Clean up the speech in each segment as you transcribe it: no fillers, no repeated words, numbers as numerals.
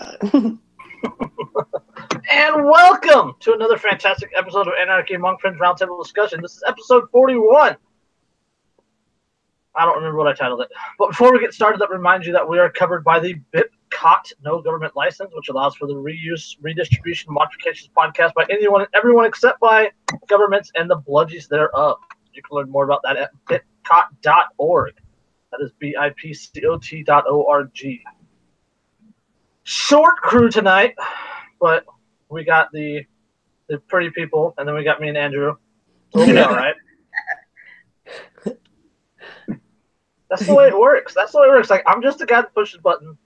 that. And welcome to another fantastic episode of Anarchy Among Friends Roundtable Discussion. This is episode 41. I don't remember what I titled it. But before we get started, let me remind you that we are covered by the gov't no government license, which allows for the reuse, redistribution, and modifications podcast by anyone and everyone except by governments and the bludgies thereof. You can learn more about that at bitcot.org. That is BIPCOT.org. Short crew tonight, but we got the pretty people, and then we got me and Andrew. We'll be all right. That's the way it works. That's the way it works. Like, I'm just the guy that pushes buttons.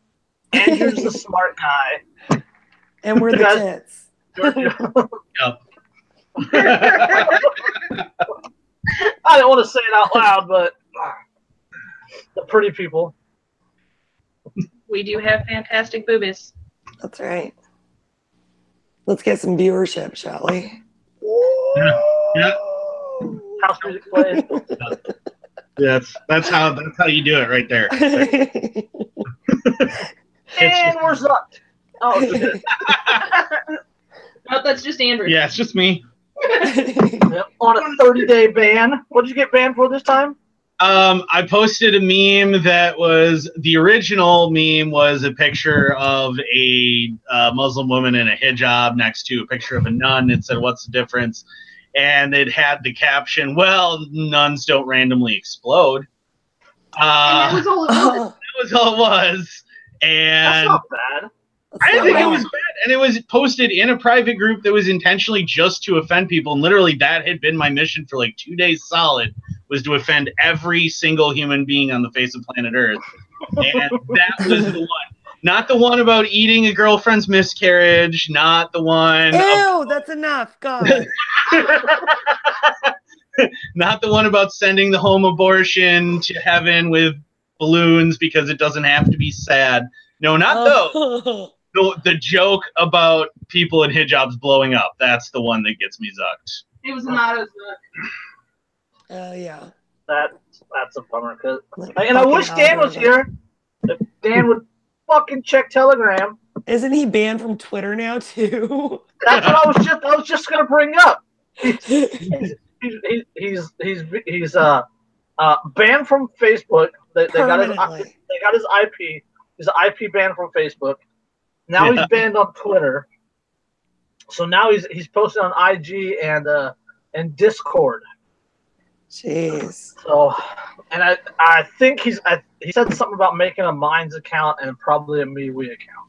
Andrew's the smart guy. And we're the tits. Yep. I don't want to say it out loud, but the pretty people. We do have fantastic boobies. That's right. Let's get some viewership, shall we? Yeah. House music plays. That's how you do it right there. And we're sucked. Oh, no, that's just Andrew. Yeah, it's just me. Yep, on a 30-day ban. What did you get banned for this time? I posted a meme that was the original meme was a picture of a Muslim woman in a hijab next to a picture of a nun. It said, "What's the difference?" And it had the caption, "Well, nuns don't randomly explode." And that was all it was. That was all it was. And that's not bad. I didn't think it was bad. And it was posted in a private group that was intentionally just to offend people. And literally that had been my mission for like 2 days solid, was to offend every single human being on the face of planet Earth. And that was the one. Not the one about eating a girlfriend's miscarriage. Not the one. Ew, that's enough. God. Not the one about sending the home abortion to heaven with balloons because it doesn't have to be sad. No, not those. The joke about people in hijabs blowing up. That's the one that gets me zucked. It was not as good. Yeah. That's a bummer. And I wish Dan was here. If Dan would fucking check Telegram. Isn't he banned from Twitter now too? That's what I was just gonna bring up. He's banned from Facebook. They got his IP. He's IP banned from Facebook. Now he's banned on Twitter. So now he's posted on IG and Discord. Jeez. So, and I think he said something about making a Minds account and probably a MeWe account.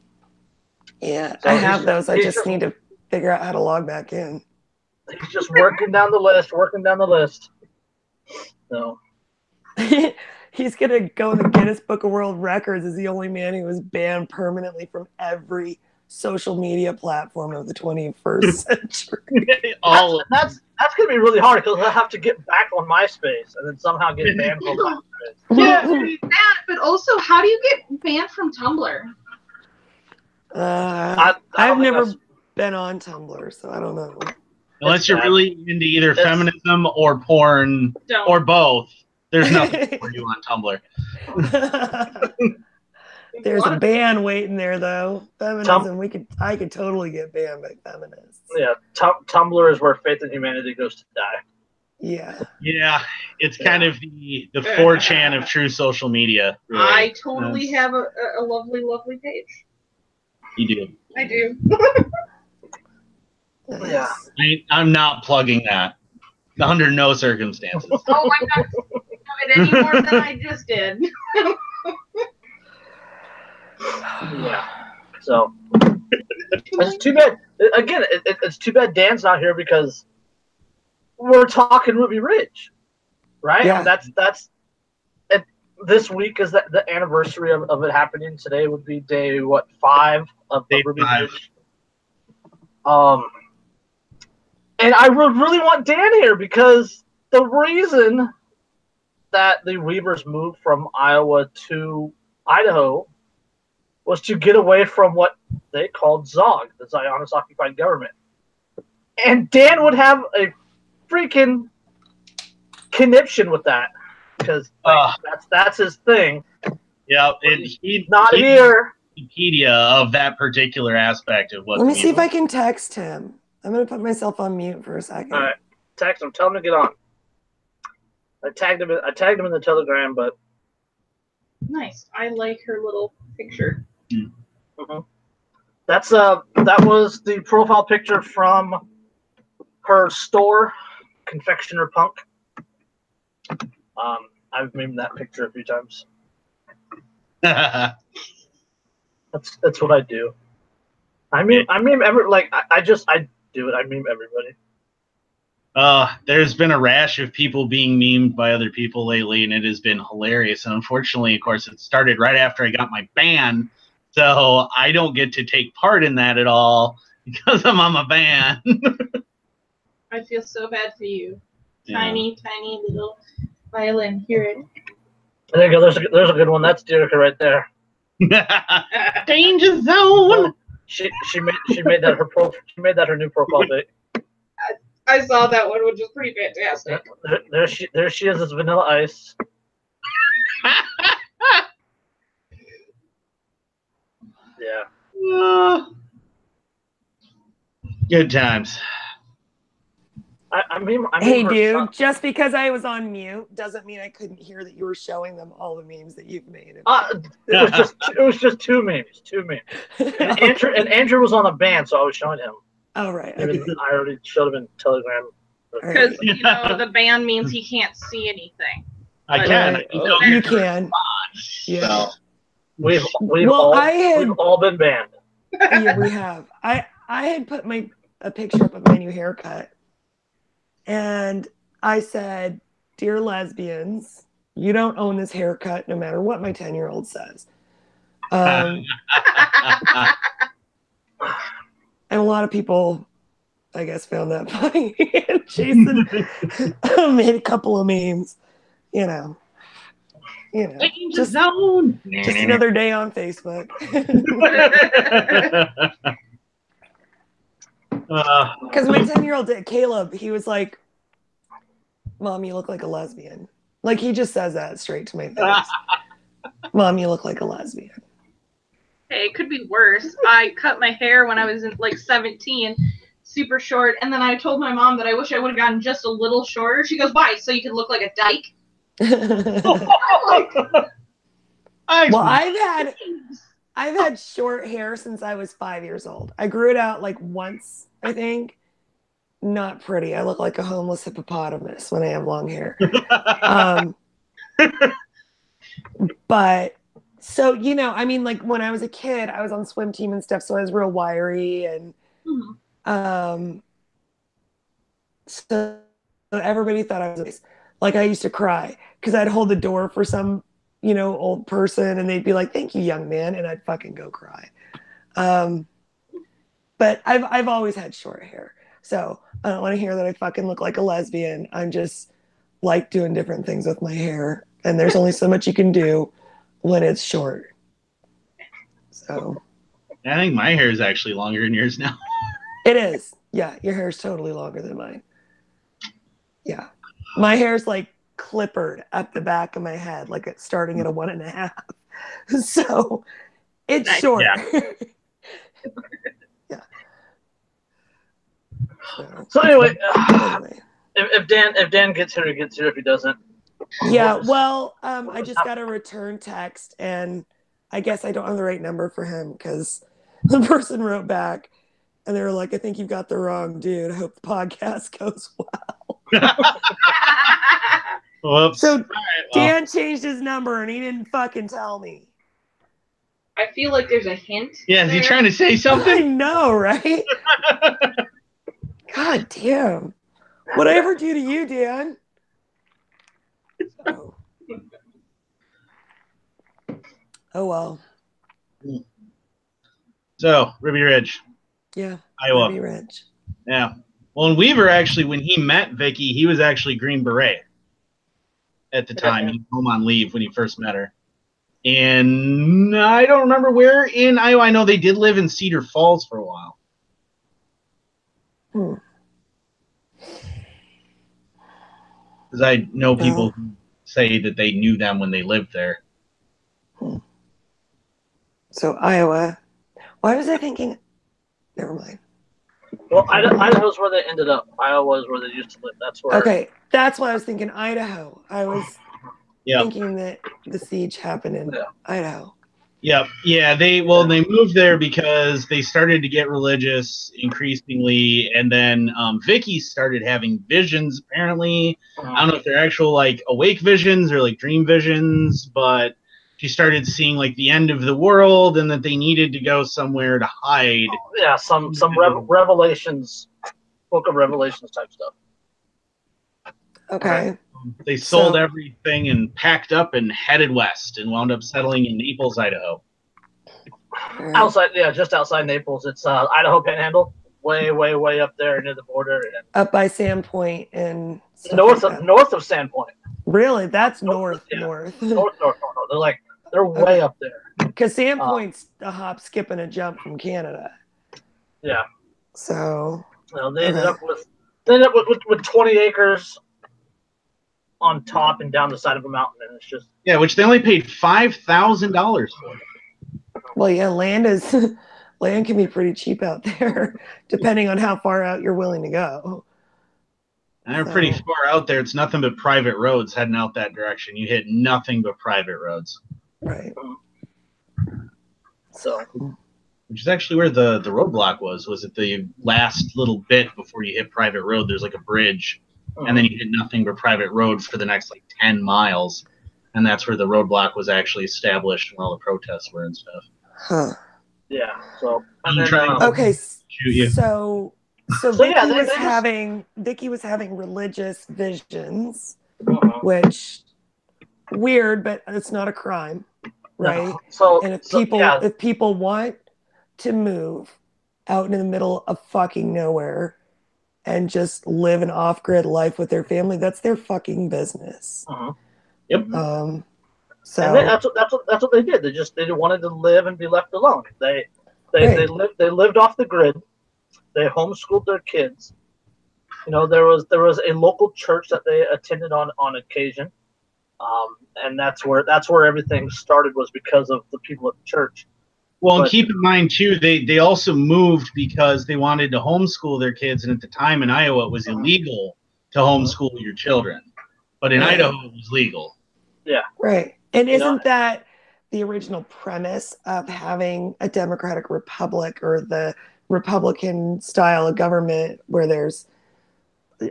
Yeah, so I have those. I just need to figure out how to log back in. He's just working down the list. So he's gonna go in the Guinness Book of World Records as the only man who was banned permanently from every social media platform of the 21st century. That's gonna be really hard because he'll have to get back on MySpace and then somehow get banned from MySpace. Yeah, that, but also, how do you get banned from Tumblr? I've never been on Tumblr, so I don't know. Unless you're really into either feminism or porn or both, there's nothing for you on Tumblr. There's a ban waiting there, though. Feminism, I could totally get banned by feminists. Yeah, Tumblr is where faith in humanity goes to die. Yeah. Yeah, it's kind of the 4chan of true social media. Really. I totally have a lovely, lovely page. You do. I do. Yeah. I'm not plugging that. Under no circumstances. Oh, I'm not of it any more than I just did. Yeah. So it's too bad. Again, it's too bad Dan's not here because we're talking Ruby Ridge, right? Yeah. That's. This week is the anniversary of it happening. Today would be day 5 of Ruby Ridge. And I would really want Dan here because the reason that the Weavers moved from Iowa to Idaho was to get away from what they called ZOG, the Zionist Occupied Government. And Dan would have a freaking conniption with that because that's his thing. Yeah, he's not here. Wikipedia of that particular aspect of what. Let me see if I can text him. I'm gonna put myself on mute for a second. All right, text him. Tell him to get on. I tagged him in the Telegram, but Nice. I like her little picture. that was the profile picture from her store, Confectioner Punk. I've memed that picture a few times. That's what I do. I meme I do it. I meme everybody. There's been a rash of people being memed by other people lately, and it has been hilarious. And unfortunately, of course, it started right after I got my ban, so I don't get to take part in that at all because I'm on my ban. I feel so bad for you. Yeah. Tiny little violin. Hear it. There you go. There's a good one. That's Derica right there. Danger zone. She made that her new profile pic. I saw that one, which was pretty fantastic. There she is as Vanilla Ice. Yeah. Good times. Hey, dude, just because I was on mute doesn't mean I couldn't hear that you were showing them all the memes that you've made. It was just two memes. And Andrew was on a ban, so I was showing him. Oh, right. Okay. I already showed him in Telegram. Because, the ban means he can't see anything. I can. Right. You can. Yeah. So, we've all been banned. Yeah, we have. I had put a picture up of my new haircut. And I said, "Dear lesbians, you don't own this haircut no matter what my 10-year-old says." And a lot of people, I guess, found that funny. Jason made a couple of memes, just another day on Facebook. Because my 10-year-old did, Caleb, he was like, "Mom, you look like a lesbian." Like, he just says that straight to my face. "Mom, you look like a lesbian." Hey, it could be worse. I cut my hair when I was 17, super short, and then I told my mom that I wish I would have gotten just a little shorter. She goes, "Why? So you can look like a dyke?" Well, I've had short hair since I was 5 years old. I grew it out like once, I think. Not pretty. I look like a homeless hippopotamus when I have long hair. But so, like when I was a kid, I was on swim team and stuff, so I was real wiry, and so everybody thought I was nice. Like, I used to cry because I'd hold the door for some old person, and they'd be like, "Thank you, young man," and I'd fucking go cry. But I've always had short hair, so I don't want to hear that I fucking look like a lesbian. I'm just like doing different things with my hair, and there's only so much you can do when it's short. So I think my hair is actually longer than yours now. It is. Yeah, your hair is totally longer than mine. Yeah, my hair's like clippered up the back of my head, like it's starting at a 1.5. So it's nice. Short. Yeah. So anyway, if Dan gets here, he gets here. If he doesn't, yeah. Well, I just got a return text, and I guess I don't have the right number for him because the person wrote back, and they were like, "I think you got the wrong dude. I hope the podcast goes well." Whoops. So Dan changed his number, and he didn't fucking tell me. I feel like there's a hint. Yeah, is he trying to say something? I know, right? God damn. What'd I ever do to you, Dan? Oh well. So, Ruby Ridge. Yeah. Iowa. Ruby Ridge. Yeah. Well, and Weaver, actually, when he met Vicky, he was actually Green Beret at the time. He was home on leave when he first met her. And I don't remember where in Iowa. I know they did live in Cedar Falls for a while. Because I know people who say that they knew them when they lived there. So Iowa. Why was I thinking? Never mind. Well, Idaho's where they ended up. Iowa is where they used to live. That's where. Okay, that's why I was thinking Idaho. I was thinking that the siege happened in Idaho. Yep. Yeah. They moved there because they started to get religious increasingly, and then Vicky started having visions. Apparently, I don't know if they're actual like awake visions or like dream visions, but she started seeing like the end of the world and that they needed to go somewhere to hide. Yeah, some Revelations, Book of Revelations type stuff. Okay. They sold everything and packed up and headed west and wound up settling in Naples, Idaho. Outside, just outside Naples. It's Idaho Panhandle, way up there near the border. Up by Sandpoint and north of Sandpoint. Really, that's north. North. They're way up there. Because Sandpoint's a hop, skip, and a jump from Canada. Yeah. So. They ended up with 20 acres on top and down the side of a mountain, and it's just which they only paid $5,000 for. Well, yeah, land can be pretty cheap out there, depending on how far out you're willing to go. And they're pretty far out there. It's nothing but private roads heading out that direction. You hit nothing but private roads. Right. So, which is actually where the roadblock was. Was it the last little bit before you hit private road? There's like a bridge. And then you hit nothing but private roads for the next like 10 miles. And that's where the roadblock was actually established when all the protests were and stuff. Huh. Yeah. So okay. Shoot you. So Vicky was having religious visions, which weird, but it's not a crime, right? So and if people want to move out in the middle of fucking nowhere and just live an off-grid life with their family, that's their fucking business. Yep. So and that's what they did. They wanted to live and be left alone. They lived off the grid. They homeschooled their kids. There was a local church that they attended on occasion, and that's where everything started, was because of the people at the church. Well, and keep in mind, too, they also moved because they wanted to homeschool their kids. And at the time in Iowa, it was illegal to homeschool your children. But in Idaho, it was legal. Yeah. Right. And isn't that the original premise of having a democratic republic, or the Republican style of government where there's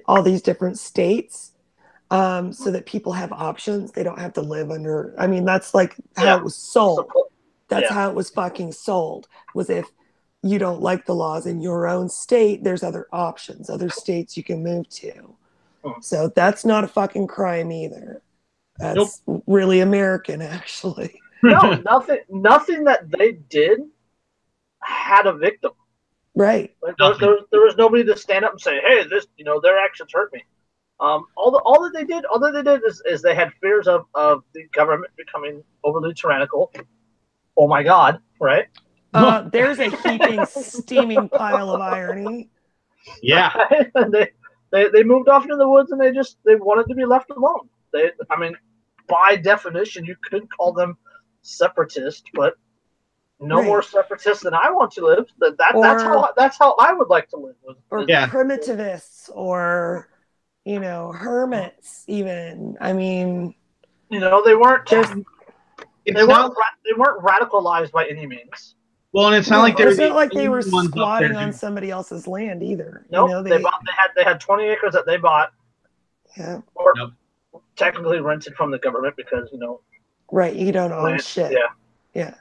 all these different states, so that people have options? They don't have to live under... I mean, that's like how it was sold. That's how it was fucking sold, was if you don't like the laws in your own state, there's other options, other states you can move to. So that's not a fucking crime either. That's really American, actually. No, nothing that they did had a victim. Right. Like there was nobody to stand up and say, "Hey, their actions hurt me." All that they did is they had fears of the government becoming overly tyrannical. Oh my God! Right? There's a heaping, steaming pile of irony. Yeah. They moved off into the woods, and they wanted to be left alone. By definition, you could call them separatist, but no more separatists than I want to live. That's how I would like to live. Primitivists, or hermits, even. I mean, they weren't. They weren't radicalized by any means. Well, and it's not like they were squatting on somebody else's land either. Nope. They had 20 acres that they bought. Yeah. Or technically rented from the government, because Right, you don't own shit. Yeah.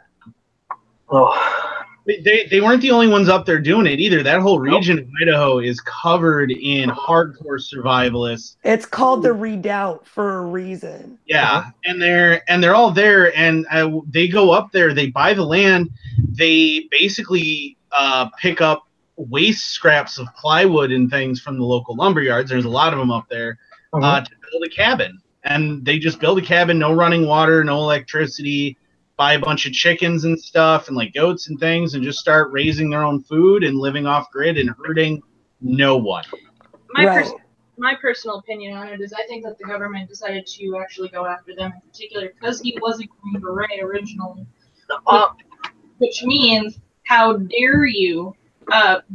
Oh. They weren't the only ones up there doing it either. That whole region of Idaho is covered in hardcore survivalists. It's called the Redoubt for a reason. Yeah, and they're all there, and they go up there. They buy the land. They basically pick up waste scraps of plywood and things from the local lumber yards. There's a lot of them up there to build a cabin, and they just build a cabin. No running water, no electricity. Buy a bunch of chickens and stuff, and like goats and things, and just start raising their own food and living off grid and hurting no one. My personal opinion on it is, I think that the government decided to actually go after them in particular because he was a Green Beret originally. which means how dare you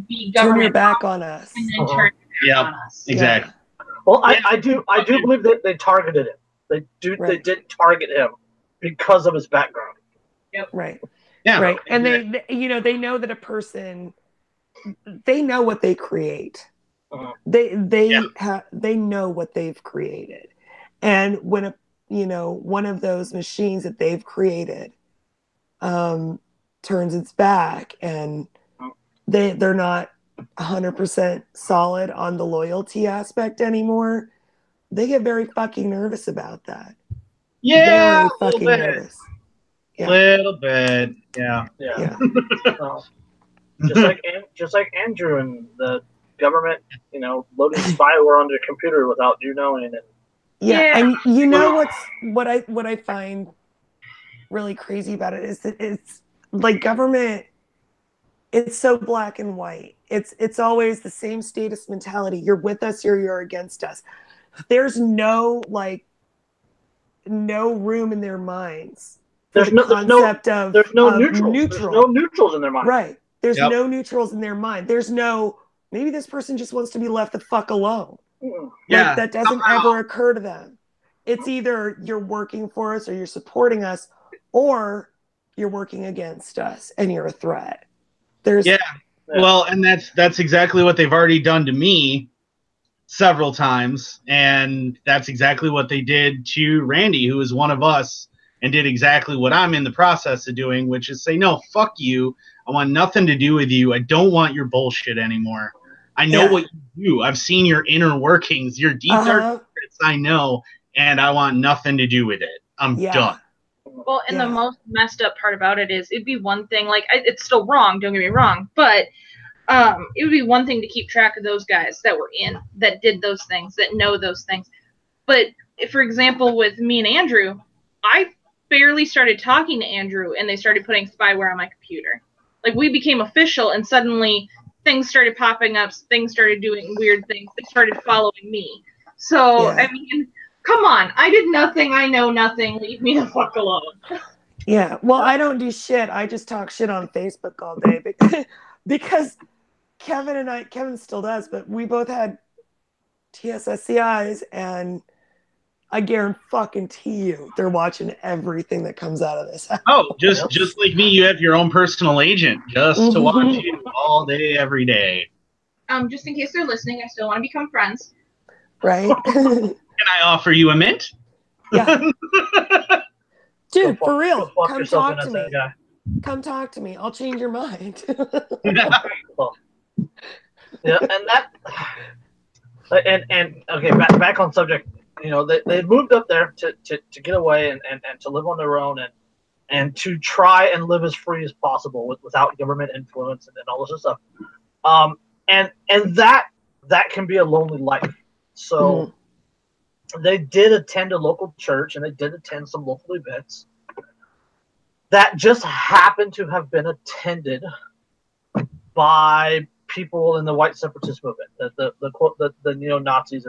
be Turn government your back on us. and then turn your back on us. Exactly. Well, I do believe that they targeted him. They did target him because of his background. Yep. Right. Yeah. Right. And they know that a person, they know what they create. They know what they've created. And when one of those machines that they've created turns its back and they're not 100% solid on the loyalty aspect anymore, they get very fucking nervous about that. Yeah, very fucking nervous. Yeah. Little bit. Yeah. Just like Andrew and the government, loading spyware on their computer without you knowing it. Yeah, and what I find really crazy about it is that it's like government. It's so black and white. It's always the same status mentality. You're with us or you're against us. There's no room in their minds for the concept of neutrals. There's no neutrals in their mind. Right. There's no neutrals in their mind. There's no, maybe this person just wants to be left the fuck alone. Yeah. That doesn't ever occur to them. It's either you're working for us or you're supporting us, or you're working against us and you're a threat. Well, and that's exactly what they've already done to me several times, and that's exactly what they did to Randy, who is one of us, and did exactly what I'm in the process of doing, which is say, no, fuck you. I want nothing to do with you. I don't want your bullshit anymore. I know what you do. I've seen your inner workings, your deep dark secrets, I know, and I want nothing to do with it. I'm done. Well, and the most messed up part about it is it'd be one thing, like, it's still wrong, don't get me wrong, but it would be one thing to keep track of those guys that were that did those things, that know those things. But, for example, with me and Andrew, I barely started talking to Andrew, and they started putting spyware on my computer. Like, we became official, and suddenly things started popping up, things started doing weird things, they started following me. So, I mean, come on, I did nothing, I know nothing, leave me the fuck alone. Yeah, well, I don't do shit, I just talk shit on Facebook all day, because Kevin still does, but we both had TSSCIs, and I guarantee you they're watching everything that comes out of this house. Oh, just like me, you have your own personal agent just to watch you all day, every day. Just in case they're listening, I still want to become friends. Right? Can I offer you a mint? Yeah. Dude, for real, come talk to me. Come talk to me. I'll change your mind. Yeah, and okay, back on subject. They moved up there to get away and to live on their own and to try and live as free as possible without government influence and all this stuff. And that can be a lonely life. So they did attend a local church, and they did attend some local events that just happened to have been attended by people in the white separatist movement, the neo-Nazis,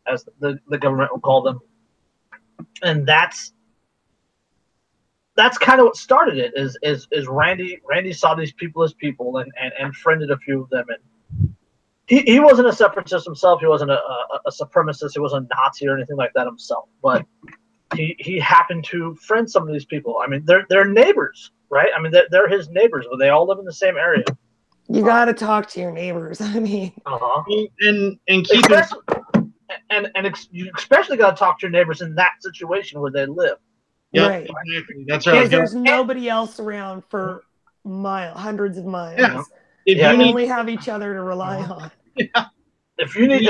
as the government will call them. And that's kind of what started it. Is Randy saw these people as people and friended a few of them, and he wasn't a separatist himself. He wasn't a supremacist. He wasn't a Nazi or anything like that himself. But he happened to friend some of these people. I mean, they're neighbors, right? I mean, they're his neighbors, but they all live in the same area. You got to talk to your neighbors. I mean, and keep you especially got to talk to your neighbors in that situation where they live. Yep, right. Exactly. That's right. Because there's nobody else around for hundreds of miles. Yeah. You only have each other to rely on. Yeah. If you need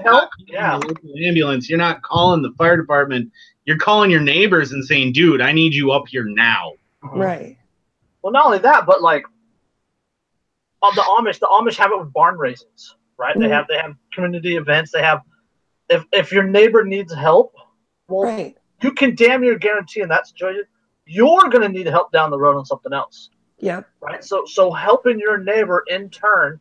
help, ambulance. You're not calling the fire department. You're calling your neighbors and saying, "Dude, I need you up here now." Right. Well, not only that, but like the Amish have it with barn raisins, right? They have community events. They have if your neighbor needs help, well, you can damn near guarantee in that situation you're going to need help down the road on something else. Yeah. Right. So helping your neighbor in turn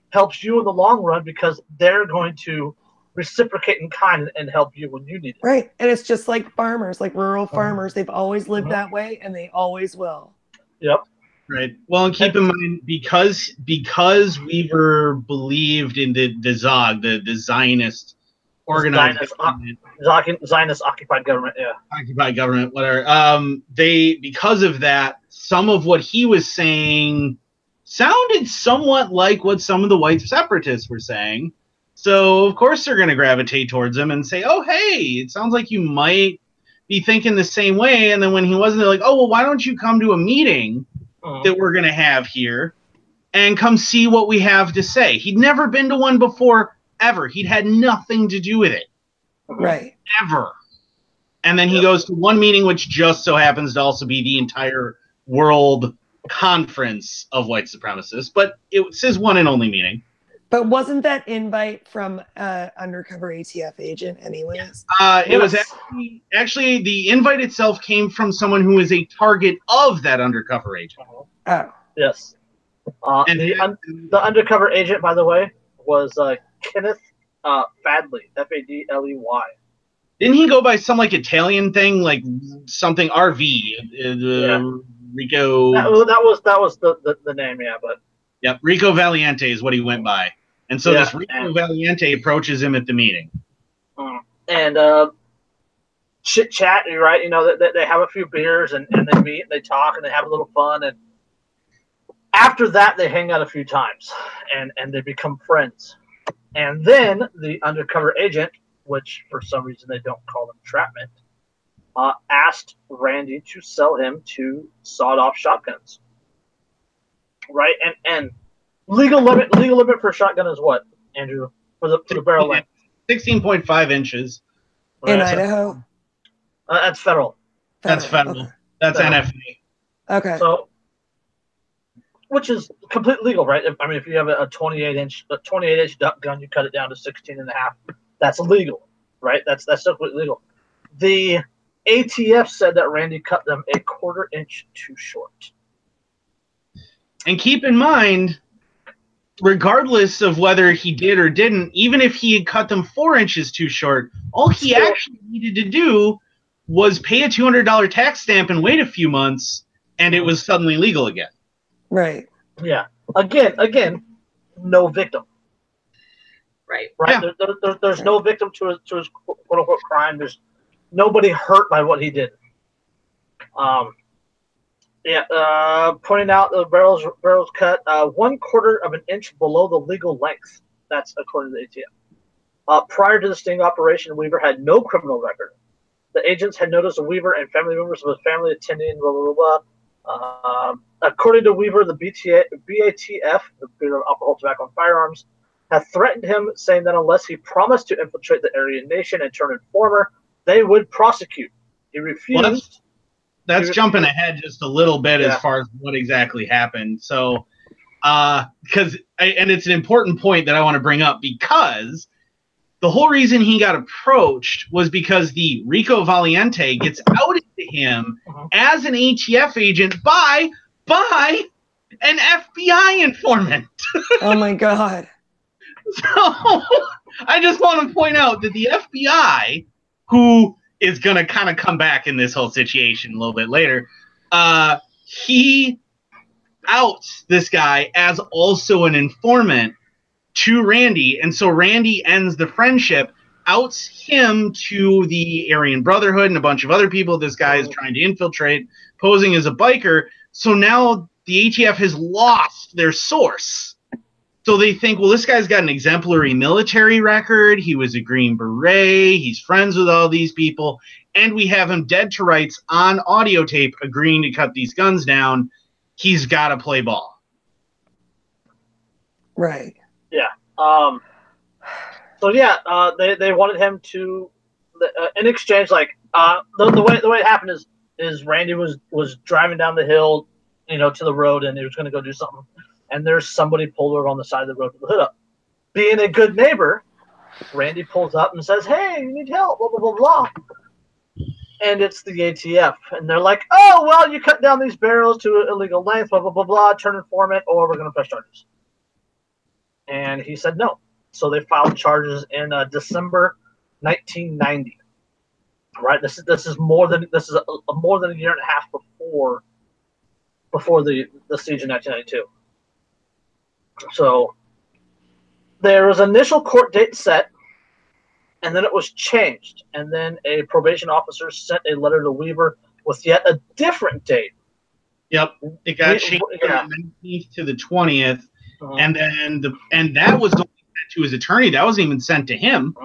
helps you in the long run because they're going to reciprocate in kind and help you when you need it. Right. And it's just like farmers, like rural farmers. They've always lived that way, and they always will. Yep. Right. Well, and keep in mind, because Weaver believed in the Zog, the Zionist organized Zionist occupied government, yeah. Occupied government, whatever. Because of that, some of what he was saying sounded somewhat like what some of the white separatists were saying. So, of course, they're going to gravitate towards him and say, oh, hey, it sounds like you might be thinking the same way. And then when he wasn't, they're like, oh, well, why don't you come to a meeting that we're going to have here and come see what we have to say? He'd never been to one before, ever. He'd had nothing to do with it. Right. Ever. And then he goes to one meeting, which just so happens to also be the entire world conference of white supremacists. But it's his one and only meeting. But wasn't that invite from undercover ATF agent anyways? It was actually the invite itself came from someone who is a target of that undercover agent. Oh. Yes. The undercover agent, by the way, was Kenneth Fadley, Fadley. Didn't he go by some like Italian thing, like something RV? Rico. That was the name, yeah. But yep, Rico Valiente is what he went by, and so this Rico Valiente approaches him at the meeting, and chit chat, right? You know, they have a few beers and they meet and they talk and they have a little fun, and after that they hang out a few times and they become friends, and then the undercover agent, which for some reason they don't call them entrapment, asked Randy to sell him 2 sawed-off shotguns. Right, and legal limit for a shotgun is what, Andrew, for the barrel length? 16.5 inches. In Idaho. That's federal. That's federal. Okay. That's federal. NFA. Okay. So, which is completely legal, right? I mean, if you have a 28-inch duck gun, you cut it down to 16 and a half. That's illegal, right? That's completely legal. The ATF said that Randy cut them a 1/4 inch too short. And keep in mind, regardless of whether he did or didn't, even if he had cut them 4 inches too short, all he actually needed to do was pay a $200 tax stamp and wait a few months, and it was suddenly legal again. Right. Yeah. Again, no victim. Right. Right. Yeah. There's no victim to his quote unquote crime. There's nobody hurt by what he did. Pointing out the barrels cut 1/4 of an inch below the legal length. That's according to the ATF. Prior to the sting operation, Weaver had no criminal record. The agents had noticed Weaver and family members of his family attending, blah, blah, blah, blah. According to Weaver, the BATF, the Bureau of Alcohol, Tobacco, and Firearms, had threatened him, saying that unless he promised to infiltrate the Aryan Nation and turn informer, they would prosecute. He refused. Well, that's jumping ahead just a little bit as far as what exactly happened. So, and it's an important point that I want to bring up, because the whole reason he got approached was because the Rico Valiente gets outed to him as an ATF agent by an FBI informant. Oh my God. So I just want to point out that the FBI, who is going to kind of come back in this whole situation a little bit later, he outs this guy as also an informant to Randy. And so Randy ends the friendship, outs him to the Aryan Brotherhood and a bunch of other people this guy is trying to infiltrate, posing as a biker. So now the ATF has lost their source. So they think, well, this guy's got an exemplary military record. He was a Green Beret. He's friends with all these people. And we have him dead to rights on audio tape agreeing to cut these guns down. He's got to play ball. Right. Yeah. They wanted him to, in exchange, like the way it happened is Randy was driving down the hill, to the road, and he was going to go do something. And there's somebody pulled over on the side of the road with the hood up. Being a good neighbor, Randy pulls up and says, "Hey, you need help, blah, blah, blah, blah." And it's the ATF. And they're like, "Oh, well, you cut down these barrels to an illegal length, blah, blah, blah, blah, turn informant, or we're going to press charges." And he said no. So they filed charges in December 1990. Right? This is more than a year and a half before before the siege in 1992. So there was an initial court date set, and then it was changed. And then a probation officer sent a letter to Weaver with yet a different date. Yep, it got changed from the 19th to the 20th, and then that was only sent to his attorney. That wasn't even sent to him.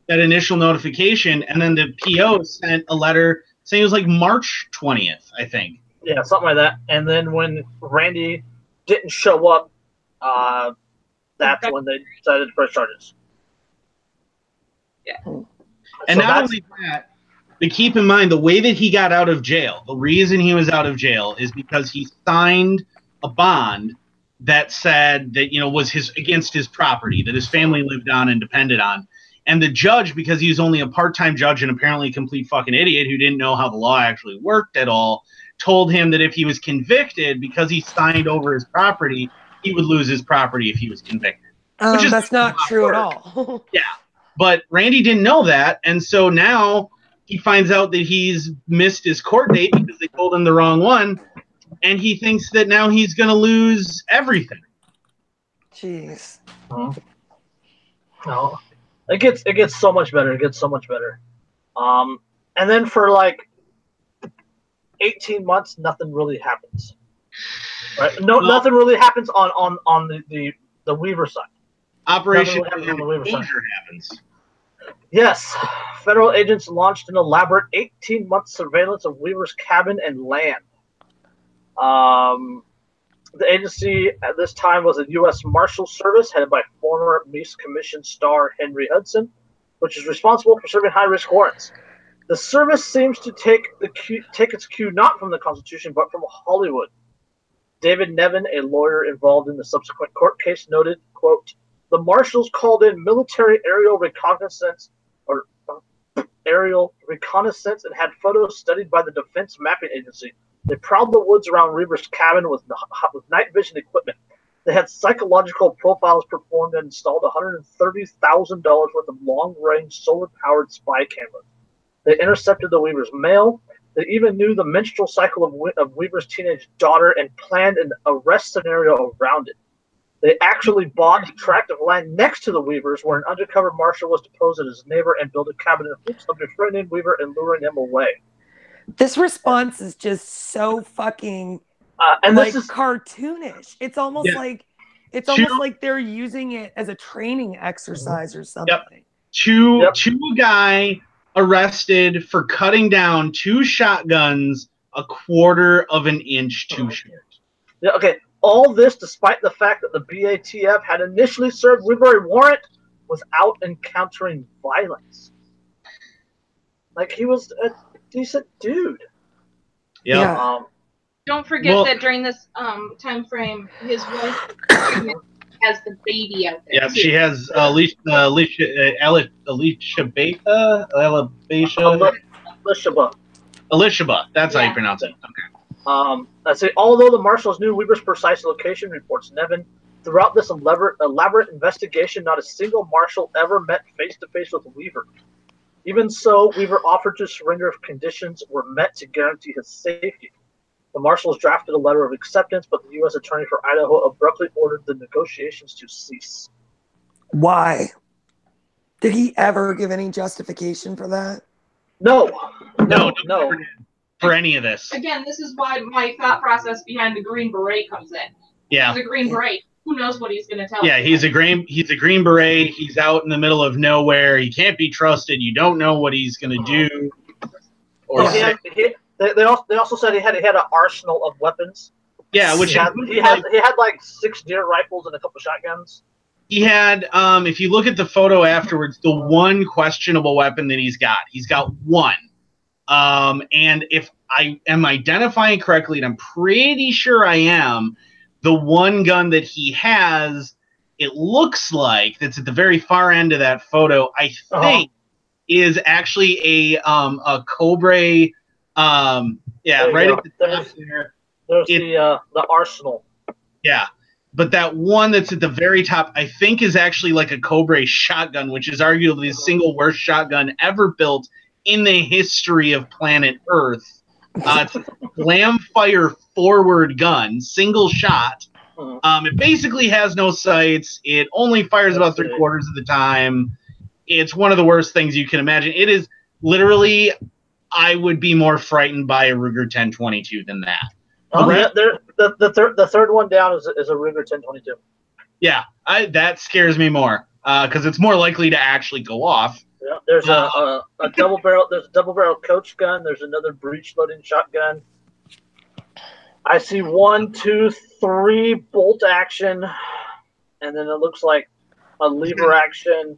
That initial notification, and then the PO sent a letter saying it was like March 20th, I think. Yeah, something like that. And then when Randy didn't show up, that's when they decided to press charges. Yeah. And so not only that, but keep in mind the way that he got out of jail. The reason he was out of jail is because he signed a bond that said that, you know, was against his property that his family lived on and depended on. And the judge, because he was only a part-time judge and apparently a complete fucking idiot who didn't know how the law actually worked at all, told him that if he was convicted, because he signed over his property, he would lose his property if he was convicted. Which is that's not true at all. Yeah. But Randy didn't know that, and so now he finds out that he's missed his court date because they told him the wrong one, and he thinks that now he's going to lose everything. Jeez. No. It gets so much better. It gets so much better. And then for like 18 months, nothing really happens. Right? Nothing really happens on the Weaver side. Operation Closure happens. Yes. Federal agents launched an elaborate 18-month surveillance of Weaver's cabin and land. The agency at this time was a US Marshal Service headed by former Meese Commission star Henry Hudson, which is responsible for serving high-risk warrants. The service seems to take its cue not from the Constitution, but from Hollywood. David Nevin, a lawyer involved in the subsequent court case, noted, quote, "The marshals called in military aerial reconnaissance and had photos studied by the Defense Mapping Agency. They prowled the woods around Weaver's cabin with night vision equipment. They had psychological profiles performed and installed $130,000 worth of long-range solar-powered spy cameras. They intercepted the Weaver's mail. They even knew the menstrual cycle of Weaver's teenage daughter and planned an arrest scenario around it. They actually bought a tract of land next to the Weavers where an undercover marshal was to pose as his neighbor and build a cabin in hopes of befriending Weaver and luring him away." This response is just so fucking and like this is cartoonish. It's almost like they're using it as a training exercise or something. Two guy arrested for cutting down 2 shotguns 1/4 of an inch too short. Yeah, okay. All this despite the fact that the BATF had initially served Weaver a warrant without encountering violence. Like, he was a decent dude. Yeah. Don't forget that during this time frame, his wife has the baby out there. Yeah, too. She has Alicia That's how you pronounce it. Okay. Let's say, although the marshals knew Weaver's precise location, reports Nevin, throughout this elaborate investigation, not a single marshal ever met face-to-face with Weaver. Even so, Weaver offered to surrender if conditions were met to guarantee his safety. The marshals drafted a letter of acceptance, but the U.S. Attorney for Idaho abruptly ordered the negotiations to cease. Why? Did he ever give any justification for that? No. For any of this. Again, this is why my thought process behind the Green Beret comes in. Yeah. The Green Beret. Who knows what he's going to tell? Yeah, he's a Green Beret. He's out in the middle of nowhere. He can't be trusted. You don't know what he's going to do. Or they also said he had an arsenal of weapons. Yeah, which he had like 6 deer rifles and a couple shotguns. He had, if you look at the photo afterwards, the one questionable weapon that he's got one. And if I am identifying correctly, and I'm pretty sure I am, the one gun that he has, it looks like, that's at the very far end of that photo, I think, is actually a Cobra. Right at the top there. There's the arsenal. Yeah. But that one that's at the very top, I think, is actually like a Cobra shotgun, which is arguably the single worst shotgun ever built in the history of planet Earth. It's a slam fire forward gun, single shot. It basically has no sights. It only fires about 3/4 of the time. It's one of the worst things you can imagine. It is literally, I would be more frightened by a Ruger 1022 than that. The third one down is a Ruger 1022. Yeah, that scares me more because it's more likely to actually go off. Yeah, there's a double barrel. There's a double barrel coach gun. There's another breech loading shotgun. I see 1, 2, 3 bolt action, and then it looks like a lever action.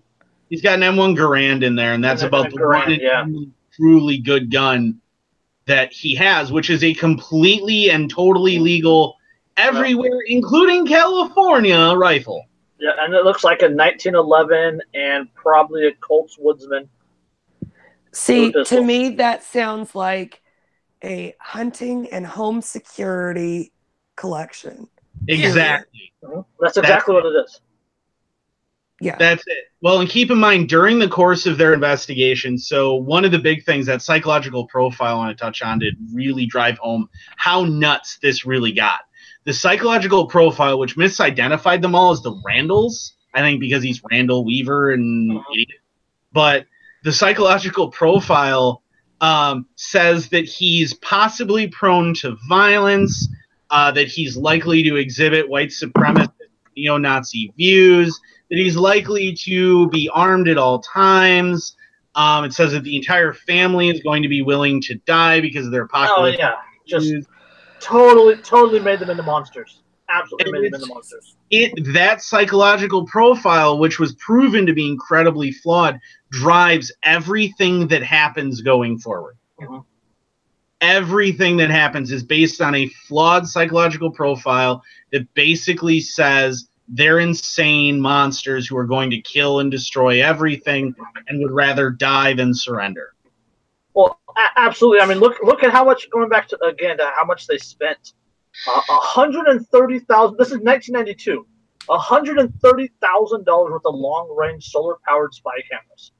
He's got an M1 Garand in there, and that's about the Garand, one truly good gun that he has, which is a completely and totally legal everywhere, including California, rifle. Yeah, and it looks like a 1911 and probably a Colts Woodsman. See, to me, that sounds like a hunting and home security collection. Exactly. That's exactly what it is. Yeah. That's it. Well, and keep in mind, during the course of their investigation, so one of the big things, that psychological profile I want to touch on to really drive home how nuts this really got. The psychological profile, which misidentified them all as the Randalls, I think because he's Randall Weaver and idiot. But the psychological profile says that he's possibly prone to violence, that he's likely to exhibit white supremacist, neo-Nazi views, that he's likely to be armed at all times. It says that the entire family is going to be willing to die because of their apocalypse. Oh, yeah. Just totally made them into monsters. Absolutely made them into monsters. That psychological profile, which was proven to be incredibly flawed, drives everything that happens going forward. Everything that happens is based on a flawed psychological profile that basically says they're insane monsters who are going to kill and destroy everything and would rather die than surrender. Well, absolutely. I mean, look at how much, going back to how much they spent. $130,000. This is 1992. $130,000 worth of long-range solar-powered spy cameras.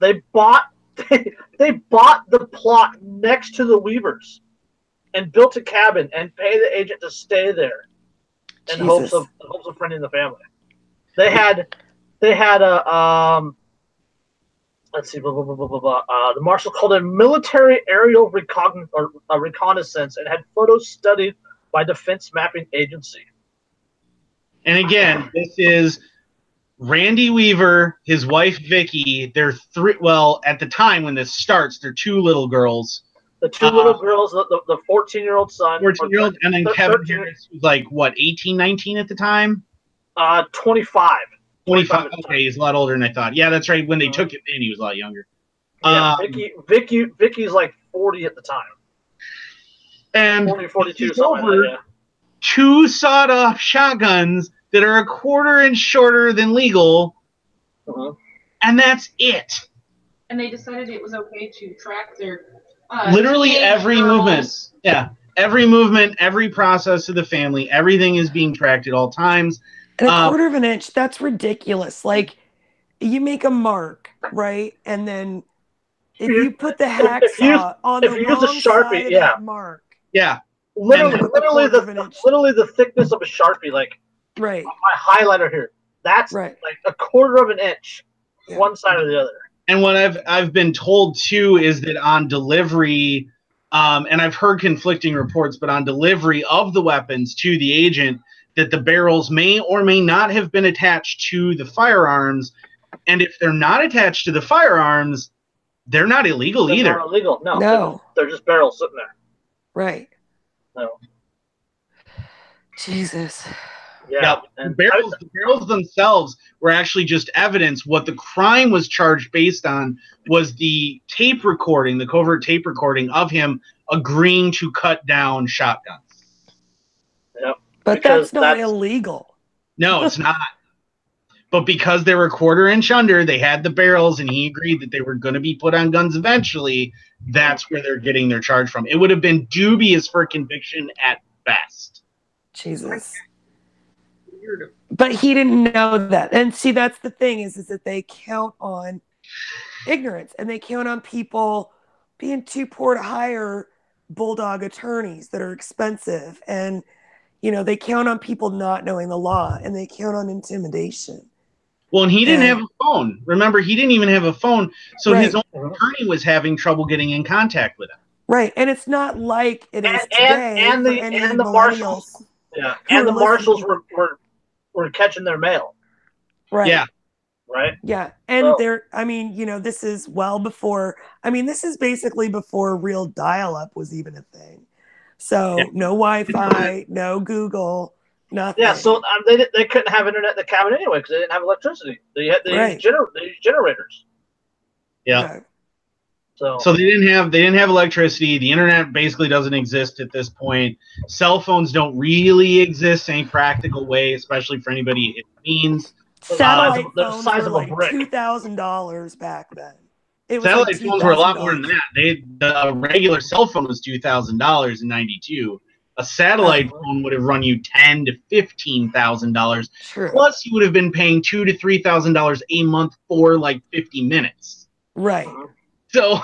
They bought the plot next to the Weavers and built a cabin and paid the agent to stay there in hopes of friending the family. They had a let's see, the marshal called it military aerial reconnaissance and had photos studied by Defense Mapping Agency. And again, this is Randy Weaver, his wife Vicky. They're at the time when this starts, they're 2 little girls. The 2 little girls, the 14-year-old son. 14-year-old, and then Kevin Harris was like, what, 18, 19 at the time? 25. 25. Okay, he's a lot older than I thought. Yeah, that's right. When they took him in, he was a lot younger. Yeah, Vicky's like 40 at the time. And 40, 42, something like that. 2 sawed-off shotguns that are 1/4 inch shorter than legal, and that's it. And they decided it was okay to track their literally every movement. Yeah, every movement, every process of the family, everything is being tracked at all times. And 1/4 inch, that's ridiculous. Like, you make a mark, right? And then if you put the hacksaw on the wrong side of that mark. Yeah. Literally the thickness of a Sharpie, like right. My highlighter here. That's like 1/4 inch, one side or the other. And what I've been told too is that on delivery, and I've heard conflicting reports, but on delivery of the weapons to the agent, that the barrels may or may not have been attached to the firearms, and if they're not attached to the firearms, they're not illegal either. They're not illegal. No. They're just barrels sitting there. Right. No. Jesus. Yeah. The barrels themselves were actually just evidence. What the crime was charged based on was the tape recording, the covert tape recording of him agreeing to cut down shotguns. Yep. But that's not illegal. No, it's not. But because they were 1/4 inch under, they had the barrels, and he agreed that they were going to be put on guns eventually. That's where they're getting their charge from. It would have been dubious for conviction at best. Jesus. But he didn't know that. And see, that's the thing is that they count on ignorance, and they count on people being too poor to hire bulldog attorneys that are expensive, and they count on people not knowing the law, and they count on intimidation. Well, and he didn't have a phone. Remember, he didn't even have a phone, so his own attorney was having trouble getting in contact with him. Right, and it's not like it is today and for the any and the millennials. marshals, and the marshals were catching their mail. Right. Yeah. Right. Yeah, and this is well before. This is basically before real dial-up was even a thing. So no Wi-Fi, no Google, nothing. Yeah, so they couldn't have internet in the cabin anyway because they didn't have electricity. They used generators. Yeah. Okay. So they didn't have electricity. The internet basically doesn't exist at this point. Cell phones don't really exist in any practical way, especially for anybody it means. Satellite phones were like $2,000 back then. Satellite phones were a lot more than that. The regular cell phone was $2,000 in '92. A satellite phone would have run you $10,000 to $15,000. Plus, you would have been paying $2,000 to $3,000 a month for like 50 minutes. Right. So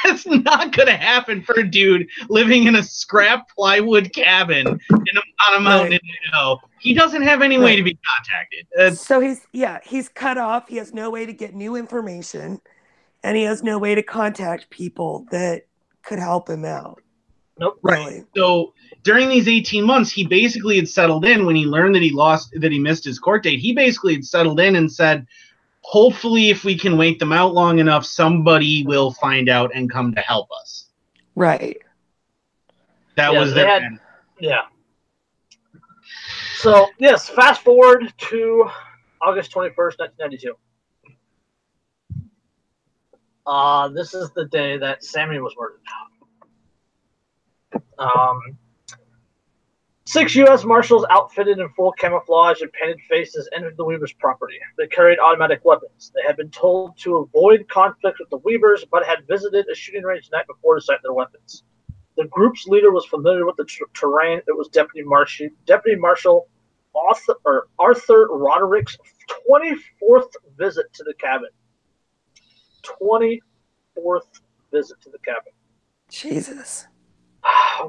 that's not going to happen for a dude living in a scrap plywood cabin on a mountain in Idaho. He doesn't have any way to be contacted. So he's cut off. He has no way to get new information, and he has no way to contact people that could help him out. Nope. Really. Right. So during these 18 months, he basically had settled in when he learned that he missed his court date. He basically had settled in and said, hopefully, if we can wait them out long enough, somebody will find out and come to help us. Right. That was their plan. Yeah. So, yes, fast forward to August 21st, 1992. This is the day that Sammy was murdered. 6 U.S. Marshals outfitted in full camouflage and painted faces entered the Weavers' property. They carried automatic weapons. They had been told to avoid conflict with the Weavers, but had visited a shooting range the night before to sight their weapons. The group's leader was familiar with the terrain. It was Deputy Marshal Arthur Roderick's 24th visit to the cabin. 24th visit to the cabin. Jesus.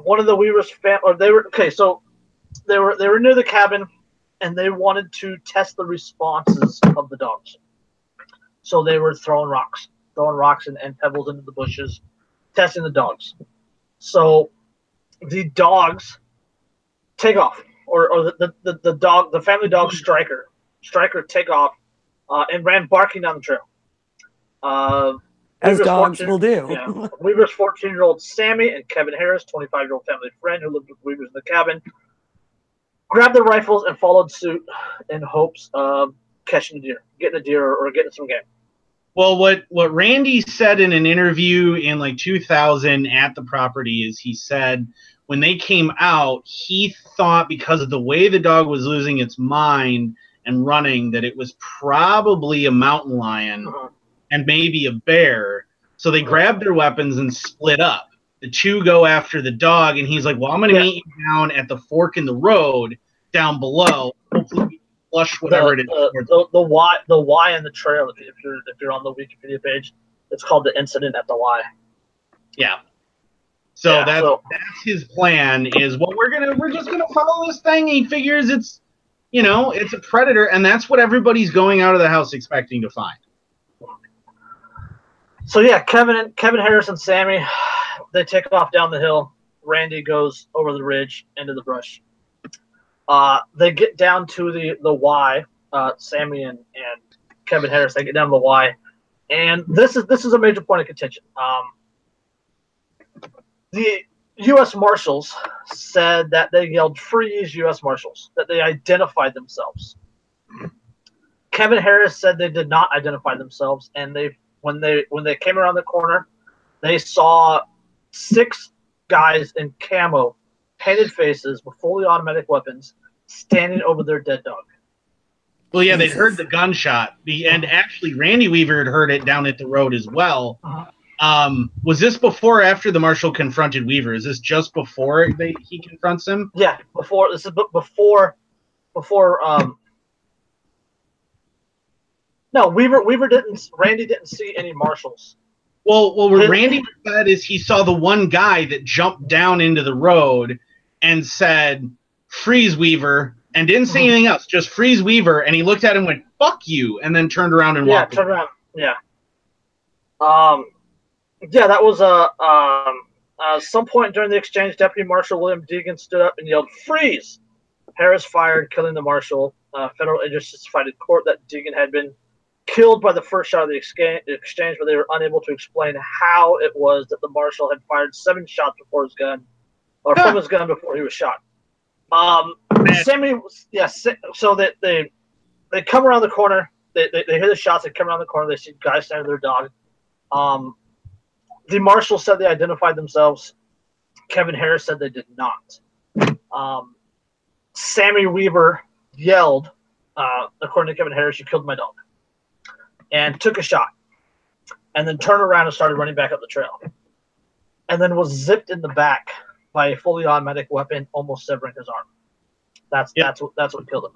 One of the Weavers' they were near the cabin, and they wanted to test the responses of the dogs. So they were throwing rocks and pebbles into the bushes, testing the dogs. So the dogs take off, or the family dog Striker take off, and ran barking down the trail. As dogs will do. Yeah. Weaver's 14-year-old Sammy and Kevin Harris, 25-year-old family friend who lived with Weavers in the cabin, grabbed their rifles and followed suit in hopes of catching a deer, getting a deer, or getting some game. Well, what Randy said in an interview in like 2000 at the property is he said when they came out, he thought because of the way the dog was losing its mind and running that it was probably a mountain lion. And maybe a bear. So they grabbed their weapons and split up. The two go after the dog, and he's like, well, I'm going to meet you down at the fork in the road down below. Hopefully we flush whatever it is. The Y in the trail, if you're on the Wikipedia page, it's called the incident at the Y. Yeah. So that's his plan is, well, we're just gonna follow this thing. He figures it's a predator, and that's what everybody's going out of the house expecting to find. So yeah, Kevin Harris and Sammy, they take off down the hill. Randy goes over the ridge into the brush. They get down to the Y. Sammy and Kevin Harris, they get down to the Y, and this is a major point of contention. The U.S. Marshals said that they yelled "Freeze, U.S. Marshals!" that they identified themselves. Kevin Harris said they did not identify themselves, and when they came around the corner, they saw 6 guys in camo, painted faces with fully automatic weapons, standing over their dead dog. Well, yeah, they'd heard the gunshot, and actually Randy Weaver had heard it down at the road as well. Was this before or after the Marshal confronted Weaver? Is this just before he confronts him? Yeah, before. This is before. No, Randy didn't see any Marshals Well, what Randy said is he saw the one guy that jumped down into the road and said, "Freeze, Weaver," and didn't say anything else, just "Freeze, Weaver," and he looked at him and went, "Fuck you," and then turned around and walked. Yeah, turned around. Yeah. Yeah, that was some point during the exchange, Deputy Marshal William Deegan stood up and yelled, "Freeze!" Harris fired, killing the marshal. Federal agents testified in court that Deegan had been killed by the first shot of the exchange, but they were unable to explain how it was that the marshal had fired 7 shots before his gun, or from his gun before he was shot. So that they come around the corner, they hear the shots, they come around the corner, they see guys standing their dog. The marshal said they identified themselves. Kevin Harris said they did not. Sammy Weaver yelled, according to Kevin Harris, "You killed my dog," and took a shot, and then turned around and started running back up the trail, and then was zipped in the back by a fully automatic weapon, almost severing his arm. That's what killed him.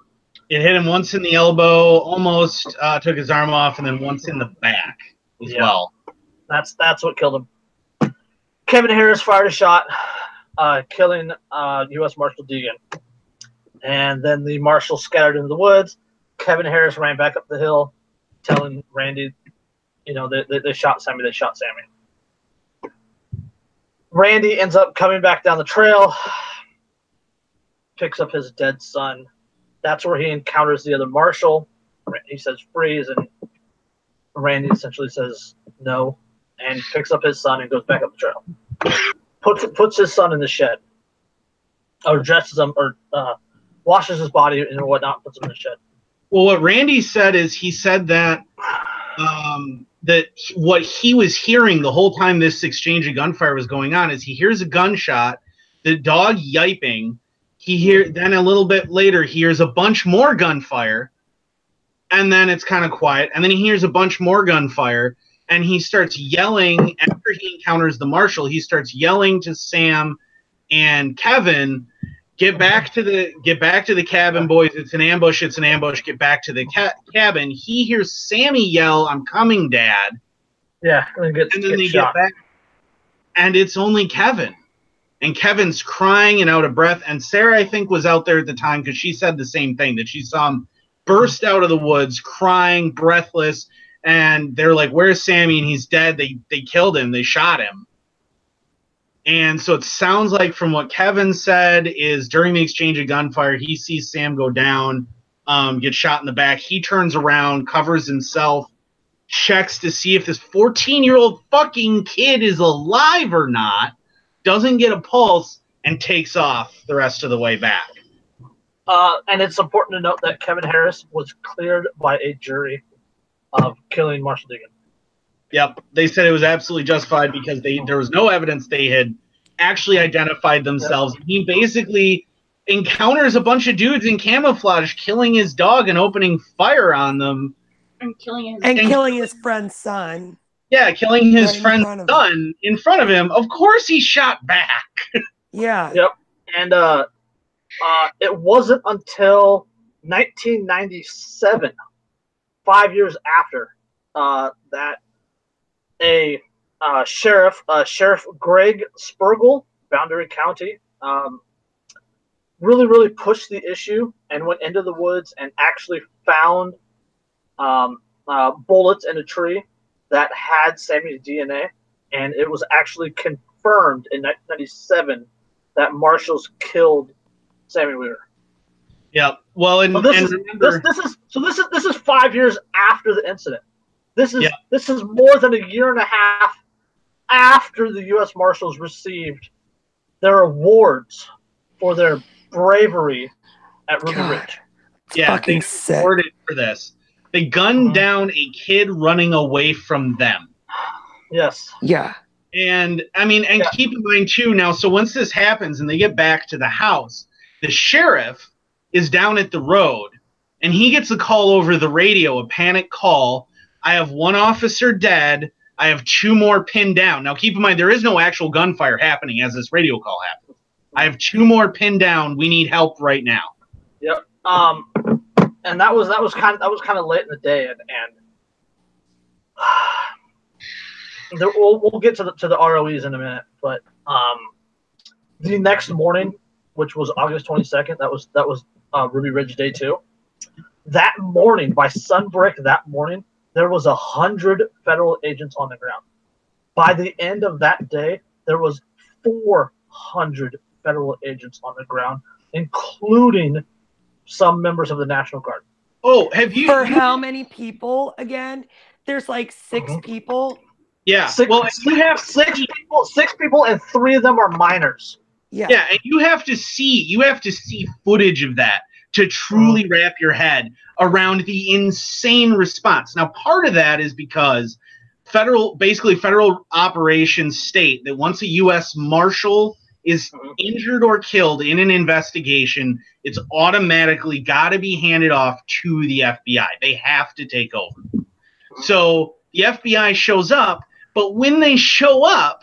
It hit him once in the elbow, almost took his arm off, and then once in the back as well. That's what killed him. Kevin Harris fired a shot, killing US Marshal Deegan. And then the marshal scattered into the woods. Kevin Harris ran back up the hill, telling Randy, they shot Sammy. They shot Sammy. Randy ends up coming back down the trail, picks up his dead son. That's where he encounters the other marshal. He says, "Freeze," and Randy essentially says, "No," and picks up his son and goes back up the trail. Puts his son in the shed, or dresses him, or washes his body and whatnot, puts him in the shed. Well, what Randy said is he said that what he was hearing the whole time this exchange of gunfire was going on is he hears a gunshot, the dog yiping. Then a little bit later he hears a bunch more gunfire, and then it's kind of quiet, and then he hears a bunch more gunfire, and he starts yelling after he encounters the marshal. He starts yelling to Sam and Kevin, Get back to the cabin, boys. It's an ambush. It's an ambush. Get back to the cabin." He hears Sammy yell, "I'm coming, Dad." Yeah, and then they get back, and it's only Kevin. And Kevin's crying and out of breath. And Sarah, I think, was out there at the time because she said the same thing, that she saw him burst out of the woods, crying, breathless. And they're like, "Where's Sammy?" And he's dead. They killed him. They shot him. And so it sounds like from what Kevin said is during the exchange of gunfire, he sees Sam go down, get shot in the back. He turns around, covers himself, checks to see if this 14-year-old fucking kid is alive or not, doesn't get a pulse, and takes off the rest of the way back. And it's important to note that Kevin Harris was cleared by a jury of killing Marshal Deegan. Yep, they said it was absolutely justified because there was no evidence they had actually identified themselves. Yep. He basically encounters a bunch of dudes in camouflage, killing his dog and opening fire on them. And killing his friend's son. Yeah, killing his friend's son in front of him. Of course he shot back. Yeah. Yep. And it wasn't until 1997, 5 years after, that Sheriff Greg Spergel, Boundary County, really pushed the issue and went into the woods and actually found bullets in a tree that had Sammy's DNA, and it was actually confirmed in 1997 that marshals killed Sammy Weaver. Yeah. Well, this is 5 years after the incident. This is more than a year and a half after the U.S. Marshals received their awards for their bravery at Ruby Ridge. Yeah, they awarded for this. They gunned down a kid running away from them. Yes. Yeah. And keep in mind too now, so once this happens and they get back to the house, the sheriff is down at the road and he gets a call over the radio, a panic call. "I have 1 officer dead. I have 2 more pinned down." Now keep in mind there is no actual gunfire happening as this radio call happens. "I have 2 more pinned down. We need help right now." Yep. And that was kind of late in the day, and we'll get to the ROEs in a minute, but the next morning, which was August 22nd, that was Ruby Ridge Day 2. That morning, by sunbreak that morning, there was 100 federal agents on the ground. By the end of that day, there was 400 federal agents on the ground, including some members of the National Guard. Oh, have you? For how many people again? There's like 6 Mhm. people. Yeah. You have six people, and 3 of them are minors. Yeah. Yeah, and you have to see footage of that to truly wrap your head around the insane response. Now, part of that is because federal operations state that once a US Marshal is injured or killed in an investigation, it's automatically got to be handed off to the FBI. They have to take over. So the FBI shows up, but when they show up,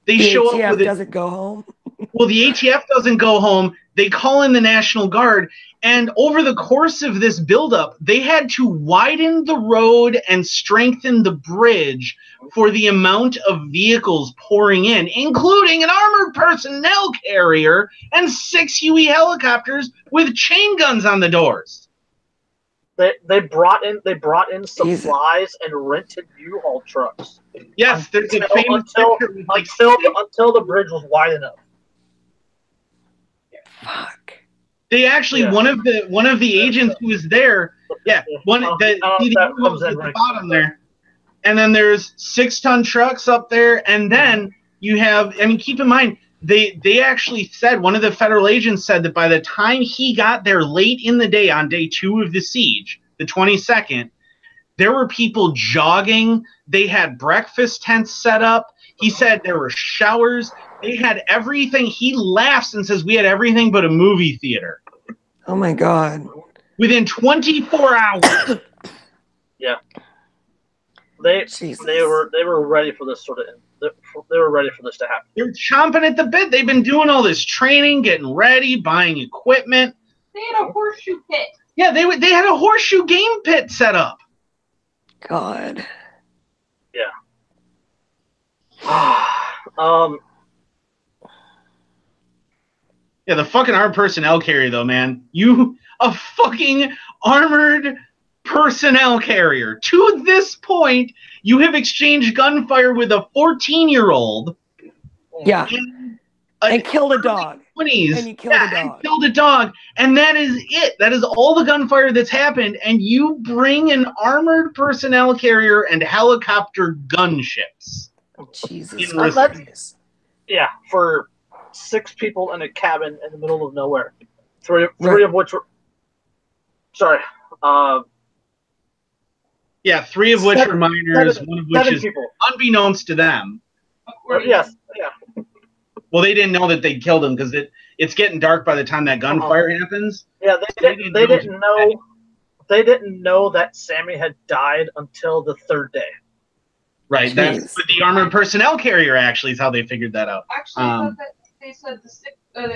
they show up with doesn't go home. Well, the ATF doesn't go home. They call in the National Guard. And over the course of this buildup, they had to widen the road and strengthen the bridge for the amount of vehicles pouring in, including an armored personnel carrier and 6 UE helicopters with chain guns on the doors. They brought in supplies and rented U-Haul trucks. Yes, there's a famous picture with until the bridge was wide enough. Fuck. They actually one of the agents who was there, at the bottom there, and then there's 6-ton trucks up there, and then you have. I mean, keep in mind they actually said, one of the federal agents said that by the time he got there late in the day on day 2 of the siege, the 22nd, there were people jogging. They had breakfast tents set up. He said there were showers. They had everything. He laughs and says we had everything but a movie theater. Oh my God. Within 24 hours. Yeah. They were ready for this sort of. They were ready for this to happen. They're chomping at the bit. They've been doing all this training, getting ready, buying equipment. They had a horseshoe pit. Yeah, they had a horseshoe game pit set up. God. Yeah. Yeah, the fucking armored personnel carrier, though, man. A fucking armored personnel carrier. To this point, you have exchanged gunfire with a 14-year-old. Yeah. And killed a dog. 20s. And you killed a dog. And killed a dog. And that is it. That is all the gunfire that's happened. And you bring an armored personnel carrier and helicopter gunships. Jesus. Yeah, for 6 people in a cabin in the middle of nowhere. Three of which were. Sorry. 3 of which are minors, 1 of which is people. Unbeknownst to them. Yes, yeah. Well, they didn't know that they killed him because it's getting dark by the time that gunfire happens. Yeah, they didn't know that Sammy had died until the 3rd day. Right, that's but the armored personnel carrier actually is how they figured that out. Actually, I thought that they said it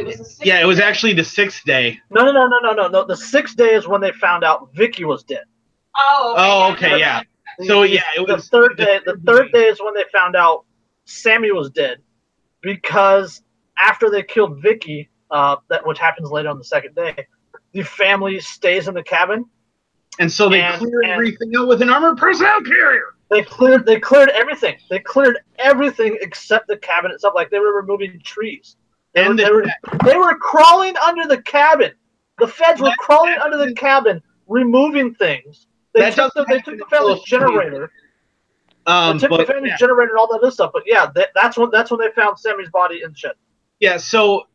was the 6th. Yeah, it was actually the 6th day. No. The 6th day is when they found out Vicky was dead. Oh, okay, yeah. So yeah, it was the 3rd day. The 3rd day is when they found out Sammy was dead, because after they killed Vicky, which happens later on the 2nd day, the family stays in the cabin, and so they clear everything out with an armored personnel carrier. They cleared everything. They cleared everything except the cabin itself. Like they were removing trees. They were crawling under the cabin. The feds were crawling under the cabin, removing things. They took the family's generator. They took the family's generator and all that other stuff. But yeah, that's when they found Sammy's body in the shed. Yeah, so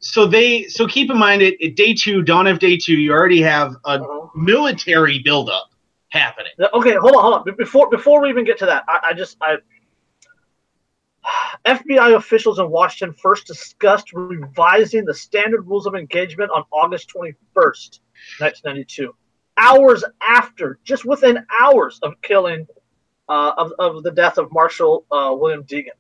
keep in mind at day 2, dawn of day 2, you already have a military buildup happening. Okay, hold on. Before we even get to that, FBI officials in Washington first discussed revising the standard rules of engagement on August 21st, 1992. Hours after, just within hours of killing, of the death of Marshal William Deegan.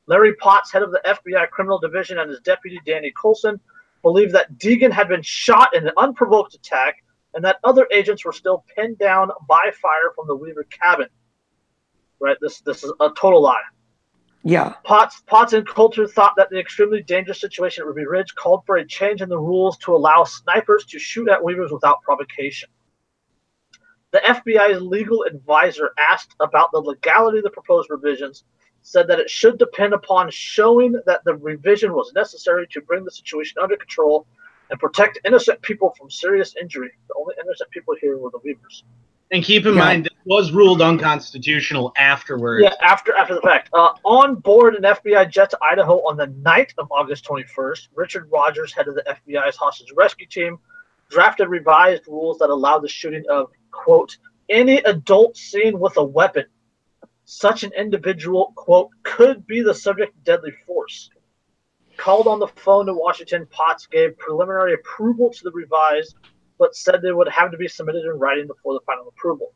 Larry Potts, head of the FBI Criminal Division, and his deputy, Danny Coulson, believed that Deegan had been shot in an unprovoked attack and that other agents were still pinned down by fire from the Weaver cabin. Right? This is a total lie. Yeah. Potts and Coulter thought that the extremely dangerous situation at Ruby Ridge called for a change in the rules to allow snipers to shoot at Weavers without provocation. The FBI's legal advisor, asked about the legality of the proposed revisions, said that it should depend upon showing that the revision was necessary to bring the situation under control and protect innocent people from serious injury. The only innocent people here were the Weavers. And keep in mind, this was ruled unconstitutional afterwards. Yeah, after the fact. On board an FBI jet to Idaho on the night of August 21st, Richard Rogers, head of the FBI's hostage rescue team, drafted revised rules that allowed the shooting of, quote, any adult seen with a weapon. Such an individual, quote, could be the subject of deadly force. Called on the phone to Washington, Potts gave preliminary approval to the revised, but said they would have to be submitted in writing before the final approval.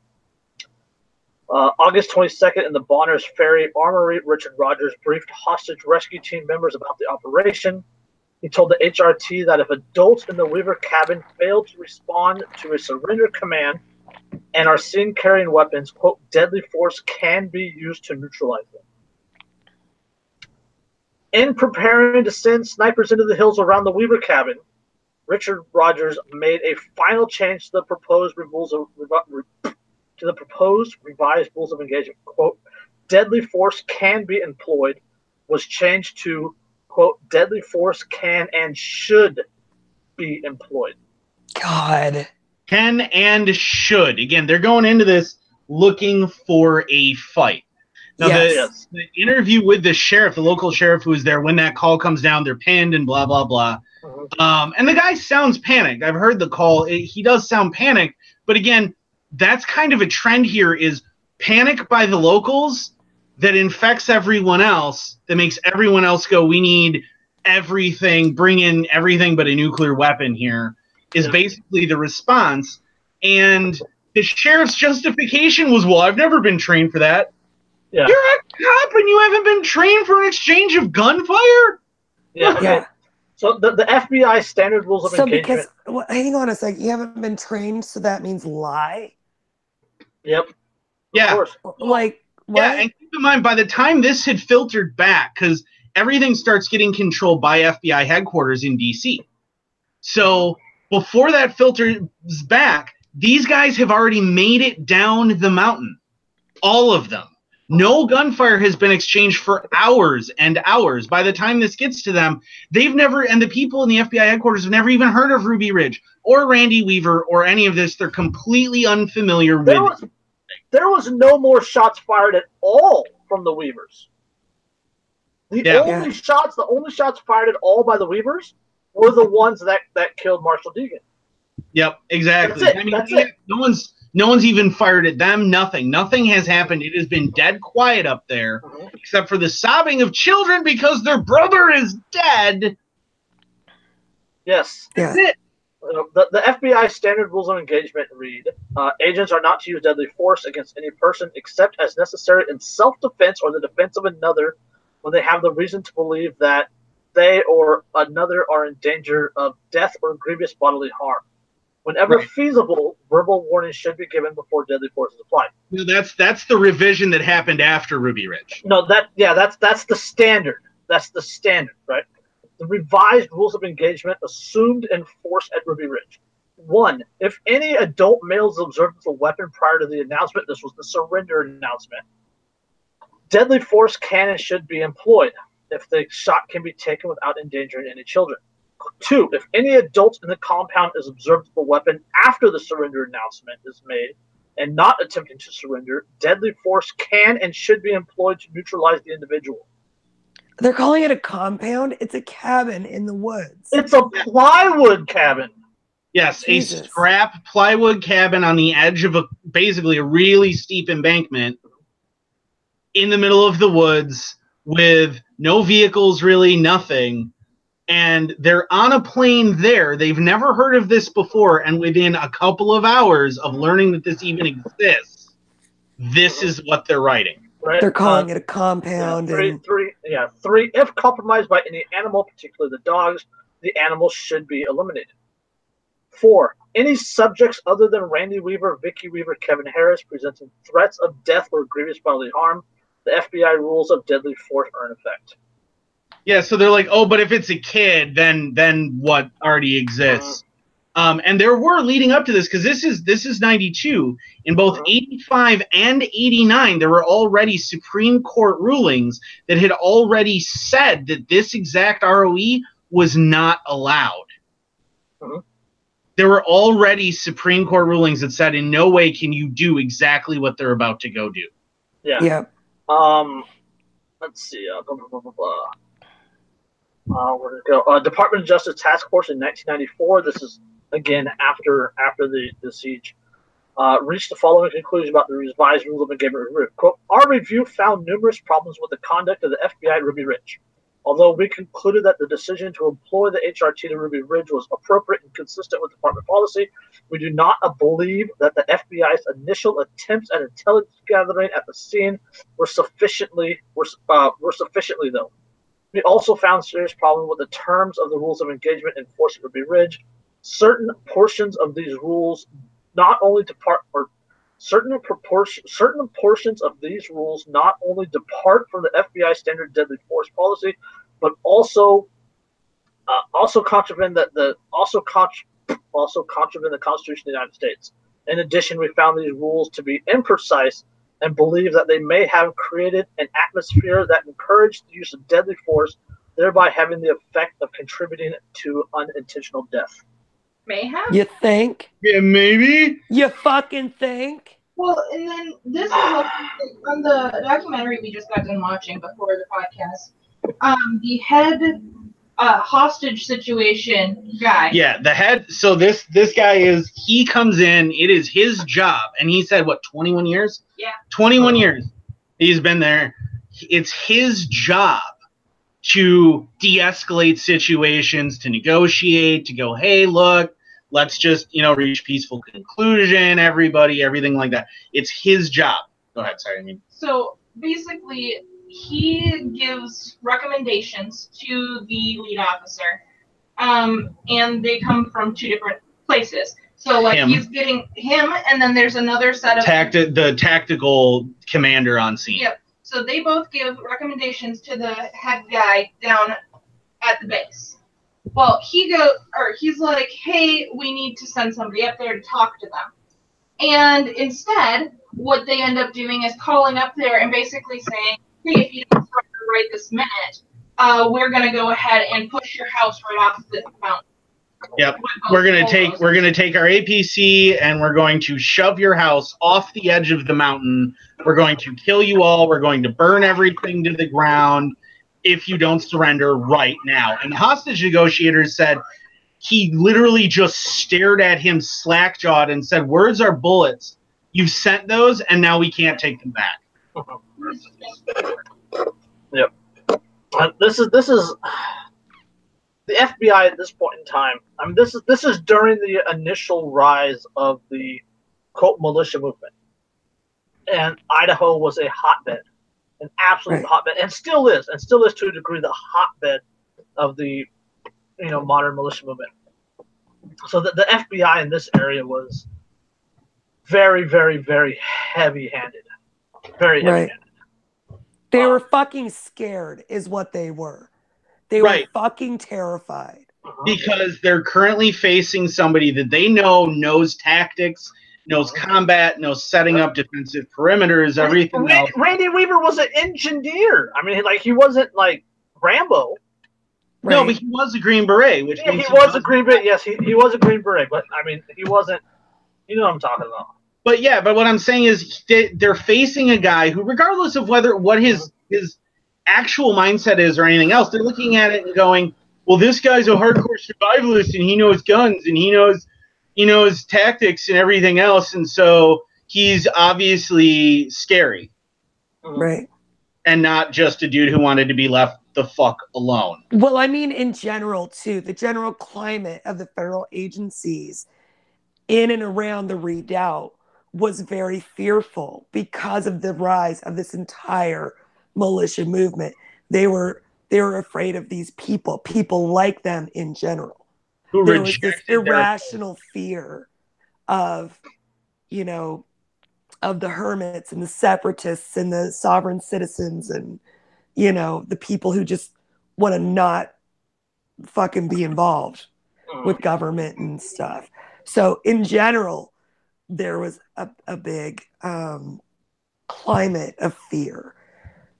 August 22nd, in the Bonners Ferry Armory, Richard Rogers briefed hostage rescue team members about the operation. He told the HRT that if adults in the Weaver cabin failed to respond to a surrender command and are seen carrying weapons, quote, deadly force can be used to neutralize them. In preparing to send snipers into the hills around the Weaver cabin, Richard Rogers made a final change to the proposed revised rules of engagement. Quote, deadly force can be employed was changed to, quote, deadly force can and should be employed. God. Can and should. Again, they're going into this looking for a fight. Now, Yes. the interview with the sheriff, the local sheriff who was there, when that call comes down, they're pinned and blah, blah, blah. And the guy sounds panicked. I've heard the call. He does sound panicked. But again, that's kind of a trend here, is panic by the locals that infects everyone else, that makes everyone else go, we need everything, bring in everything but a nuclear weapon here, is basically the response. And the sheriff's justification was, well, I've never been trained for that. Yeah. You're a cop and you haven't been trained for an exchange of gunfire? Yeah. So the FBI standard rules of engagement. Because, hang on a sec, you haven't been trained, so that means lie? Yep. Yeah. Of course. Like, what? Yeah, and keep in mind, by the time this had filtered back, because everything starts getting controlled by FBI headquarters in D.C. So before that filters back, these guys have already made it down the mountain. All of them. No gunfire has been exchanged for hours and hours. By the time this gets to them, they've never, and the people in the FBI headquarters have never even heard of Ruby Ridge or Randy Weaver or any of this. They're completely unfamiliar with it. There was no more shots fired at all from the Weavers. The only shots fired at all by the Weavers were the ones that killed Marshal Deegan. Yep, exactly. That's it. No one's even fired at them. Nothing has happened. It has been dead quiet up there, except for the sobbing of children because their brother is dead. Yes. Yeah. That's it. The FBI standard rules of engagement read, agents are not to use deadly force against any person except as necessary in self-defense or the defense of another when they have the reason to believe that they or another are in danger of death or grievous bodily harm. Whenever feasible, verbal warnings should be given before deadly force is applied. No, that's the revision that happened after Ruby Ridge. No, that's the standard. That's the standard, right? The revised rules of engagement assumed in force at Ruby Ridge. 1. If any adult male is observed with a weapon prior to the announcement, this was the surrender announcement, deadly force can and should be employed if the shot can be taken without endangering any children. 2. If any adult in the compound is observed with a weapon after the surrender announcement is made and not attempting to surrender, deadly force can and should be employed to neutralize the individual. They're calling it a compound. It's a cabin in the woods. It's a plywood cabin. Yes, Jesus. A scrap plywood cabin on the edge of basically a really steep embankment in the middle of the woods with no vehicles, really nothing. And they're on a plane there. They've never heard of this before. And within a couple of hours of learning that this even exists, this is what they're writing. Right? They're calling it a compound. Three. If compromised by any animal, particularly the dogs, the animal should be eliminated. 4. Any subjects other than Randy Weaver, Vicky Weaver, Kevin Harris presenting threats of death or grievous bodily harm the FBI rules of deadly force are in effect. Yeah, so they're like, oh, but if it's a kid, then what already exists? And there were leading up to this, because this is 92. In both 85 and 89, there were already Supreme Court rulings that had already said that this exact ROE was not allowed. There were already Supreme Court rulings that said in no way can you do exactly what they're about to go do. Yeah. Let's see. Where to go? Department of Justice Task Force in 1994. This is again after the siege. Reached the following conclusion about the revised rules of engagement. Quote, our review found numerous problems with the conduct of the FBI at Ruby Ridge. Although we concluded that the decision to employ the HRT to Ruby Ridge was appropriate and consistent with department policy, we do not believe that the FBI's initial attempts at intelligence gathering at the scene were sufficiently though. We also found serious problems with the terms of the rules of engagement enforced at Ruby Ridge. Certain portions of these rules not only depart from the FBI standard deadly force policy, but also contravene the Constitution of the United States. In addition, we found these rules to be imprecise and believe that they may have created an atmosphere that encouraged the use of deadly force, thereby having the effect of contributing to unintentional death. May have? You think? Yeah, maybe. You fucking think? Well, and then this is like on the documentary we just got done watching before the podcast. The head hostage situation guy. Yeah, the head. So this guy he comes in. It is his job, and he said what 21 years? Yeah. 21 years. He's been there. It's his job to de-escalate situations, to negotiate, to go, hey, look, let's just, reach peaceful conclusion, everything like that. It's his job. Go ahead, sorry. So basically, he gives recommendations to the lead officer, and they come from two different places. So, like, he's getting him, and then there's another set of... the tactical commander on scene. Yep. So they both give recommendations to the head guy down at the base. Well, he's like, hey, we need to send somebody up there to talk to them. And instead, what they end up doing is calling up there and basically saying, hey, if you don't surrender right this minute, we're going to go ahead and push your house right off the mountain. Yep. We're gonna take our APC and we're going to shove your house off the edge of the mountain. We're going to kill you all. We're going to burn everything to the ground if you don't surrender right now. And the hostage negotiators said he literally just stared at him slack-jawed and said, words are bullets. You've sent those and now we can't take them back. Yep. This is the FBI at this point in time. I mean, this is during the initial rise of the quote militia movement, and Idaho was a hotbed, an absolute hotbed, and still is to a degree the hotbed of the modern militia movement. So the FBI in this area was very, very, very heavy-handed, very heavy-handed. They were fucking scared, is what they were. They were fucking terrified. Because they're currently facing somebody that they knows tactics, knows combat, knows setting up defensive perimeters, everything else. Randy Weaver was an engineer. I mean, like, he wasn't like Rambo. No, but he was a Green Beret. Which he was a Green Beret. Yes, he was a Green Beret. But, I mean, he wasn't, you know what I'm talking about. But what I'm saying is they're facing a guy who, regardless of what his actual mindset is or anything else, they're looking at it and going, well, this guy's a hardcore survivalist and he knows guns and he knows tactics and everything else, and so he's obviously scary. Right. And not just a dude who wanted to be left the fuck alone. Well, I mean, in general, too, the general climate of the federal agencies in and around the Redoubt was very fearful because of the rise of this entire militia movement. They were afraid of these people like them in general. There was this irrational fear of, of the hermits and the separatists and the sovereign citizens and, you know, the people who just want to not fucking be involved with government and stuff. So in general, there was a big climate of fear.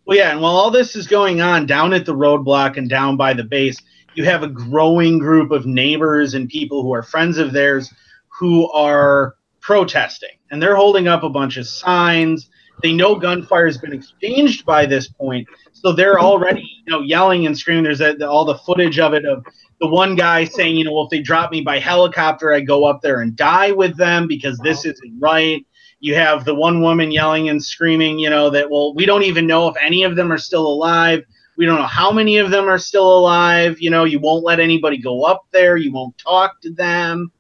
Well, yeah, and while all this is going on down at the roadblock and down by the base, you have a growing group of neighbors and people who are friends of theirs who are protesting. And they're holding up a bunch of signs. They know gunfire has been exchanged by this point, so they're already, you know, yelling and screaming. There's all the footage of it, of the one guy saying, you know, well, if they drop me by helicopter, I go up there and die with them because this isn't right. You have the one woman yelling and screaming, you know, that, well, we don't even know if any of them are still alive. We don't know how many of them are still alive. You know, you won't let anybody go up there. You won't talk to them.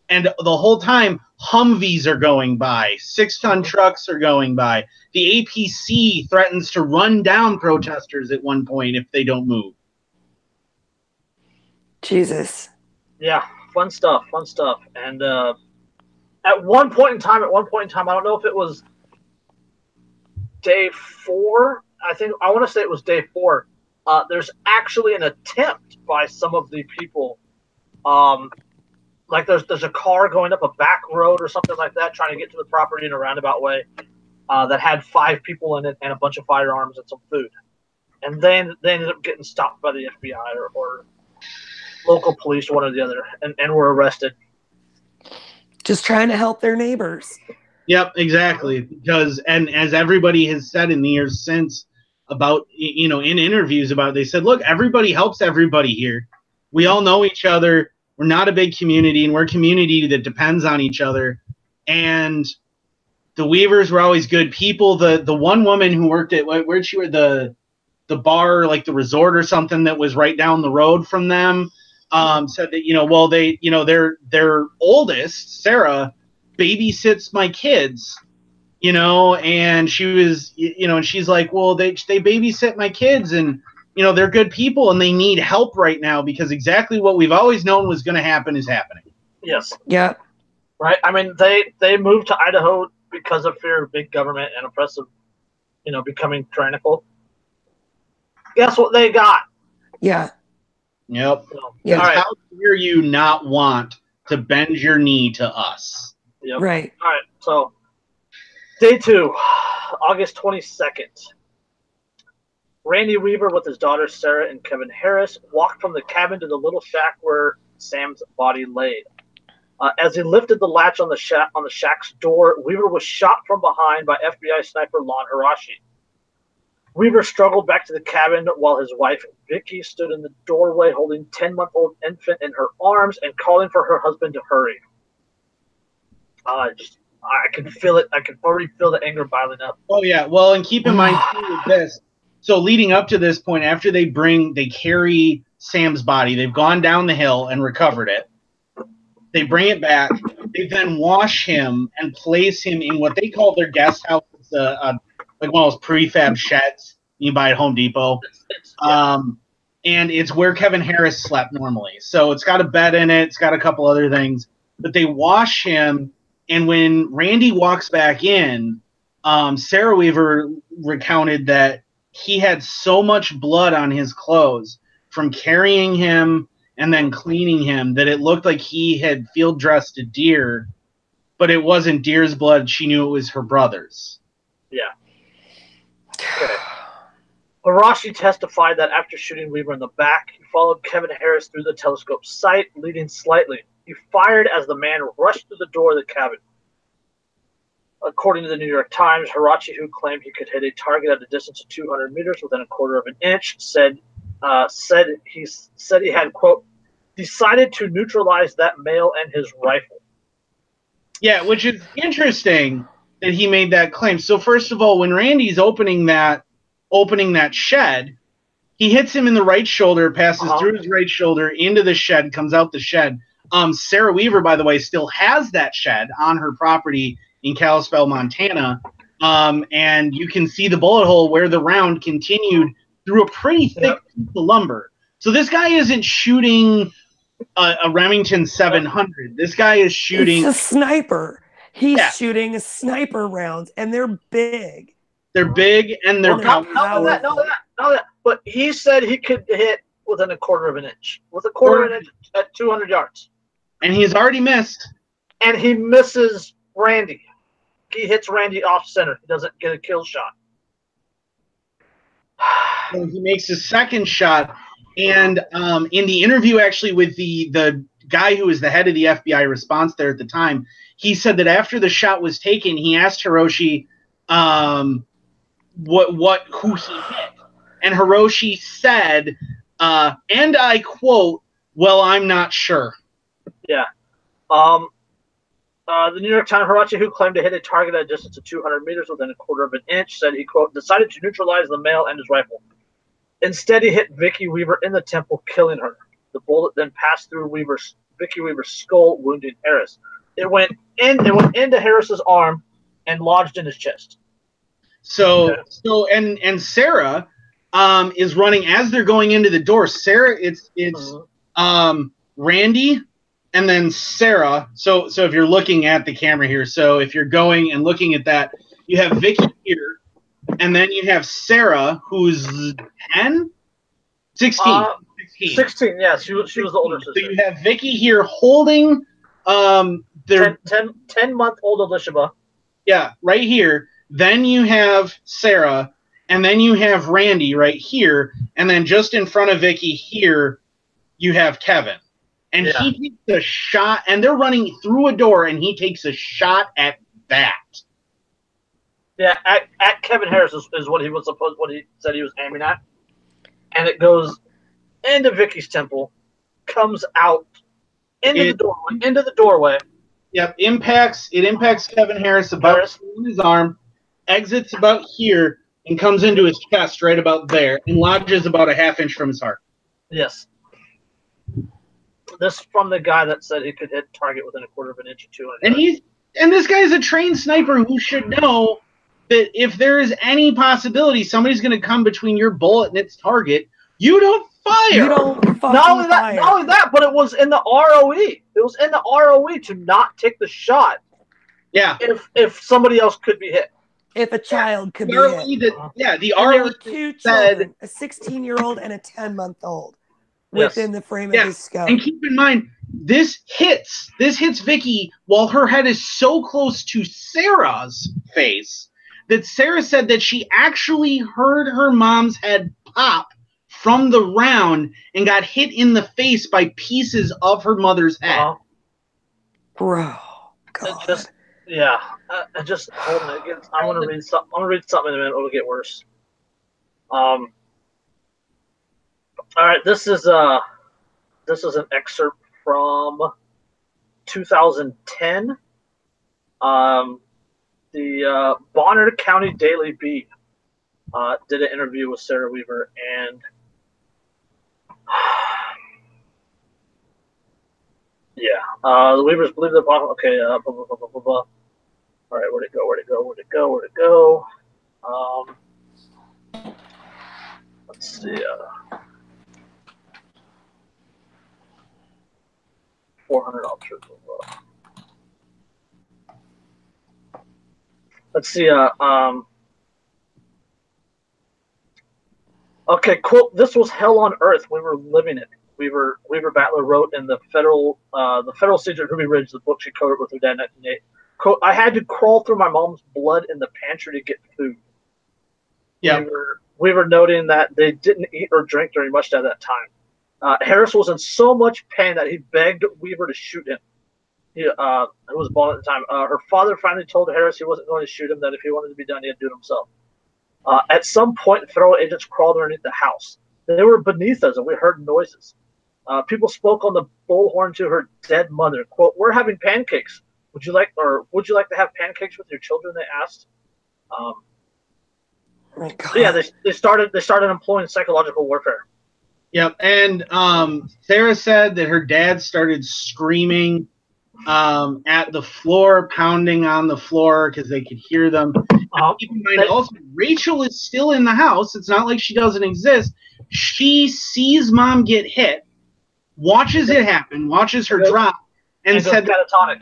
And the whole time, Humvees are going by. 6-ton trucks are going by. The APC threatens to run down protesters at one point if they don't move. Jesus. Yeah, fun stuff. And at one point in time, I don't know if it was day 4. I want to say it was day 4. There's actually an attempt by some of the people. Like there's a car going up a back road or something like that, trying to get to the property in a roundabout way, that had 5 people in it and a bunch of firearms and some food. And then they ended up getting stopped by the FBI or local police, one or the other, and were arrested. Just trying to help their neighbors. Yep, exactly. Because, and as everybody has said in the years since about, you know, in interviews about it, they said, look, everybody helps everybody here. We all know each other. We're not a big community, and we're a community that depends on each other. And the Weavers were always good people. The one woman who worked at, where'd she work? The bar, like the resort or something that was right down the road from them, said that, you know, well, they, you know, their oldest, Sarah, babysits my kids, you know, and she was, you know, and she's like, well, they babysit my kids, and, you know, they're good people and they need help right now because exactly what we've always known was going to happen is happening. Yes. Yeah. Right. I mean, they moved to Idaho because of fear of big government and oppressive, you know, becoming tyrannical. Guess what they got? Yeah. Yep. So, Yeah. all right. How dare you not want to bend your knee to us? Yep. Right. All right. So, day 2, August 22nd. Randy Weaver with his daughters Sarah and Kevin Harris walked from the cabin to the little shack where Sam's body laid. As he lifted the latch on the shack's door, Weaver was shot from behind by FBI sniper Lon Hourichi. Weaver struggled back to the cabin while his wife Vicky stood in the doorway holding 10-month-old infant in her arms and calling for her husband to hurry. I can feel it. I can already feel the anger piling up. Oh yeah. Well, and keep in mind too with this. So leading up to this point, after they carry Sam's body, they've gone down the hill and recovered it. They bring it back. They then wash him and place him in what they call their guest house. It's like one of those prefab sheds you buy at Home Depot. And it's where Kevin Harris slept normally. So it's got a bed in it. It's got a couple other things. But they wash him, and when Randy walks back in, Sarah Weaver recounted that he had so much blood on his clothes from carrying him and then cleaning him that it looked like he had field dressed a deer, but it wasn't deer's blood. She knew it was her brother's. Yeah. Okay. Hourichi testified that after shooting Weaver in the back, he followed Kevin Harris through the telescope sight, leading slightly. He fired as the man rushed through the door of the cabin. According to the New York Times, Hourichi, who claimed he could hit a target at a distance of 200 meters within a quarter of an inch, said he had, quote, decided to neutralize that male and his rifle. Yeah, which is interesting that he made that claim. So first of all, when Randy's opening that shed, he hits him in the right shoulder, passes through his right shoulder into the shed, comes out the shed. Sarah Weaver, by the way, still has that shed on her property in Kalispell, Montana, and you can see the bullet hole where the round continued through a pretty thick piece of lumber. So this guy isn't shooting a Remington 700. This guy is shooting. It's a sniper. He's shooting sniper rounds, and they're big. They're big, and they're not that. But he said he could hit within a quarter of an inch. With a quarter of an inch at 200 yards. And he's already missed. And he misses Randy. He hits Randy off center. He doesn't get a kill shot. And he makes his second shot. And in the interview, actually, with the guy who was the head of the FBI response there at the time, he said that after the shot was taken, he asked Hiroshi who he hit. And Hiroshi said, and I quote, "Well, I'm not sure." Yeah. The New York Times, Hourichi, who claimed to hit a target at a distance of 200 meters within a quarter of an inch, said he, quote, decided to neutralize the male and his rifle. Instead, he hit Vicky Weaver in the temple, killing her. The bullet then passed through Vicky Weaver's skull, wounding Harris. It went into Harris's arm and lodged in his chest. So Sarah is running as they're going into the door. Sarah, it's Randy and then Sarah. So if you're looking at the camera here, so if you're going and looking at that, you have Vicky here, and then you have Sarah, who's 10? 16. 16, yeah. She was the older sister. So you have Vicky here holding their 10-month-old Elishaba. Yeah, right here. Then you have Sarah, and then you have Randy right here, and then just in front of Vicky here, you have Kevin. And he takes a shot, and they're running through a door, and he takes a shot at that. Yeah, at Kevin Harris is what he said he was aiming at. And it goes into Vicky's temple, comes out into the doorway. Yep, it impacts Kevin Harris about in his arm, exits about here, and comes into his chest right about there, and lodges about a half-inch from his heart. Yes. This from the guy that said he could hit target within a quarter of an inch or 200. And this guy's a trained sniper who should know that if there is any possibility somebody's going to come between your bullet and its target, you don't fire. You don't fucking not only that, but it was in the ROE. It was in the ROE to not take the shot. Yeah. If somebody else could be hit. If a child could be hit. The ROE ROE were two children, a 16-year-old and a 10-month-old, within the frame of his scope. And keep in mind, this hits Vicky while her head is so close to Sarah's face that Sarah said that she actually heard her mom's head pop from the round and got hit in the face by pieces of her mother's head. Bro, God. Hold on again. I'm gonna read something. I'm gonna read something in a minute. It'll get worse. All right, this is an excerpt from 2010. The Bonner County Daily Bee did an interview with Sarah Weaver, and the Weavers believe the Bonner. Okay, blah, blah, blah, blah, blah. All right, where'd it go? Let's see. 400 officers. Let's see. Okay, quote, this was hell on earth. We were living it. Weaver Battler wrote in the federal siege at Ruby Ridge, the book she co-wrote with her dad in 1988. Quote, I had to crawl through my mom's blood in the pantry to get food. Yeah. Weaver noting that they didn't eat or drink during much at that time. Harris was in so much pain that he begged Weaver to shoot him. He was bald at the time. Her father finally told Harris he wasn't going to shoot him, that if he wanted to be done, he had to do it himself. At some point, federal agents crawled underneath the house. They were beneath us, and we heard noises. People spoke on the bullhorn to her dead mother. Quote, we're having pancakes. Would you like to have pancakes with your children? They asked. They started employing psychological warfare. Yep, and Sarah said that her dad started screaming at the floor, pounding on the floor because they could hear them. Keep in mind, also, Rachel is still in the house. It's not like she doesn't exist. She sees mom get hit, watches it happen, watches her drop, and said catatonic.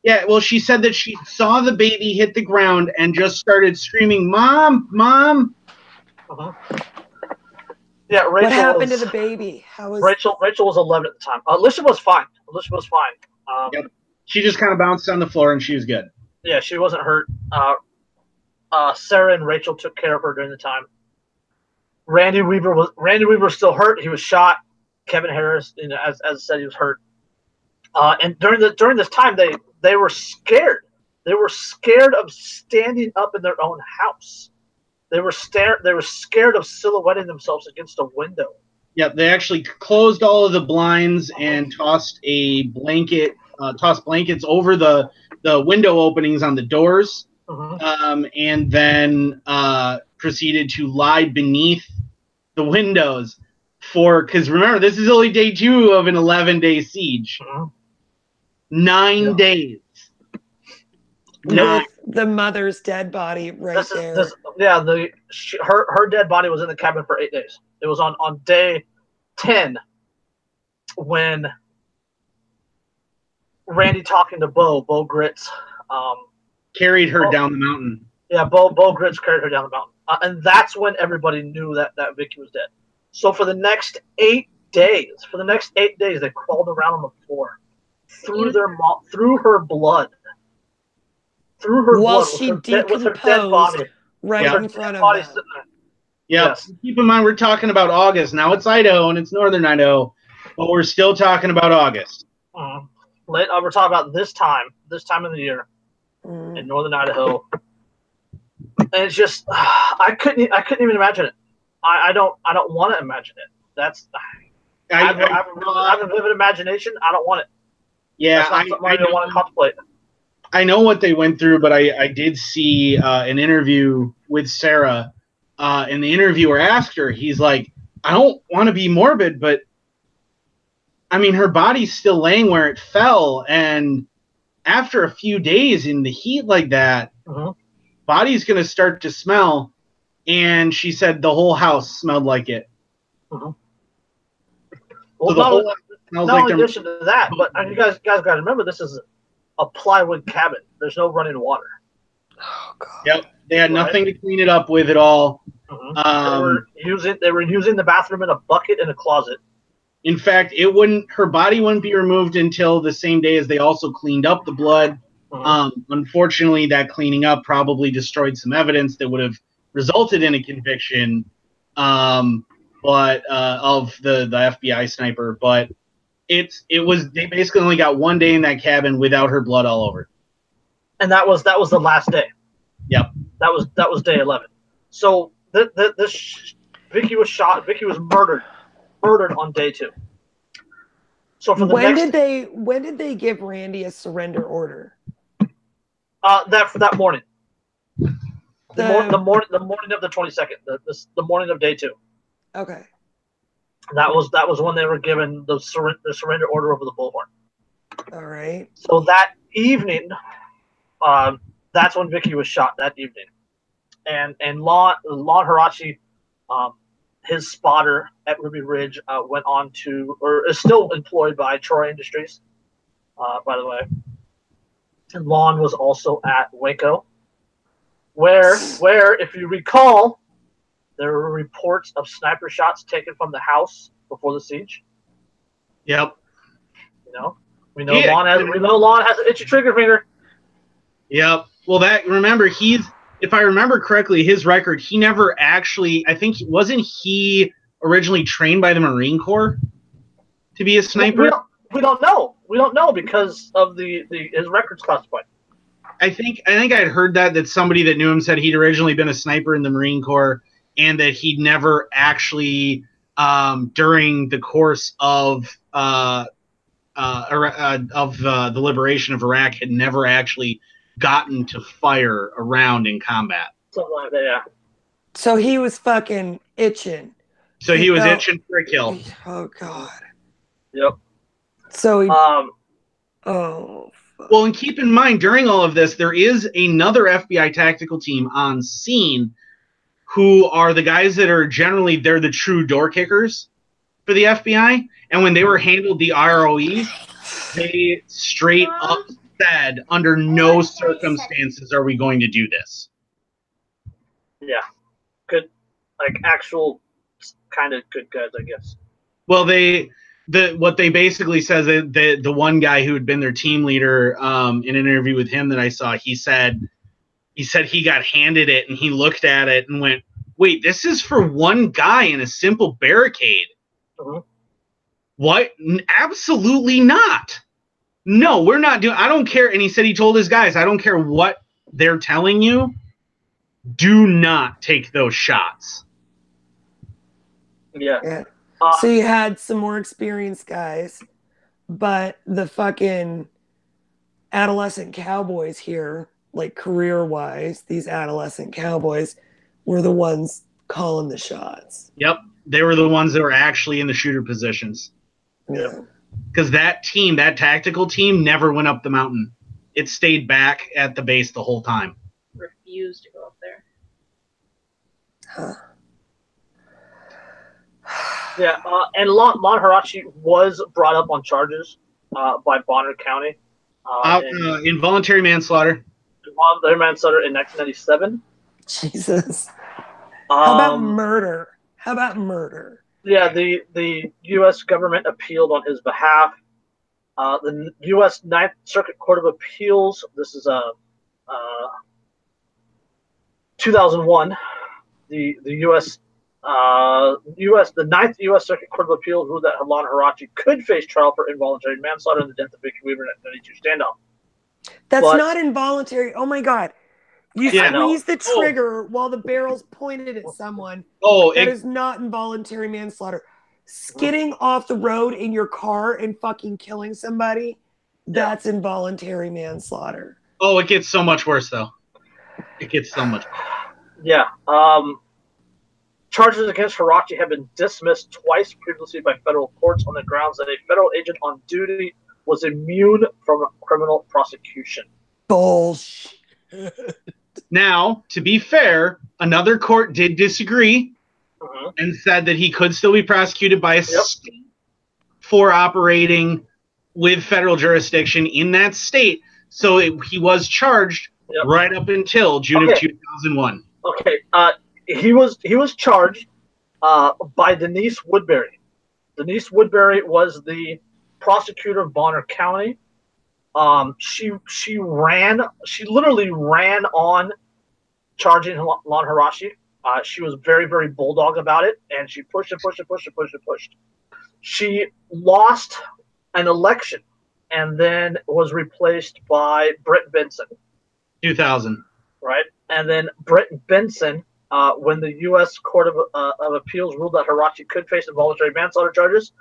Yeah, well, she said that she saw the baby hit the ground and just started screaming, "Mom, Mom!" Yeah, Rachel. What happened to the baby? How was Rachel? Rachel was 11 at the time. Alicia was fine. Alicia was fine. Yep. She just kind of bounced on the floor and she was good. Yeah, she wasn't hurt. Sarah and Rachel took care of her during the time. Randy Weaver was still hurt. He was shot. Kevin Harris, as I said, he was hurt. And during this time, they were scared. They were scared of standing up in their own house. They were scared of silhouetting themselves against a window. Yep, they actually closed all of the blinds and tossed blankets over the window openings on the doors, and then proceeded to lie beneath the windows because remember, this is only day 2 of an 11-day siege. 9 days. with the mother's dead body there? Her dead body was in the cabin for 8 days. It was on day 10 when Randy talking to Bo Grits carried her down the mountain. Yeah, Bo Grits carried her down the mountain, and that's when everybody knew that Vicky was dead. So for the next 8 days, they crawled around on the floor through her blood. While she decomposed with her dead body in front of them. Yeah, yes. Keep in mind we're talking about August. Now it's Idaho and it's northern Idaho, but we're still talking about August. We're talking about this time of the year in northern Idaho, and it's just I couldn't even imagine it. I don't want to imagine it. That's I have a vivid imagination. I don't want it. Yeah, that's not something I don't want to contemplate. I know what they went through, but I did see an interview with Sarah, and the interviewer asked her, he's like, I don't want to be morbid, but I mean, her body's still laying where it fell, and after a few days in the heat like that, body's going to start to smell, and she said the whole house smelled like it. Well, So in addition to that, but you guys got to remember, this is a plywood cabin. There's no running water. Oh God. Yep, they had nothing to clean it up with at all. They were using the bathroom in a bucket in a closet. In fact, her body wouldn't be removed until the same day as they also cleaned up the blood. Unfortunately, that cleaning up probably destroyed some evidence that would have resulted in a conviction, but of the FBI sniper. But they basically only got 1 day in that cabin without her blood all over. And that was the last day. Yep. That was day 11. So this Vicky was shot. Vicky was murdered on day 2. So for when did they give Randy a surrender order? That morning. The morning of the 22nd. The morning of day 2. Okay. That was when they were given the surrender order over the bullhorn. All right. So that evening, that's when Vicky was shot. That evening, and Lon Hourichi, his spotter at Ruby Ridge, went on to, or is still employed by Troy Industries, by the way. And Lon was also at Waco, where if you recall, there were reports of sniper shots taken from the house before the siege. Yep. We know Lon has an itchy trigger finger. Yep. Well, remember, if I remember correctly, his record, he never actually, wasn't he originally trained by the Marine Corps to be a sniper? We don't know. We don't know because of his record's classified. I think I'd heard that somebody that knew him said he'd originally been a sniper in the Marine Corps, and that he'd never actually, during the course of the liberation of Iraq, had never actually gotten to fire a round in combat. Something like that, yeah. So he was fucking itching. So he was itching for a kill. Oh God. Yep. So he. Well, and keep in mind, during all of this, there is another FBI tactical team on scene, who are the guys that are generally, they're the true door kickers for the FBI. And when they were handled the ROEs, they straight up said, under no circumstances are we going to do this. Yeah. Good, like actual kind of good guys, I guess. Well, what they basically says that the one guy who had been their team leader, in an interview with him that I saw, he said he got handed it and he looked at it and went, "Wait, this is for one guy in a simple barricade." Mhm. What? Absolutely not. No, we're not doing. I don't care. And he said he told his guys, "I don't care what they're telling you. Do not take those shots." Yeah. Yeah. So you had some more experienced guys, but the fucking adolescent cowboys here, like career-wise, these adolescent cowboys were the ones calling the shots. Yep, they were the ones that were actually in the shooter positions. Yeah. Because that team, that tactical team, never went up the mountain. It stayed back at the base the whole time. Refused to go up there. Huh. Yeah, and Lon Hourichi was brought up on charges by Bonner County. Involuntary manslaughter. Involuntary manslaughter in 1997. Jesus. How about murder? How about murder? Yeah, the U.S. government appealed on his behalf. The U.S. Ninth Circuit Court of Appeals, this is 2001, the Ninth U.S. Circuit Court of Appeals ruled that Lon Hourichi could face trial for involuntary manslaughter in the death of Vicky Weaver in a 92 standoff. That's not involuntary. Oh my God. You Yeah, squeeze the trigger while the barrel's pointed at someone. That is not involuntary manslaughter. Skidding off the road in your car and fucking killing somebody, that's involuntary manslaughter. Oh, it gets so much worse, though. It gets so much worse. Yeah. Charges against Hourichi have been dismissed twice previously by federal courts on the grounds that a federal agent on duty was immune from criminal prosecution. Bullshit. Now, to be fair, another court did disagree and said that he could still be prosecuted by a state for operating with federal jurisdiction in that state. So he was charged right up until June of 2001. Okay. He was charged by Denise Woodbury. Denise Woodbury was the prosecutor of Bonner County. She literally ran on charging Lon Hourichi. She was very, very bulldog about it, and she pushed and pushed and pushed and pushed and pushed. She lost an election and then was replaced by Britt Benson. 2000. Right? And then Britt Benson, when the U.S. Court of Appeals ruled that Hourichi could face involuntary manslaughter charges,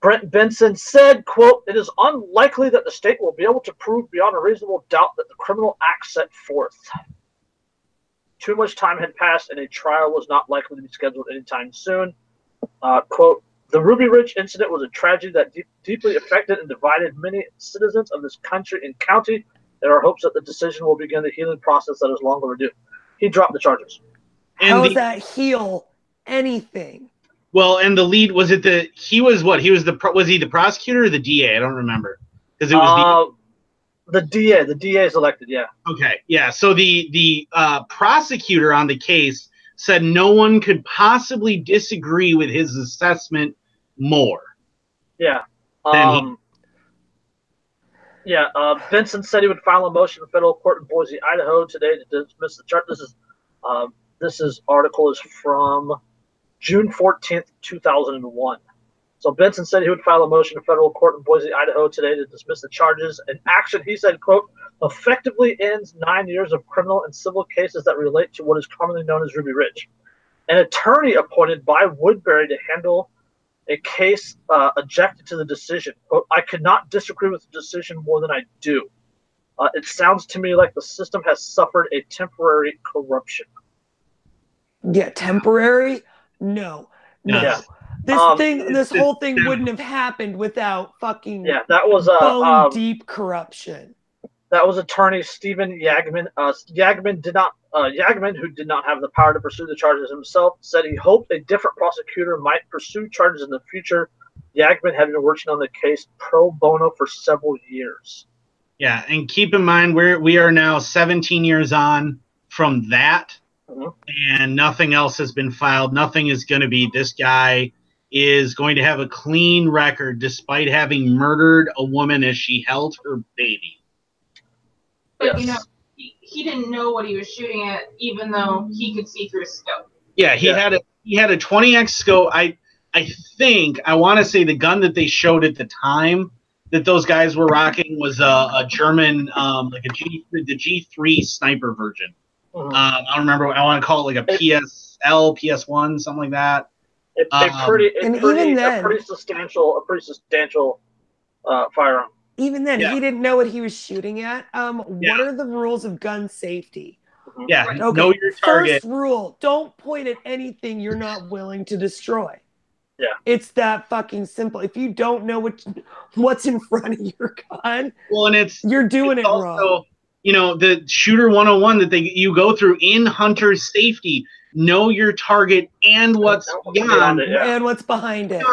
Brent Benson said, quote, "It is unlikely that the state will be able to prove beyond a reasonable doubt that the criminal act set forth. Too much time had passed and a trial was not likely to be scheduled anytime soon." Quote, "The Ruby Ridge incident was a tragedy that deeply affected and divided many citizens of this country and county. There are hopes that the decision will begin the healing process that is long overdue." He dropped the charges. How does that heal anything? Well, and the lead was he the prosecutor or the DA? I don't remember because it was the DA. The DA is elected. Yeah. Okay. Yeah. So the prosecutor on the case said no one could possibly disagree with his assessment more. Yeah. Benson said he would file a motion in federal court in Boise, Idaho today to dismiss the charge. This article is from June 14th, 2001. So Benson said he would file a motion in federal court in Boise, Idaho today to dismiss the charges. An action, he said, quote, "effectively ends 9 years of criminal and civil cases that relate to what is commonly known as Ruby Ridge." An attorney appointed by Woodbury to handle a case objected to the decision. Quote, "I could not disagree with the decision more than I do. It sounds to me like the system has suffered a temporary corruption." Yeah, temporary? No. Yeah. This whole thing wouldn't have happened without fucking that was bone deep corruption. That was attorney Stephen Yagman. Yagman, who did not have the power to pursue the charges himself, said he hoped a different prosecutor might pursue charges in the future. Yagman had been working on the case pro bono for several years. Yeah, and keep in mind we are now 17 years on from that, and nothing else has been filed. Nothing is going to be. This guy is going to have a clean record despite having murdered a woman as she held her baby. But you know, he didn't know what he was shooting at, even though he could see through his scope. Yeah, he had a 20x scope. I think I want to say the gun that they showed at the time that those guys were rocking was a German, like the G3 sniper version. I don't remember. I want to call it like a PSL, PS1, something like that. A pretty substantial firearm. Even then, he didn't know what he was shooting at. What are the rules of gun safety? Yeah, okay. Know your target. First rule: don't point at anything you're not willing to destroy. Yeah, it's that fucking simple. If you don't know what's in front of your gun, well, and you're doing it also, wrong. You know, the shooter 101 that you go through in hunter safety. Know your target and what's beyond it, and what's behind it.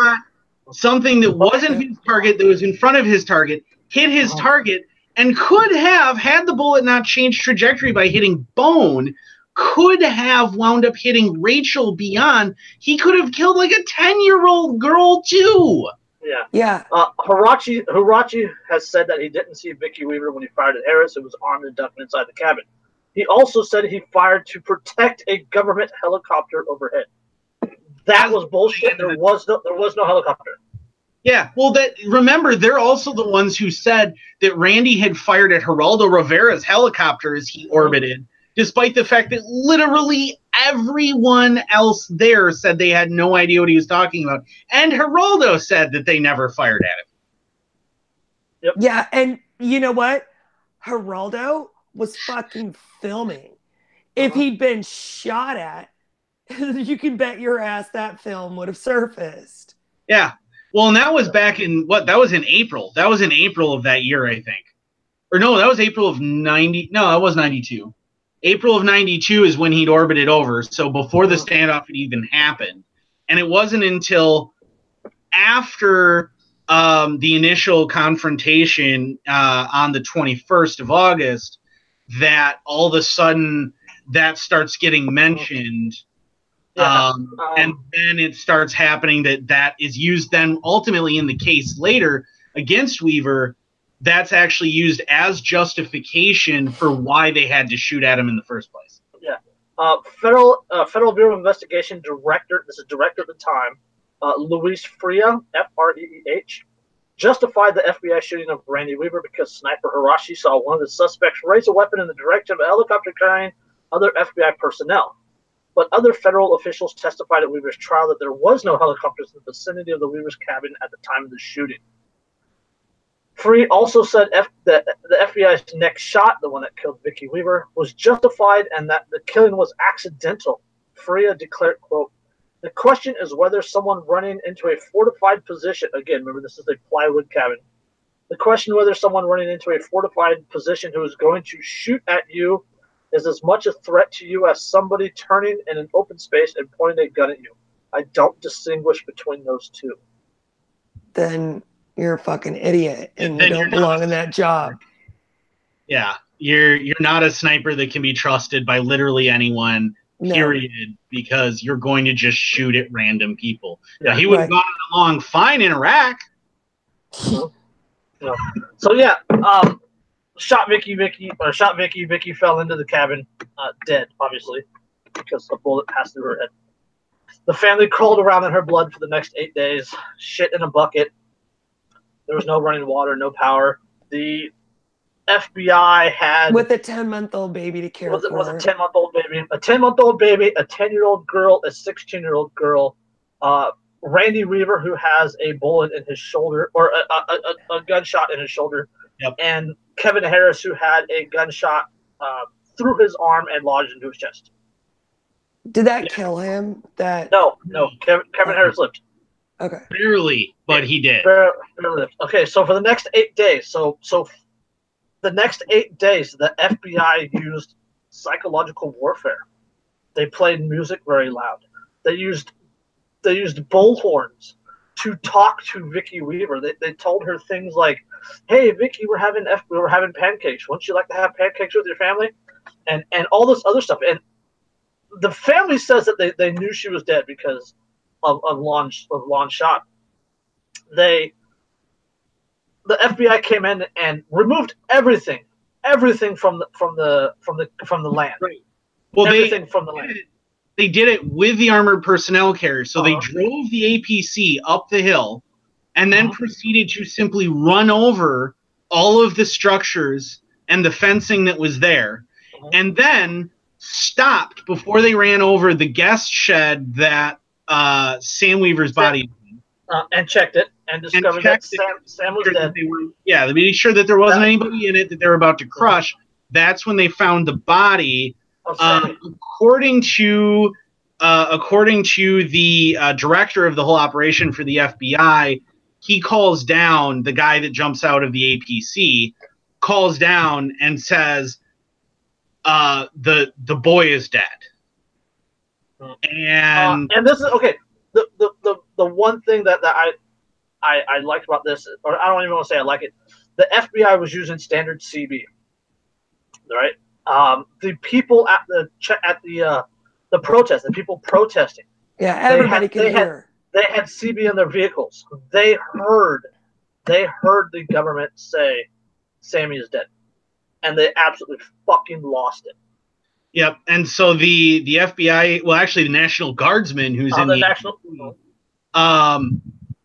Something that wasn't his target, that was in front of his target, hit his target, and could have, had the bullet not changed trajectory by hitting bone, could have wound up hitting Rachel beyond. He could have killed like a 10-year-old girl too. Yeah. Hourichi has said that he didn't see Vicky Weaver when he fired at Harris, who was armed and ducked inside the cabin. He also said he fired to protect a government helicopter overhead. That was bullshit. There was no helicopter. Yeah, well, remember, they're also the ones who said that Randy had fired at Geraldo Rivera's helicopter as he orbited, despite the fact that literally everyone else there said they had no idea what he was talking about. And Geraldo said that they never fired at him. Yep. Yeah, and you know what? Geraldo was fucking filming. If he'd been shot at, you can bet your ass that film would have surfaced. Yeah. Well, and that was back in that was in April. That was in April of that year, I think. Or no, that was April of 90. No, that was 92. April of 92 is when he'd orbited over. So before the standoff had even happened. And it wasn't until after the initial confrontation on the 21st of August that all of a sudden that starts getting mentioned. And then it starts happening that is used then ultimately in the case later against Weaver. That's actually used as justification for why they had to shoot at him in the first place. Yeah. Federal Bureau of Investigation director, this is director at the time, Luis Freeh, F-R-E-E-H, justified the FBI shooting of Randy Weaver because Sniper Hourichi saw one of the suspects raise a weapon in the direction of a helicopter carrying other FBI personnel. But other federal officials testified at Weaver's trial that there was no helicopters in the vicinity of the Weaver's cabin at the time of the shooting. Freeh also said that the FBI's next shot, the one that killed Vicky Weaver, was justified and that the killing was accidental. Freeh declared, quote, "The question is whether someone running into a fortified position," again, remember this is a plywood cabin, "the question whether someone running into a fortified position who is going to shoot at you is as much a threat to you as somebody turning in an open space and pointing a gun at you. I don't distinguish between those two." Then you're a fucking idiot and you don't belong in that job. Yeah, you're not a sniper that can be trusted by literally anyone, period, because you're going to just shoot at random people. Yeah, he would have gone along fine in Iraq. No. So yeah, shot Vicky fell into the cabin, dead, obviously, because a bullet passed through her head. The family crawled around in her blood for the next 8 days, shit in a bucket. There was no running water, no power. The FBI had... With a 10-month-old baby to care for. With a 10-month-old baby. A 10-month-old baby, a 10-year-old girl, a 16-year-old girl, Randy Weaver, who has a bullet in his shoulder, or a gunshot in his shoulder, and Kevin Harris, who had a gunshot through his arm and lodged into his chest. Did that kill him? No. Kevin Harris lived. Okay. Barely, but he did. Barely lived. Okay, so for the next 8 days, so the next 8 days, the FBI used psychological warfare. They played music very loud. They used bullhorns to talk to Vicky Weaver. They told her things like, "Hey, Vicky, we're having pancakes. Wouldn't you like to have pancakes with your family?" And all this other stuff. And the family says that they knew she was dead because of Lon's shot. The FBI came in and removed everything from the land. Right. Well, everything from the land. They did it with the armored personnel carrier. So they drove the APC up the hill and then proceeded to simply run over all of the structures and the fencing that was there, and then stopped before they ran over the guest shed that Sam Weaver's body and checked it and discovered that Sam was dead. They made sure that there wasn't anybody in it that they were about to crush. That's when they found the body. According to the director of the whole operation for the FBI, he calls down the guy that jumps out of the APC, calls down and says, the boy is dead. And this is okay. The one thing that I liked about this, or I don't even want to say I like it, the FBI was using standard CB, right? The people at the protest, the people protesting. Yeah, everybody could hear. They had CB in their vehicles. They heard the government say Sammy is dead, and they absolutely fucking lost it. Yep, and so the FBI, well, actually the National Guardsman who's in the National,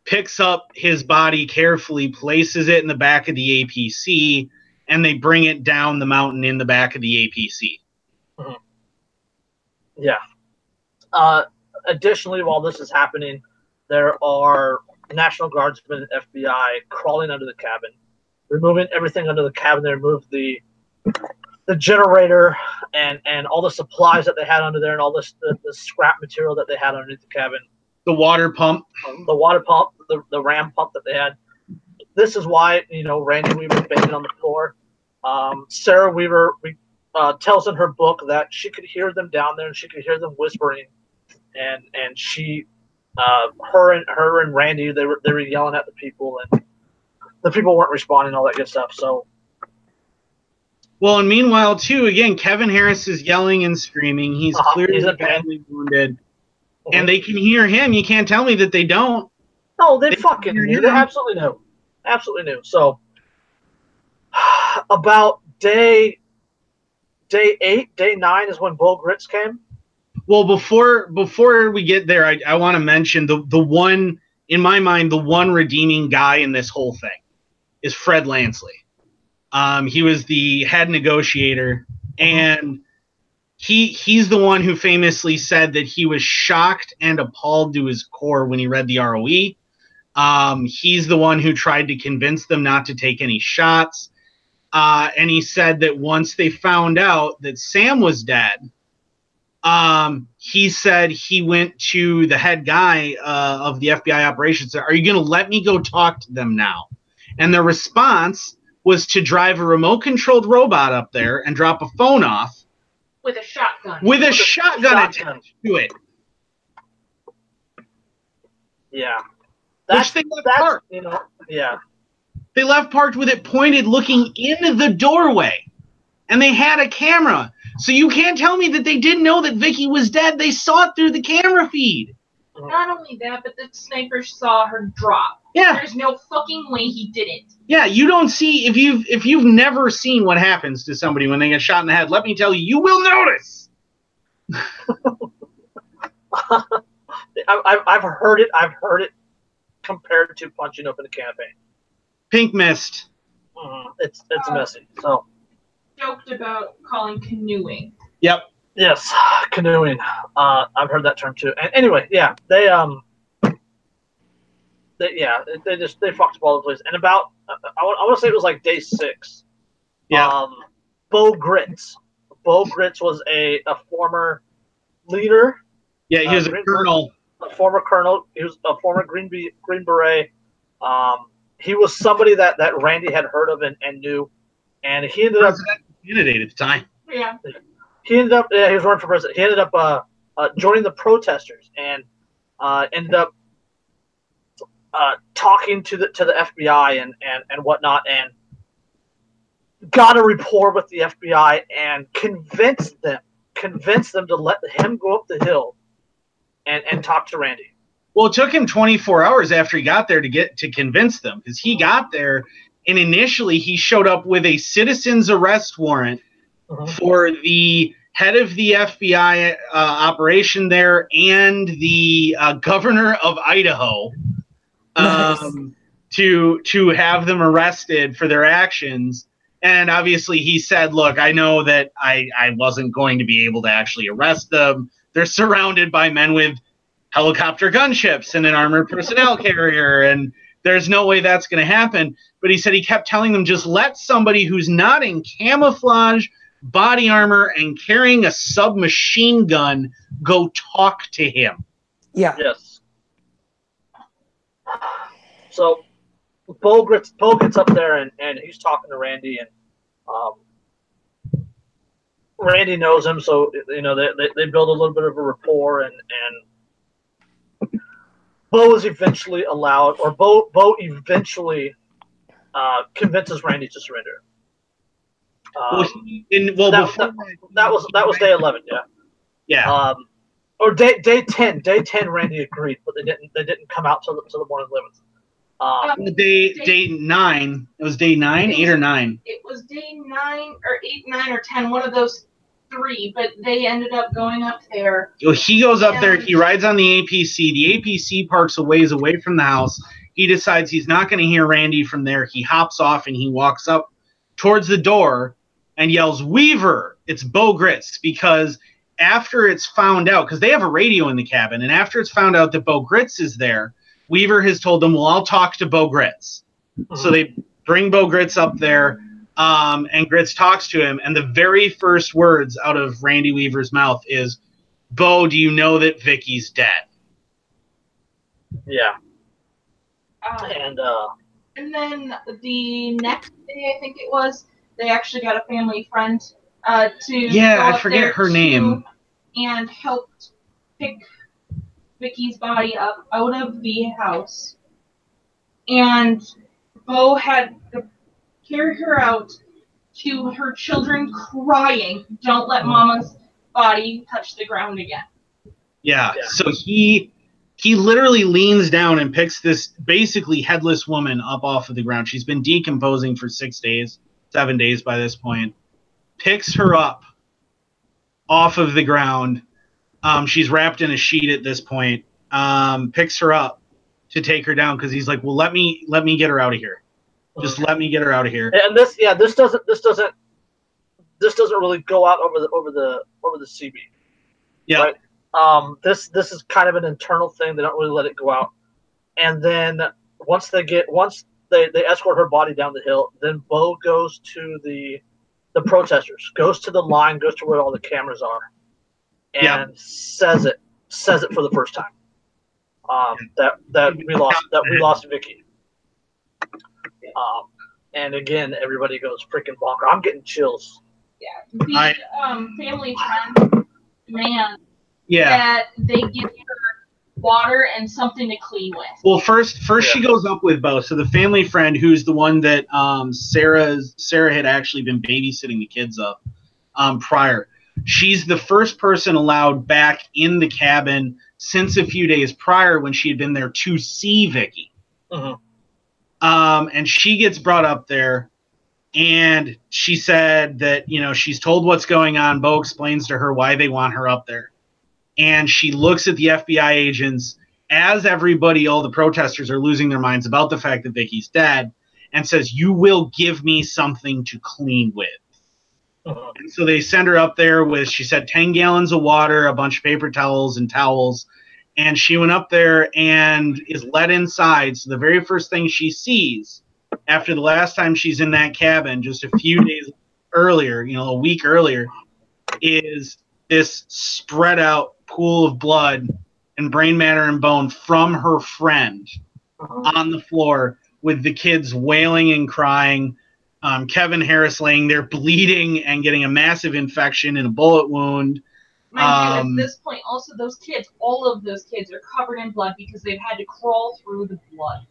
picks up his body carefully, places it in the back of the APC, and they bring it down the mountain in the back of the APC. Yeah. Additionally, while this is happening, there are National Guardsmen and FBI crawling under the cabin, removing everything under the cabin. They removed the generator and all the supplies that they had under there, and all the scrap material that they had underneath the cabin. The water pump. The ram pump that they had. This is why, Randy Weaver banging on the floor. Sarah Weaver tells in her book that she could hear them down there, and she could hear them whispering, and she, her and Randy, they were yelling at the people, and the people weren't responding, all that good stuff. So. Well, and meanwhile, too, again, Kevin Harris is yelling and screaming. He's clearly badly wounded, and they can hear him. You can't tell me that they don't. No, they fucking knew. They absolutely knew. Absolutely knew. So, about day 8, day 9 is when Bo Gritz came. Well, before we get there, I want to mention the one, in my mind, the one redeeming guy in this whole thing is Fred Lansley. He was the head negotiator, and he's the one who famously said that he was shocked and appalled to his core when he read the ROE. He's the one who tried to convince them not to take any shots. And he said that once they found out that Sam was dead, he said he went to the head guy of the FBI operations and said, "Are you going to let me go talk to them now?" And the response was to drive a remote-controlled robot up there and drop a phone off. With a shotgun. With a shotgun attached to it. Yeah. Which they left parked. Yeah. They left parked with it pointed looking into the doorway. And they had a camera. So you can't tell me that they didn't know that Vicky was dead. They saw it through the camera feed. Not only that, but the sniper saw her drop. Yeah. There's no fucking way he didn't. Yeah, you don't see, if you've never seen what happens to somebody when they get shot in the head, let me tell you, you will notice. I've heard it compared to punching open a can of paint. Pink mist. It's messy. So joked about calling canoeing. Yep. Yes, canoeing. I've heard that term too. And anyway, yeah, they fucked up all the place. And about I want to say it was like day 6. Yeah. Bo Gritz. Bo Gritz was a former leader. Yeah, he was a colonel. A former colonel. He was a former Green Beret. He was somebody that Randy had heard of and knew, and he ended up candidate at the time. Yeah. He ended up. Yeah, he was running for president. He ended up joining the protesters and ended up talking to the FBI and whatnot, and got a rapport with the FBI and convinced them to let him go up the hill and talk to Randy. Well, it took him 24 hours after he got there to convince them, because he got there and initially he showed up with a citizen's arrest warrant for the head of the FBI operation there and the governor of Idaho to have them arrested for their actions. And obviously he said, look, I know that I wasn't going to be able to actually arrest them. They're surrounded by men with helicopter gunships and an armored personnel carrier, and there's no way that's going to happen. But he said he kept telling them, just let somebody who's not in camouflage, body armor, and carrying a submachine gun go talk to him. Yeah. Yes. So Bo gets up there and he's talking to Randy, and Randy knows him, so they build a little bit of a rapport, and Bo is eventually allowed, or Bo eventually convinces Randy to surrender. That was day 11, yeah. Yeah. Or day 10. Day 10, Randy agreed, but they didn't come out till the morning 11th. Day 9. It was day 9, 8 or 9. It was day 9 or 8, 9 or 10. One of those 3, but they ended up going up there. So he goes up there. He rides on the APC. The APC parks a ways away from the house. He decides he's not going to hear Randy from there. He hops off and he walks up towards the door and yells, "Weaver, it's Bo Gritz," because after it's found out, because they have a radio in the cabin, and after it's found out that Bo Gritz is there, Weaver has told them, well, I'll talk to Bo Gritz. So they bring Bo Gritz up there, and Gritz talks to him, and the very first words out of Randy Weaver's mouth is, "Bo, do you know that Vicky's dead?" Yeah. And then the next day, I think it was, they actually got a family friend to go I up forget there her name, and helped pick Vicky's body up out of the house, and Bo had to carry her out to her children crying, "Don't let Mama's body touch the ground again." Yeah. So he literally leans down and picks this basically headless woman up off of the ground. She's been decomposing for 6 days, 7 days by this point. Picks her up off of the ground. She's wrapped in a sheet at this point. Picks her up to take her down because he's like, well, let me get her out of here. Just let me get her out of here. And this doesn't really go out over the CB. Yeah. Right? This is kind of an internal thing. They don't really let it go out. And then once they escort her body down the hill, then Bo goes to the protesters, goes to the line, goes to where all the cameras are, and says it for the first time. That we lost Vicky. And again, everybody goes freaking bonker. I'm getting chills. Yeah. The family friend man. Yeah. That they give her water and something to clean with. Well, first she goes up with Bo. So the family friend, who's the one that Sarah had actually been babysitting the kids of prior. She's the first person allowed back in the cabin since a few days prior when she had been there to see Vicky. And she gets brought up there, and she said that, she's told what's going on. Bo explains to her why they want her up there. And she looks at the FBI agents as all the protesters are losing their minds about the fact that Vicky's dead, and says, "You will give me something to clean with." And so they send her up there with, she said, 10 gallons of water, a bunch of paper towels and towels. And she went up there and is let inside. So the very first thing she sees after the last time she's in that cabin, just a few days earlier, a week earlier, is this spread out pool of blood and brain matter and bone from her friend on the floor, with the kids wailing and crying. Kevin Harris laying there bleeding and getting a massive infection and a bullet wound. Mind you, at this point, also those kids, all of those kids are covered in blood because they've had to crawl through the blood.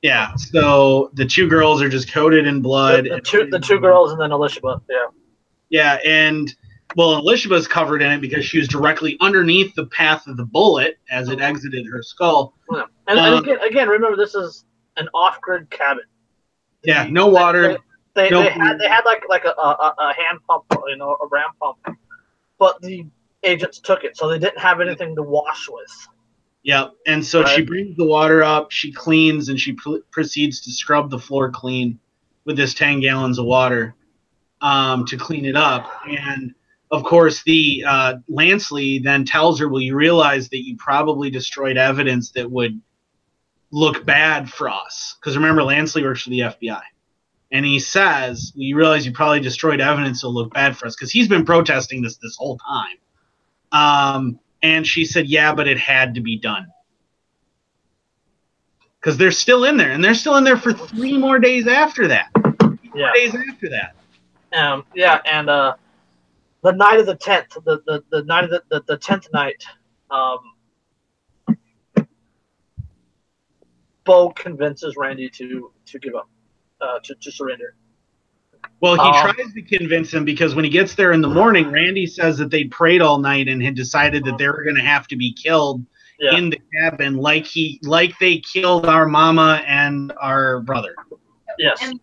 Yeah, so the 2 girls are just coated in blood. The two girls and then Elishaba, yeah. Yeah, and well, Elishaba's covered in it because she was directly underneath the path of the bullet as it exited her skull. Yeah. And again, remember this is an off-grid cabin. Yeah, no water. They had like a hand pump, a ram pump, but the agents took it, so they didn't have anything to wash with. Yep, and so she brings the water up, she cleans, and she proceeds to scrub the floor clean with this 10 gallons of water to clean it up. And of course, the Lansley then tells her, well, you realize that you probably destroyed evidence that would look bad for us. Because remember, Lansley works for the FBI. And he says, well, you realize you probably destroyed evidence that will look bad for us. Because he's been protesting this whole time. And she said, yeah, but it had to be done. Because they're still in there. And they're still in there for 3 more days after that. 3 more days after that. And the night of the 10th, the night of the 10th night, Bo convinces Randy to give up, to surrender. Well, he tries to convince him because when he gets there in the morning, Randy says that they prayed all night and had decided that they were going to have to be killed in the cabin, like they killed our mama and our brother. Yes. And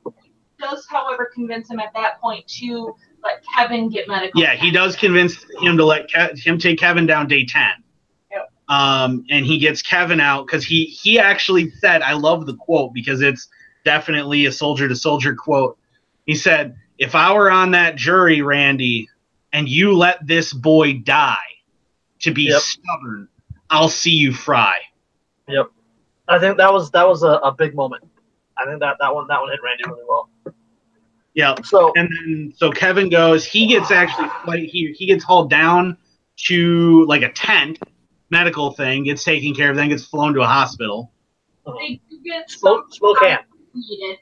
does, however, convince him at that point to let Kevin get medical. Yeah, he does convince him to let him take Kevin down day 10. Yep. And he gets Kevin out because he actually said, I love the quote because it's definitely a soldier-to-soldier quote. He said, if I were on that jury, Randy, and you let this boy die to be stubborn, I'll see you fry. Yep. I think that was a big moment. I think that one hit Randy really well. Yeah. So Kevin goes. He gets he gets hauled down to like a tent, medical thing. Gets taken care of. Then gets flown to a hospital. They get Spokane. Needed.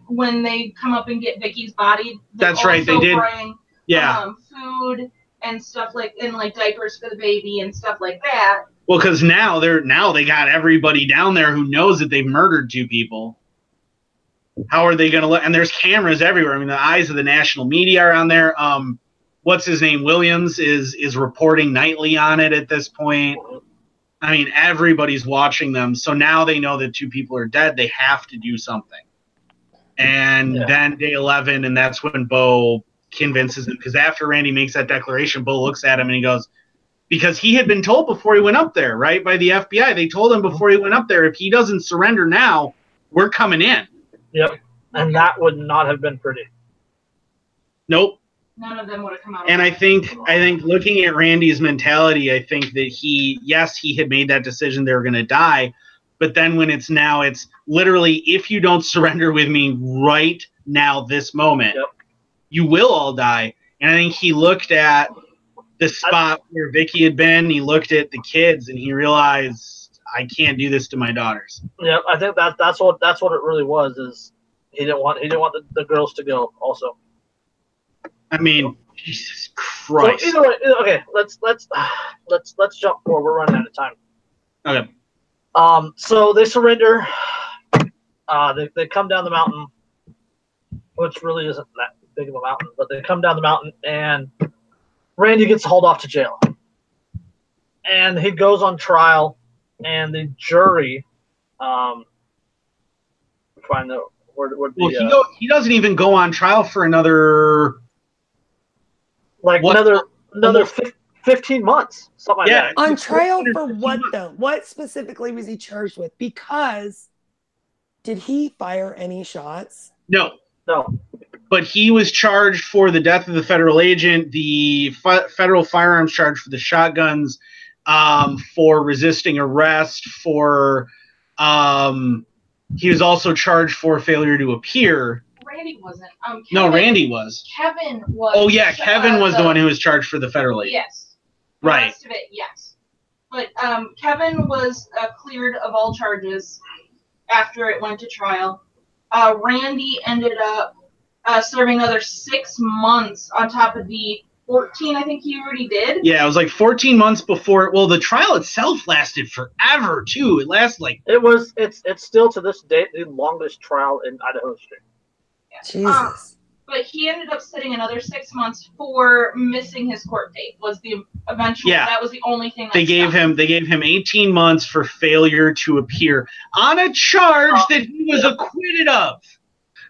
When they come up and get Vicky's body. That's right. They did. Bring, food and stuff like diapers for the baby and stuff like that. Well, because now they got everybody down there who knows that they've murdered 2 people. How are they going to let? And there's cameras everywhere. I mean, the eyes of the national media are on there. What's his name? Williams is reporting nightly on it at this point. I mean, everybody's watching them. So now they know that 2 people are dead. They have to do something. And then day 11, and that's when Bo convinces him. Because after Randy makes that declaration, Bo looks at him and he goes, because he had been told before he went up there, right, by the FBI. They told him before he went up there, if he doesn't surrender now, we're coming in. Yep. And that would not have been pretty. Nope. None of them would have come out. And I think looking at Randy's mentality, I think that he had made that decision they were going to die. But then when it's literally, if you don't surrender with me right now, this moment, you will all die. And I think he looked at the spot where Vicky had been. He looked at the kids and he realized, I can't do this to my daughters. Yeah, I think that's what it really was. Is he didn't want the girls to go also. I mean, Jesus Christ. So either way, okay, let's jump forward. We're running out of time. Okay. So they surrender. They come down the mountain, which really isn't that big of a mountain, but they come down the mountain and Randy gets hauled off to jail. And he goes on trial, and the jury, find the word would be. Well, he doesn't even go on trial for another. Another 15 months, something like that. On trial for what, though? What specifically was he charged with? Because did he fire any shots? No. No. But he was charged for the death of the federal agent, the federal firearms charge for the shotguns, for resisting arrest, for he was also charged for failure to appear. Randy wasn't. No, Randy was. Kevin was. Oh, yeah, Kevin was the one who was charged for the federal agent. Yes. Right. The rest of it, yes. But Kevin was cleared of all charges after it went to trial. Randy ended up serving another 6 months on top of the 14, I think he already did. Yeah, it was like 14 months before. Well, the trial itself lasted forever too. It lasted like It's still to this date the longest trial in Idaho history. Jesus. But he ended up sitting another 6 months for missing his court date. Was the eventual? Yeah. That was the only thing. They gave him 18 months for failure to appear on a charge that he was acquitted of.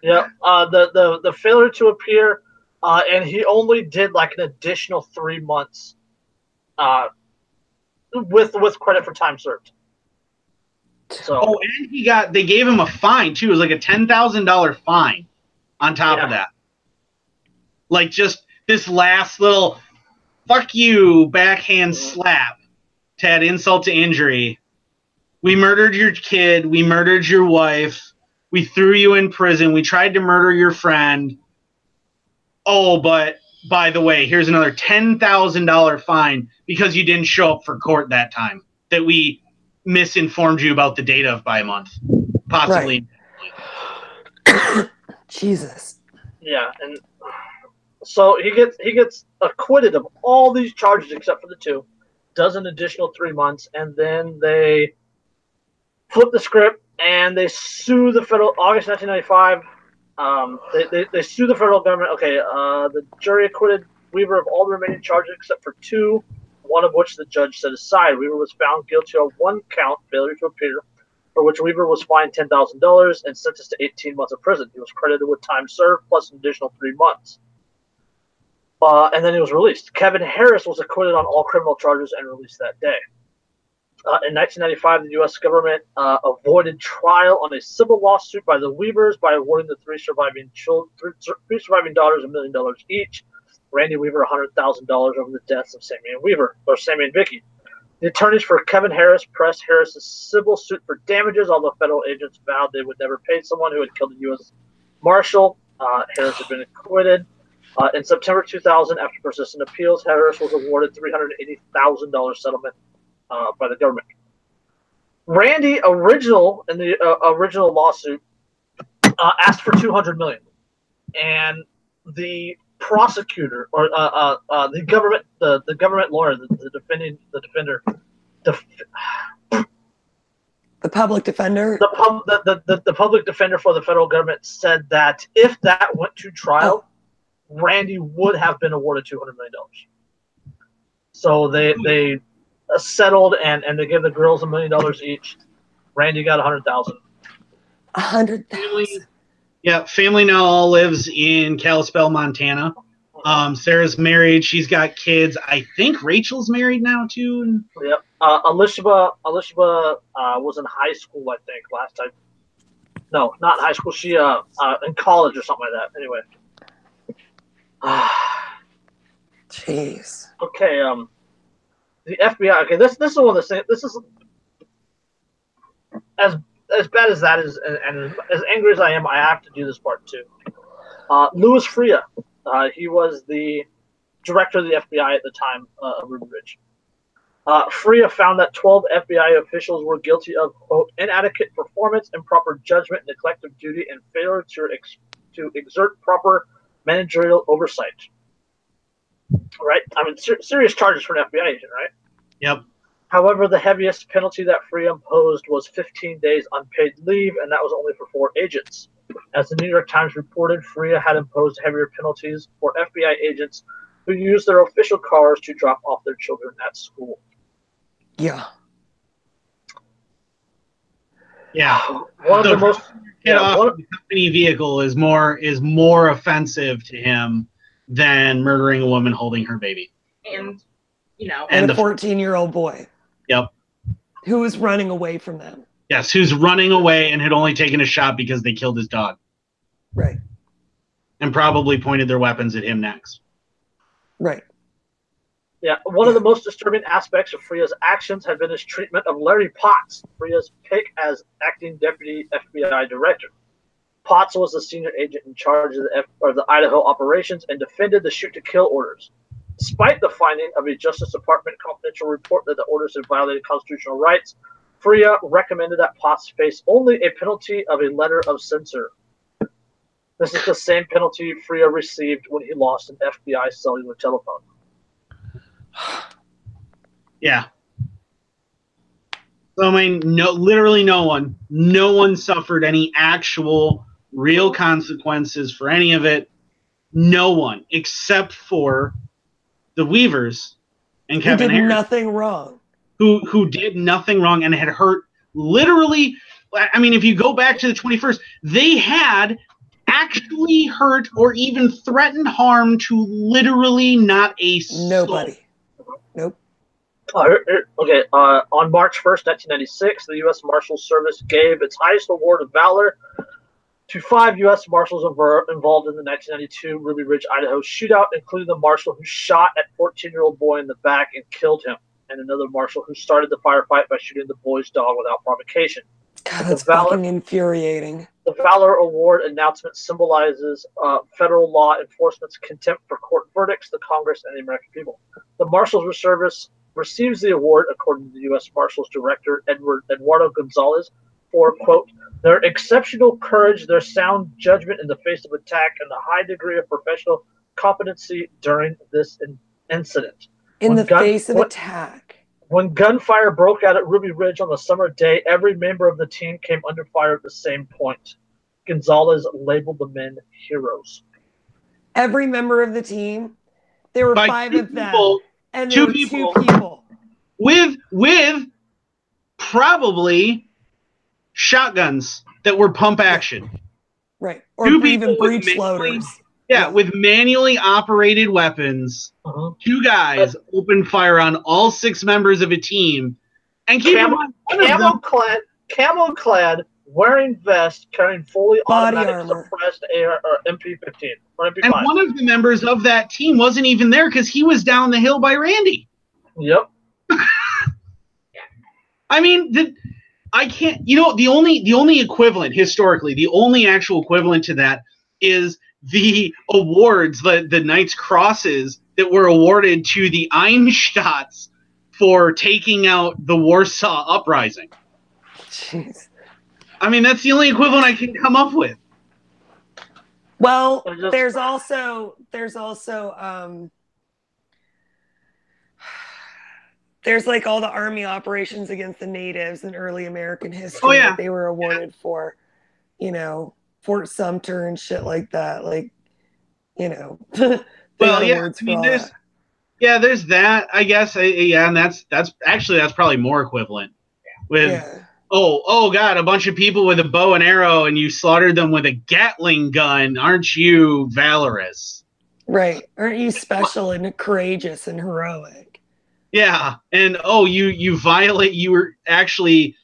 Yeah. The failure to appear, and he only did like an additional 3 months, with credit for time served. So. Oh, and they gave him a fine too. It was like a $10,000 fine on top of that. Like just this last little fuck you backhand slap to add insult to injury. We murdered your kid. We murdered your wife. We threw you in prison. We tried to murder your friend. Oh, but by the way, here's another $10,000 fine because you didn't show up for court that time. That we misinformed you about the date of by a month, possibly. Right. Jesus. Yeah, and so he gets acquitted of all these charges except for the 2, does an additional 3 months, and then they flip the script and they sue the federal. August 1995. They sue the federal government. Okay, the jury acquitted Weaver of all the remaining charges except for 2, one of which the judge set aside. Weaver was found guilty of 1 count, failure to appear, for which Weaver was fined $10,000 and sentenced to 18 months of prison. He was credited with time served plus an additional 3 months. And then he was released. Kevin Harris was acquitted on all criminal charges and released that day. In 1995, the U.S. government avoided trial on a civil lawsuit by the Weavers by awarding the 3 surviving daughters $1 million each. Randy Weaver $100,000 over the deaths of Sammy and Vicky. The attorneys for Kevin Harris pressed Harris's civil suit for damages, although federal agents vowed they would never pay someone who had killed the U.S. Marshal. Harris had been acquitted. In September 2000, after persistent appeals, Harris was awarded $380,000 settlement by the government. Randy, in the original lawsuit, asked for $200 million, and the prosecutor or the government lawyer, the defender, the public defender, the public defender for the federal government said that if that went to trial, Randy would have been awarded $200 million. So they settled and they gave the girls $1 million each. Randy got $100,000. $100,000. Yeah, family now all lives in Kalispell, Montana. Sarah's married. She's got kids. I think Rachel's married now too. Yep. Alicia was in high school, I think, last time. No, not high school. She in college or something like that. Anyway. Jeez. Okay. The FBI. Okay, this is one of the same. This is as bad as that is, and as angry as I am, I have to do this part too. Louis Freya. He was the director of the FBI at the time of Ruby Ridge. Freya found that 12 FBI officials were guilty of, quote, inadequate performance, improper judgment, neglect of duty, and failure to exert proper managerial oversight. Right? I mean, serious charges for an FBI agent, right? Yep. However, the heaviest penalty that Freya imposed was 15 days unpaid leave, and that was only for 4 agents. As the New York Times reported, Freya had imposed heavier penalties for FBI agents who used their official cars to drop off their children at school. Yeah. One of the most the company vehicle is more offensive to him than murdering a woman holding her baby. And and a 14-year-old boy. Yep. Who was running away from them. Yes, who's running away and had only taken a shot because they killed his dog. Right. And probably pointed their weapons at him next. Right. Yeah, one of the most disturbing aspects of Freya's actions had been his treatment of Larry Potts, Freya's pick as acting deputy FBI director. Potts was the senior agent in charge of the Idaho operations and defended the shoot-to-kill orders. Despite the finding of a Justice Department confidential report that the orders had violated constitutional rights, Freya recommended that Potts face only a penalty of a letter of censure. This is the same penalty Frio received when he lost an FBI cellular telephone. Yeah. So, I mean, literally no one suffered any actual real consequences for any of it. No one, except for the Weavers and Kevin Who did Harris, nothing wrong. Who did nothing wrong and had hurt literally. I mean, if you go back to the 21st, they had actually hurt or even threatened harm to literally not a soul. Nobody. Nope. Okay, on March 1st, 1996, the U.S. Marshal Service gave its highest award of valor to 5 U.S. Marshals involved in the 1992 Ruby Ridge, Idaho shootout, including the Marshal who shot at 14-year-old boy in the back and killed him, and another Marshal who started the firefight by shooting the boy's dog without provocation. God, that's fucking infuriating. The Valor Award announcement symbolizes federal law enforcement's contempt for court verdicts, the Congress, and the American people. The Marshals Service receives the award, according to the U.S. Marshals Director Eduardo Gonzalez, for, quote, their exceptional courage, their sound judgment in the face of attack, and the high degree of professional competency during this incident. In the face of attack. When gunfire broke out at Ruby Ridge on the summer day, every member of the team came under fire at the same point. Gonzalez labeled the men heroes. Every member of the team, there were 5 of them, and there were 2 people. With probably shotguns that were pump action. Right. Or even breech loaders. Yeah, with manually operated weapons. 2 guys opened fire on all 6 members of a team. And keep in mind, camo clad, wearing vest, carrying fully automatic suppressed AR or MP15 or MP5. And one of the members of that team wasn't even there because he was down the hill by Randy. Yep. I mean, I can't. You know, the only equivalent historically, the only actual equivalent to that is the awards, the Knight's Crosses that were awarded to the Einstadts for taking out the Warsaw Uprising. Jeez. I mean, that's the only equivalent I can come up with. Well, there's also there's like all the army operations against the natives in early American history that they were awarded for, you know, Fort Sumter and shit like that. Like, you know, well, yeah, I mean, there's that, I guess. And that's probably more equivalent with, oh God, a bunch of people with a bow and arrow and you slaughtered them with a Gatling gun. Aren't you valorous? Right. Aren't you special and courageous and heroic? Yeah. And you were actually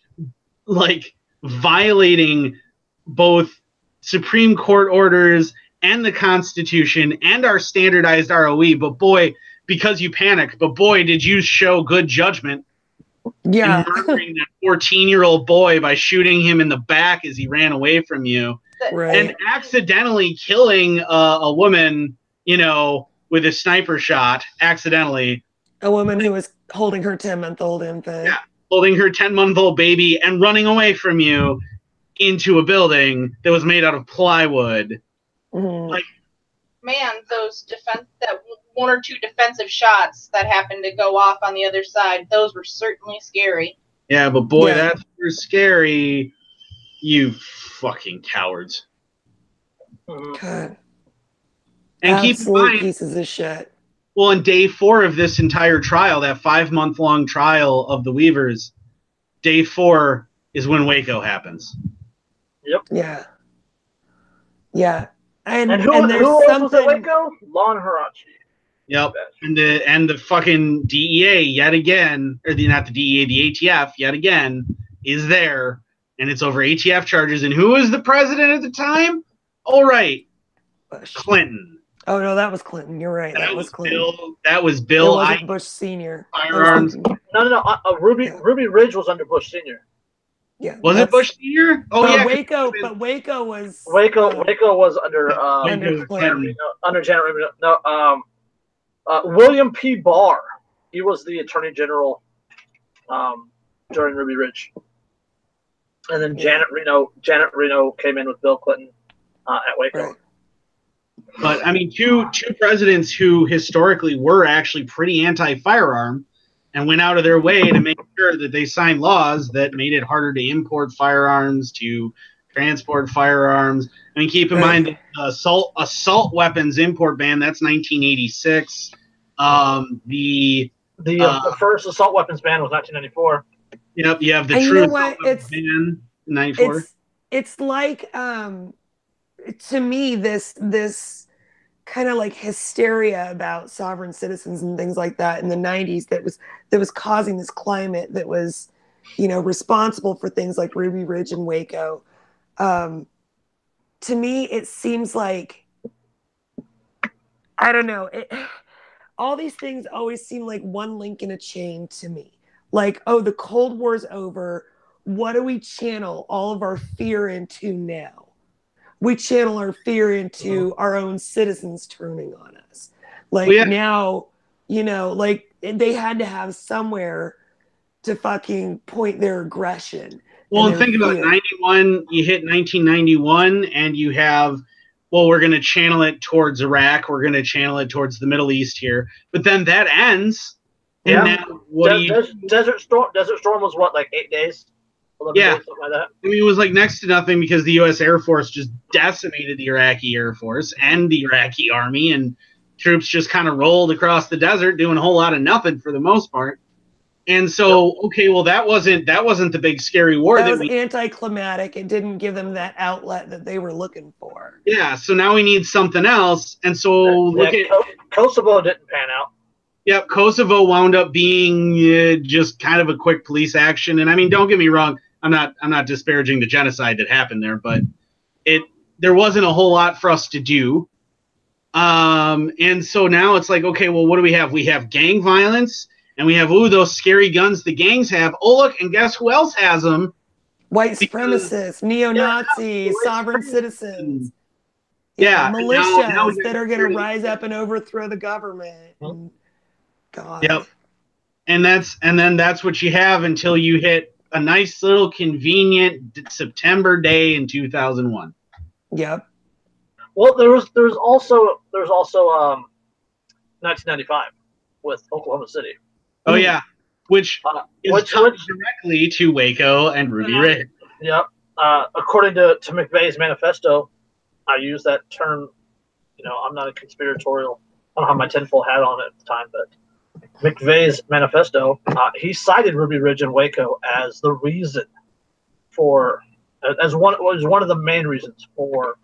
like violating both Supreme Court orders and the Constitution and our standardized ROE, but boy, because you panicked, but boy, did you show good judgment in murdering that 14-year-old boy by shooting him in the back as he ran away from you, and accidentally killing a woman, you know, with a sniper shot, accidentally. A woman who was holding her 10-month-old infant. Yeah, holding her 10-month-old baby and running away from you into a building that was made out of plywood. Mm-hmm. Like, man, that 1 or 2 defensive shots that happened to go off on the other side, those were certainly scary. Yeah, but boy, that's scary. You fucking cowards. God. And keep in mind, pieces of shit. Well, on day 4 of this entire trial, that 5-month-long trial of the Weavers, day 4 is when Waco happens. Yep. Yeah. Yeah. And who was at Waco? Lon Hourichi. Yep. And the fucking DEA yet again, or not the DEA, the ATF yet again is there, and it's over ATF charges. And who was the president at the time? All right, Bush. Clinton. Oh no, that was Clinton. You're right. That was Clinton. That was Bill. It wasn't Bush Senior. Firearms. No. Ruby Ridge was under Bush Senior. Yeah. Was it Bush Senior? Oh yeah. Waco was. Waco was under Janet Reno. No. William P. Barr. He was the Attorney General during Ruby Ridge. And then Janet Reno came in with Bill Clinton at Waco. Right. But I mean, two presidents who historically were actually pretty anti-firearm and went out of their way to make sure that they signed laws that made it harder to import firearms, to transport firearms. I mean, keep in mind the assault weapons import ban, that's 1986. The first assault weapons ban was 1994. Yep, you have the And true you know what? assault weapons ban in 94. It's like to me this kind of like hysteria about sovereign citizens and things like that in the 90s that was causing this climate that was, you know, responsible for things like Ruby Ridge and Waco. To me, it seems like, I don't know, all these things always seem like one link in a chain to me. Like, oh, the Cold War's over. What do we channel all of our fear into now? We channel our fear into our own citizens turning on us. Like, now, you know, like they had to have somewhere to fucking point their aggression. Well, and think about 91, you hit 1991 and you have, well, we're going to channel it towards Iraq. We're going to channel it towards the Middle East here. But then that ends. Yeah. And now what do you... Desert Storm was what, like 8 days? 11 days, something like that. I mean, it was like next to nothing because the U.S. Air Force just decimated the Iraqi Air Force and the Iraqi Army, and troops just kind of rolled across the desert doing a whole lot of nothing for the most part. And so, okay, well, that wasn't the big scary war. That was anticlimactic. It didn't give them that outlet that they were looking for. Yeah, so now we need something else. And so Kosovo didn't pan out. Yep, Kosovo wound up being just kind of a quick police action. And I mean, don't get me wrong, I'm not disparaging the genocide that happened there, but there wasn't a whole lot for us to do. And so now it's like, okay, well, what do we have? We have gang violence. And we have, those scary guns the gangs have. Oh, look, and guess who else has them? White supremacists, neo-Nazis, sovereign citizens. Yeah. Militias that are going to rise up and overthrow the government. And, God. Yep. And then that's what you have until you hit a nice little convenient September day in 2001. Yep. Well, there's also 1995 with Oklahoma City. Oh yeah, which tied directly to Waco and Ruby Ridge. Yep. According to McVeigh's manifesto, I use that term. You know, I'm not a conspiratorial. I don't have my tinfoil hat on at the time, but McVeigh's manifesto, he cited Ruby Ridge and Waco as the reason for, as one of the main reasons for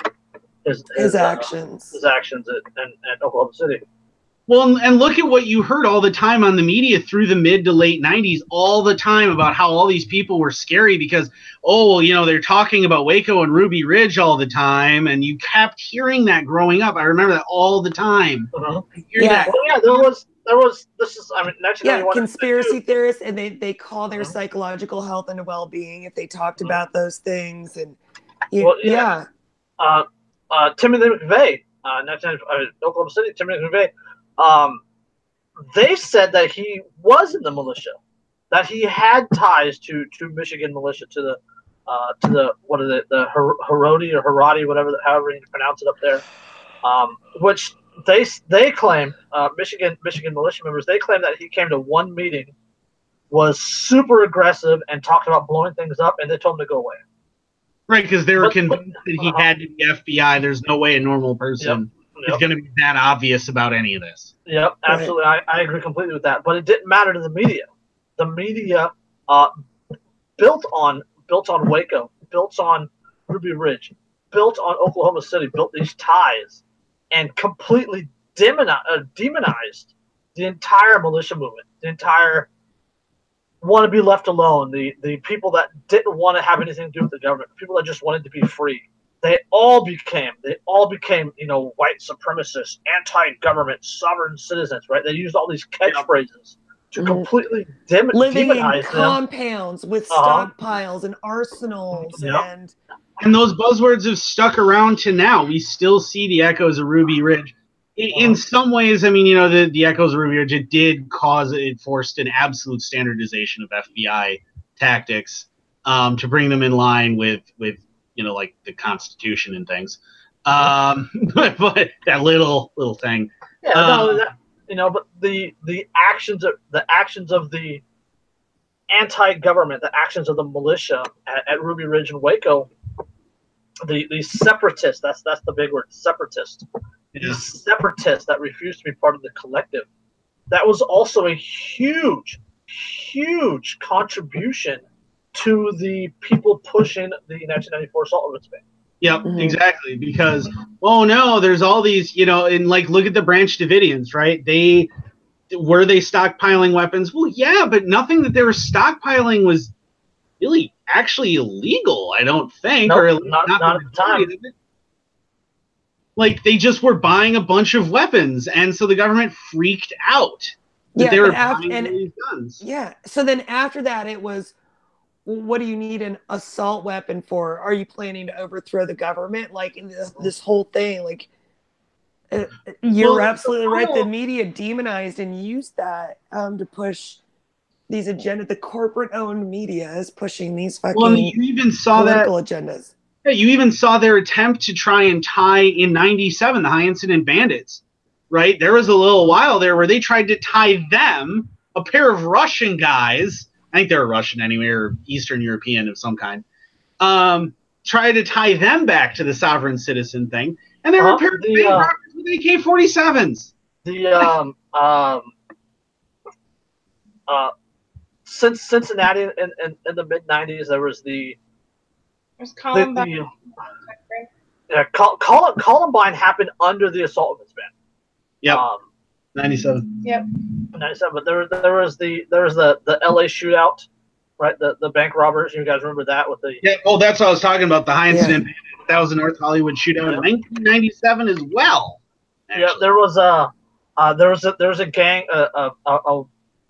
his actions. His actions at Oklahoma City. Well, and look at what you heard all the time on the media through the mid to late 90s, all the time about how all these people were scary because, they're talking about Waco and Ruby Ridge all the time, and you kept hearing that growing up. I remember that all the time. Uh-huh. Yeah. Well, yeah, there was, this is, I mean, 1991. Conspiracy theorists, and they call their psychological health and well-being if they talked about those things. And Timothy McVeigh, Oklahoma City, Timothy McVeigh, they said that he was in the militia, that he had ties to Michigan militia, to the what is it, the Harodi or Haradi, however you pronounce it up there, which they claim, Michigan militia members, they claim that he came to one meeting, was super aggressive and talked about blowing things up, and they told him to go away. Right, because they were convinced that he had to be FBI. There's no way a normal person is going to be that obvious about any of this. Yep, absolutely. Right. I agree completely with that. But it didn't matter to the media. The media built on Waco, built on Ruby Ridge, built on Oklahoma City, built these ties, and completely demonized the entire militia movement, the entire want to be left alone, the people that didn't want to have anything to do with the government, people that just wanted to be free. They all became, white supremacists, anti-government, sovereign citizens, right? They used all these catchphrases to completely living demonize in compounds with stockpiles and arsenals. And those buzzwords have stuck around to now. We still see the echoes of Ruby Ridge. In some ways, I mean, the echoes of Ruby Ridge, it forced an absolute standardization of FBI tactics to bring them in line with like the Constitution and things. But that little thing. Yeah, no, that, you know, but the actions of the anti-government, the actions of the militia at Ruby Ridge and Waco, the separatists. That's the big word, separatist. Yeah. The separatists that refused to be part of the collective. That was also a huge contribution to the people pushing the 1994 assault weapons ban. Yep, exactly. Because, oh no, there's all these, you know, and like, look at the Branch Davidians, right? Were they stockpiling weapons? Well, yeah, but nothing that they were stockpiling was really actually illegal, I don't think. Nope, or not at the time. Like, they just were buying a bunch of weapons, and so the government freaked out that they were buying all these guns. Yeah, so then after that, it was, what do you need an assault weapon for? Are you planning to overthrow the government? Like, in this whole thing, like, you're absolutely right. The media demonized and used that to push these agendas. The corporate-owned media is pushing these fucking you even saw political agendas. Yeah, you even saw their attempt to try and tie in '97 the high incident bandits, right? There was a little while there where they tried to tie them, a pair of Russian guys, I think they were Russian anyway, or Eastern European of some kind, tried to tie them back to the sovereign citizen thing, and they were paired with AK-47s. Since Cincinnati in the mid '90s, there was Columbine. Columbine happened under the assault weapons ban. Yep. 97. Yep. 97. But there was the LA shootout, right? The bank robbers. You guys remember that with the? Yeah. Oh, that's what I was talking about. The high incident. Yeah. That was the North Hollywood shootout in 1997 as well. Actually. Yeah. There was a gang, a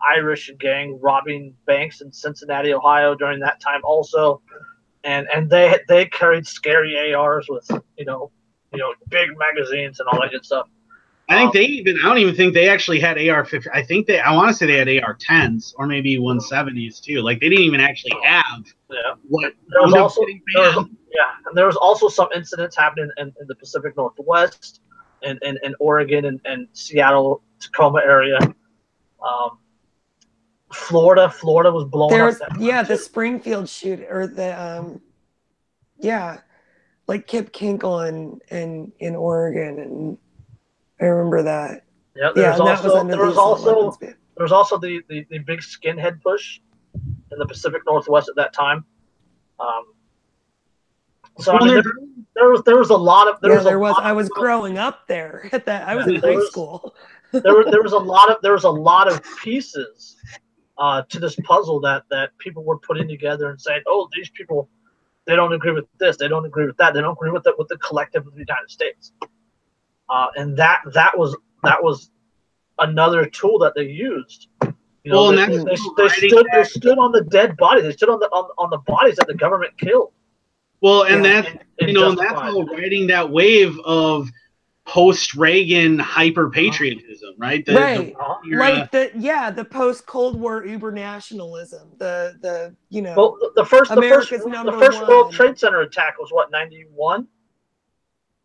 Irish gang robbing banks in Cincinnati, Ohio during that time also. And they carried scary ARs with you know big magazines and all that good stuff. I think I don't even think they actually had AR-15. I want to say they had AR-10s or maybe 170s too. Like, they didn't even actually have what. There was also some incidents happening in the Pacific Northwest and Oregon and Seattle, Tacoma area. Florida was blowing up. The Springfield shoot, or the like Kip Kinkle in Oregon, and I remember that. Yeah, there was also the big skinhead push in the Pacific Northwest at that time. So I mean, there was a lot of I was growing up there at that. I was in high school. there was a lot of pieces to this puzzle that people were putting together and saying, oh, these people, they don't agree with this, they don't agree with that, they don't agree with the collective of the United States, and that was another tool that they used. You know, they stood on the dead bodies. They stood on the bodies that the government killed. Well, and that's all riding that wave of post-Reagan hyper-patriotism, right? The post-Cold War uber-nationalism, the first World Trade Center attack was what, 91?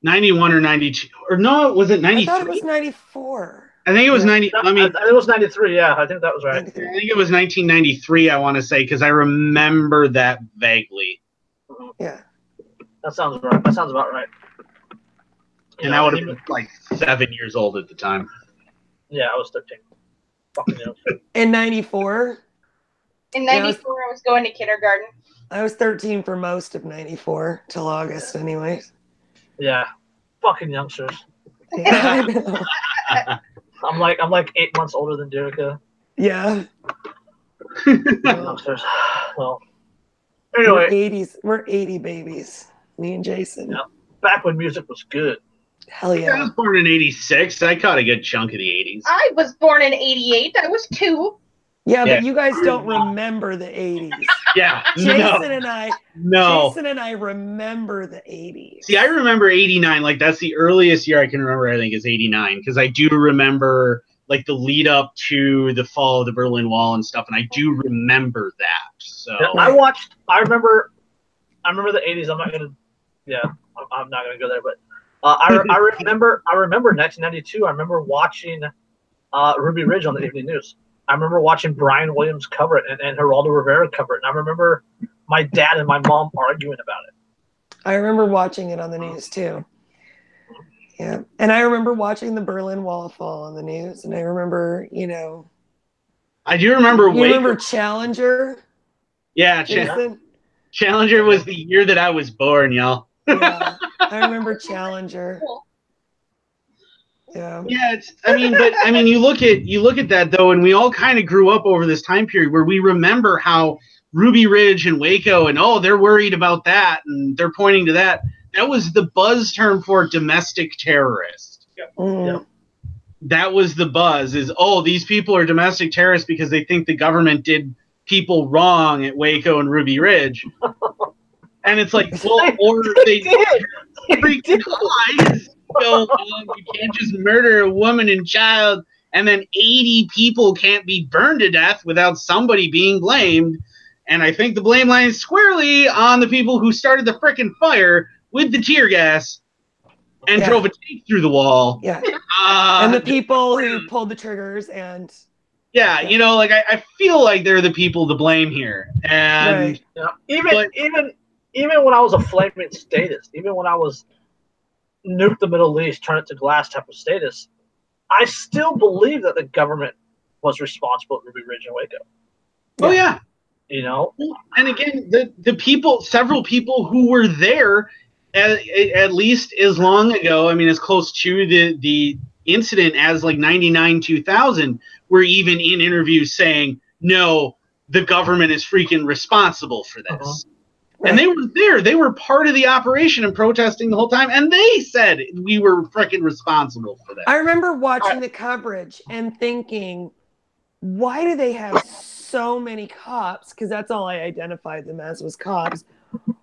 91 or 92, or no, was it 93? I thought it was 94. I think it was 90. I mean, it was 93. Yeah, I think that was right. 93. I think it was 1993. I want to say, because I remember that vaguely. Yeah, that sounds right. That sounds about right. And I would have been like 7 years old at the time. Yeah, I was 13. In 94? In 94, I was going to kindergarten. I was 13 for most of 94, till August anyways. Yeah. Fucking youngsters. Yeah, I know. I'm like 8 months older than Derica. Yeah. Youngsters. Well, anyway. We're 80 babies. Me and Jason. Yeah. Back when music was good. Hell yeah. I was born in 86. I caught a good chunk of the 80s. I was born in 88. I was 2. Yeah, but you guys don't remember the 80s. Yeah. Jason and I remember the 80s. See, I remember 89. Like, that's the earliest year I can remember, I think, is 89. Because I do remember, like, the lead up to the fall of the Berlin Wall and stuff. And I do remember that. So I remember the 80s. I'm not going to go there. But I remember 1992. I remember watching Ruby Ridge on the evening news. I remember watching Brian Williams cover it and Geraldo Rivera cover it. And I remember my dad and my mom arguing about it. I remember watching it on the news too. Yeah. And I remember watching the Berlin Wall fall on the news. And I remember, I do remember you remember Challenger? Yeah, Challenger was the year that I was born, y'all. Yeah. I remember Challenger. Yeah. Yeah, you look at that though, and we all kind of grew up over this time period where we remember how Ruby Ridge and Waco and they're worried about that and they're pointing to that. That was the buzz term for domestic terrorist. Mm. That was the buzz is, these people are domestic terrorists because they think the government did people wrong at Waco and Ruby Ridge. And it's like, or they freaking lies. So you can't just murder a woman and child and then 80 people can't be burned to death without somebody being blamed. And I think the blame lies squarely on the people who started the frickin' fire with the tear gas and drove a tank through the wall. Yeah. And the people who pulled the triggers and... Yeah, I feel like they're the people to blame here. And even when I was a flaming statist, even when I was nuke the Middle East, turn it to glass type of status, I still believe that the government was responsible at Ruby Ridge and Waco. Oh yeah. And again, the people, several people who were there at least as long ago, as close to the incident as like 99, 2000, were even in interviews saying, no, the government is freaking responsible for this. Uh-huh. Right. And they were there. They were part of the operation and protesting the whole time. And they said we were freaking responsible for that. I remember watching the coverage and thinking, why do they have so many cops? Because that's all I identified them as was cops.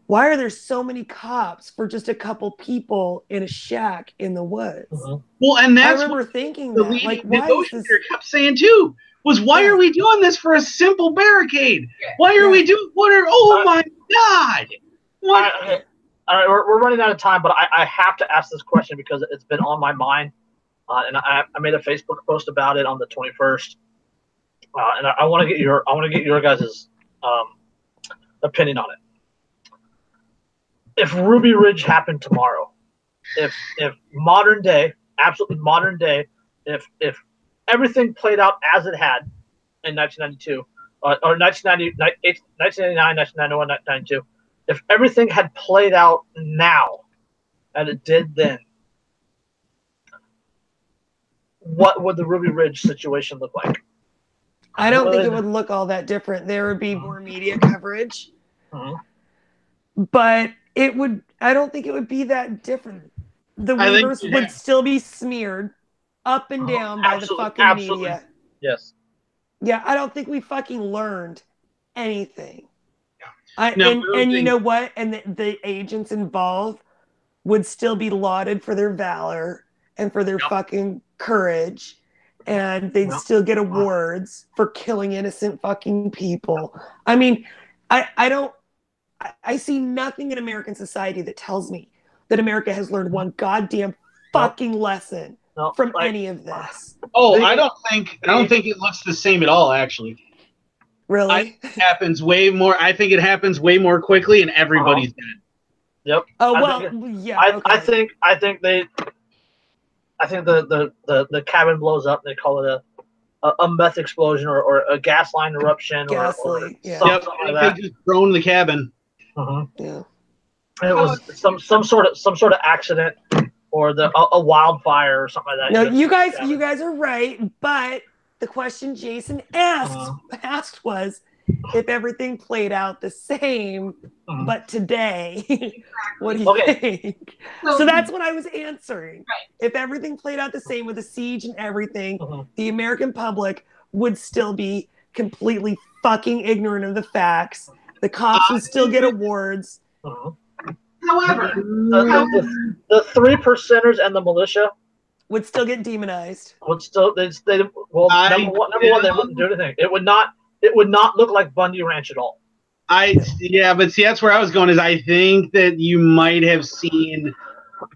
Why are there so many cops for just a couple people in a shack in the woods? Uh-huh. Well, and that's I remember thinking the that. leading Like, why negotiator kept saying too. Was why are we doing this for a simple barricade? Why are we doing my God! What? All right, we're running out of time, but I have to ask this question because it's been on my mind, and I made a Facebook post about it on the 21st, and I want to get your guys' opinion on it. If Ruby Ridge happened tomorrow, if modern day, absolutely modern day, if everything played out as it had in 1992, or 1999, 1991, 1992, if everything had played out now as it did then, what would the Ruby Ridge situation look like? I don't think it would look all that different. There would be more media coverage, but I don't think it would be that different. The Weavers would still be smeared up and down by the fucking media. Yes. Yeah, I don't think we fucking learned anything. And you know what? And the agents involved would still be lauded for their valor and for their fucking courage. And they'd still get awards for killing innocent fucking people. I see nothing in American society that tells me that America has learned one goddamn fucking lesson from any of this. I don't think it looks the same at all, actually. Really? It happens way more. I think it happens way more quickly, and everybody's dead. Yep. I think the cabin blows up. And they call it a meth explosion or a gas line eruption or something like that. They just drone the cabin. Yeah. It was some sort of accident or a wildfire or something like that. No, you guys are right, but the question Jason asked was if everything played out the same, but today, what do you think? So that's what I was answering. Right. If everything played out the same with the siege and everything, the American public would still be completely fucking ignorant of the facts. The cops would still get awards. However, the 3%ers and the militia would still get demonized. Would still number one they wouldn't do anything. It would not look like Bundy Ranch at all. But see, that's where I was going. Is I think that you might have seen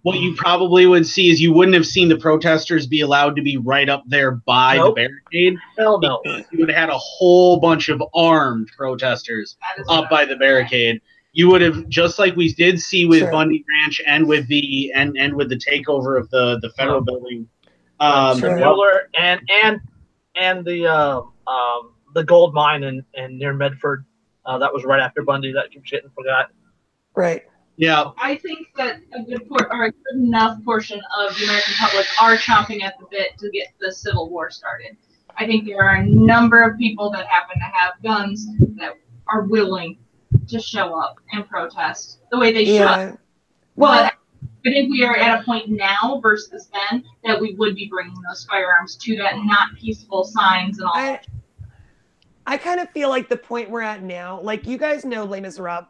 what you probably would see is you wouldn't have seen the protesters be allowed to be right up there by the barricade. Hell no. You would have had a whole bunch of armed protesters up by the barricade. You would have, just like we did see with Bundy Ranch and with the with the takeover of the federal building. Mueller and the gold mine in near Medford. That was right after Bundy. That keeps getting forgot. Right. Yeah. I think that a good enough portion of the American public are chomping at the bit to get the Civil War started. I think there are a number of people that happen to have guns that are willing to show up and protest the way they should. Well, but I think we are at a point now versus then that we would be bringing those firearms to that not peaceful signs and all. I kind of feel like the point we're at now, like you guys know Les Miserables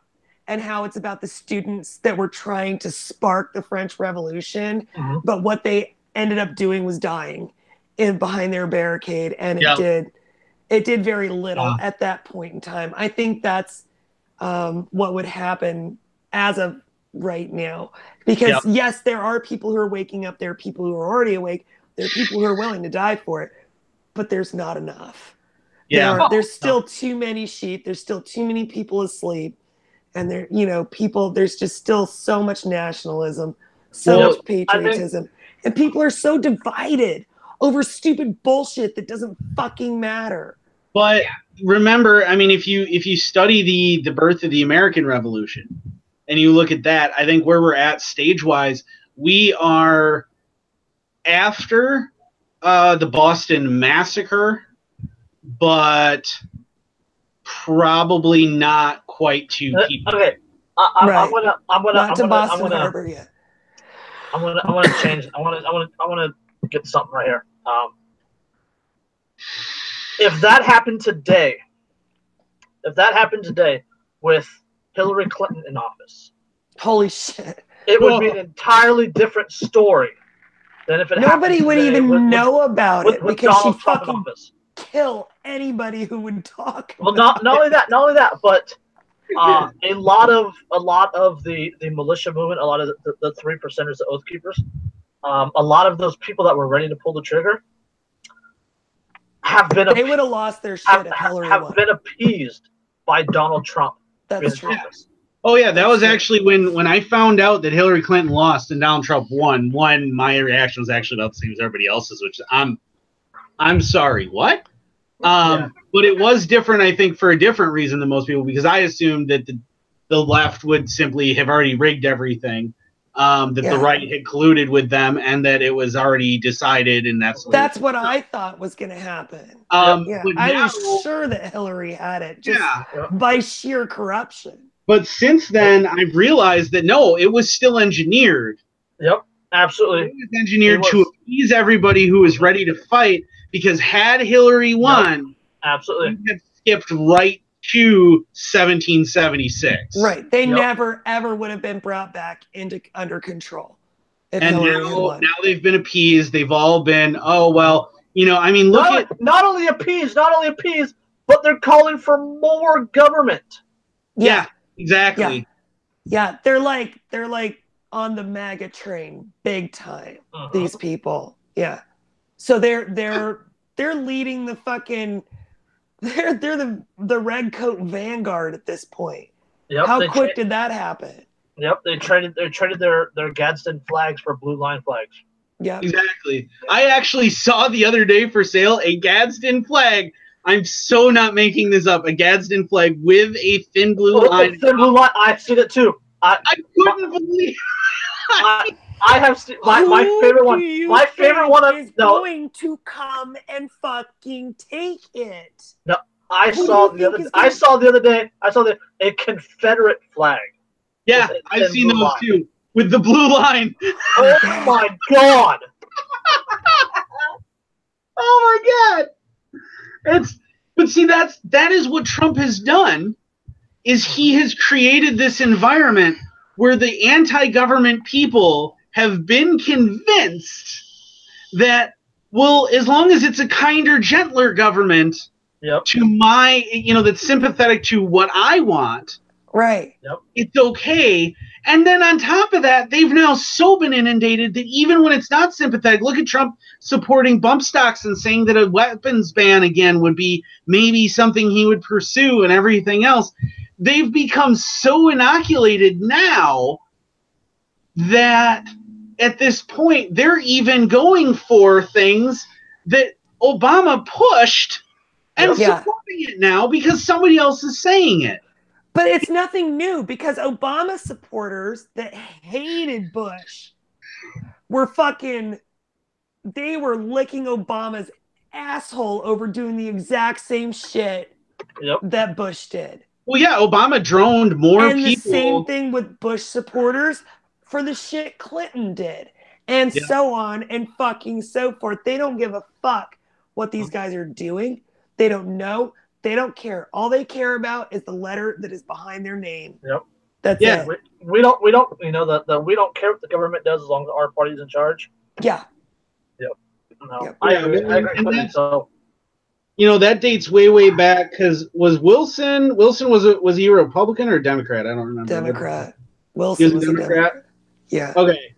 and how it's about the students that were trying to spark the French Revolution, but what they ended up doing was dying behind their barricade, and it did very little at that point in time. I think that's what would happen as of right now, because yes, there are people who are waking up, there are people who are already awake, there are people who are willing to die for it, but there's not enough. There's still too many sheep, there's still too many people asleep, and there's just still so much nationalism, so much patriotism, and people are so divided over stupid bullshit that doesn't fucking matter. But remember, I mean, if you study the birth of the American Revolution and you look at that, I think where we're at stage-wise, we are after the Boston Massacre, but probably not quite to people. Okay, I'm gonna change. I want to get something right here. If that happened today with Hillary Clinton in office, holy shit, it would be an entirely different story than if it nobody would even know about it with because Donald she'd Trump fucking in office. Kill anybody who would talk. Well, not only that, but a lot of the militia movement, a lot of the 3%ers, the Oath Keepers, a lot of those people that were ready to pull the trigger they would have lost their shit if Hillary have been appeased by Donald Trump. That's true. Oh yeah, that was actually when I found out that Hillary Clinton lost and Donald Trump won. My reaction was actually about the same as everybody else's, which I'm sorry, what? But it was different, I think, for a different reason than most people, because I assumed that the left would simply have already rigged everything, that the right had colluded with them, and that it was already decided, and that's what I thought was going to happen. I was sure that Hillary had it, just by sheer corruption. But since then, I've realized that no, it was still engineered. Yep, absolutely. It was engineered to appease everybody who was ready to fight. Because had Hillary won, absolutely, we had skipped right to 1776. Right. They never, ever would have been brought back under control. And now they've been appeased. They've all been, I mean, not only appeased, but they're calling for more government. Yeah, exactly. Yeah, they're like on the MAGA train big time, these people. Yeah. So they're leading the fucking they're the red coat vanguard at this point. Yep, how quick did that happen? Yep, they traded their Gadsden flags for blue line flags. Yeah, exactly. I actually saw the other day for sale a Gadsden flag. I'm so not making this up. A Gadsden flag with a thin blue line. Thin blue line. I've seen it too. I couldn't believe. I have seen my favorite one. My favorite one is going to come and fucking take it. No, I saw the other day. I saw a Confederate flag. Yeah, I've seen those too with the blue line. Oh my god! Oh my god! But see, that is what Trump has done. Is he has created this environment where the anti-government people have been convinced that, well, as long as it's a kinder, gentler government to my, that's sympathetic to what I want, right? It's okay. And then on top of that, they've now so been inundated that even when it's not sympathetic, look at Trump supporting bump stocks and saying that a weapons ban again would be maybe something he would pursue and everything else. They've become so inoculated now that at this point, they're even going for things that Obama pushed and supporting it now because somebody else is saying it. But it's nothing new because Obama supporters that hated Bush were they were licking Obama's asshole over doing the exact same shit that Bush did. Well, yeah, Obama droned more people. And the same thing with Bush supporters for the shit Clinton did. And so on and fucking so forth. They don't give a fuck what these guys are doing. They don't know. They don't care. All they care about is the letter that is behind their name. Yep. That's it. We don't we don't care what the government does as long as our party's in charge. Yeah. Yep. No. Yep. I agree. So that dates way back because was Wilson was he a Republican or a Democrat? I don't remember. Democrat. Wilson was a Democrat. Yeah. Okay.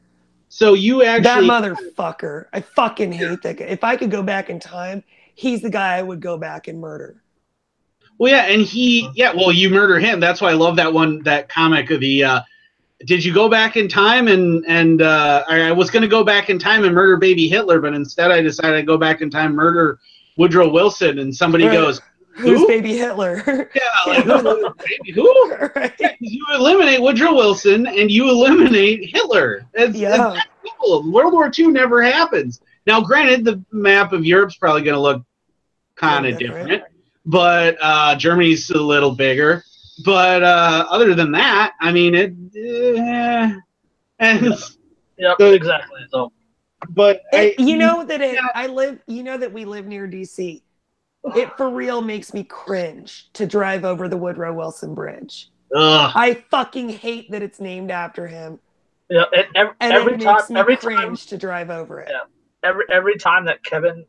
So you actually that motherfucker. I fucking hate that guy. If I could go back in time, he's the guy I would go back and murder. Well, yeah, and you murder him. That's why I love that comic of the did you go back in time and I was going to go back in time and murder baby Hitler, but instead I decided to go back in time and murder Woodrow Wilson, and somebody goes, who's baby Hitler? Yeah, like baby who? Right. Yeah, you eliminate Woodrow Wilson and you eliminate Hitler. It's cool. World War II never happens. Now, granted, the map of Europe's probably going to look kind of different, but Germany's a little bigger. But other than that, I mean, exactly. So, but we live near DC. It for real makes me cringe to drive over the Woodrow Wilson Bridge. Ugh. I fucking hate that it's named after him. Yeah, every time cringe to drive over it. Yeah, every time that Kevin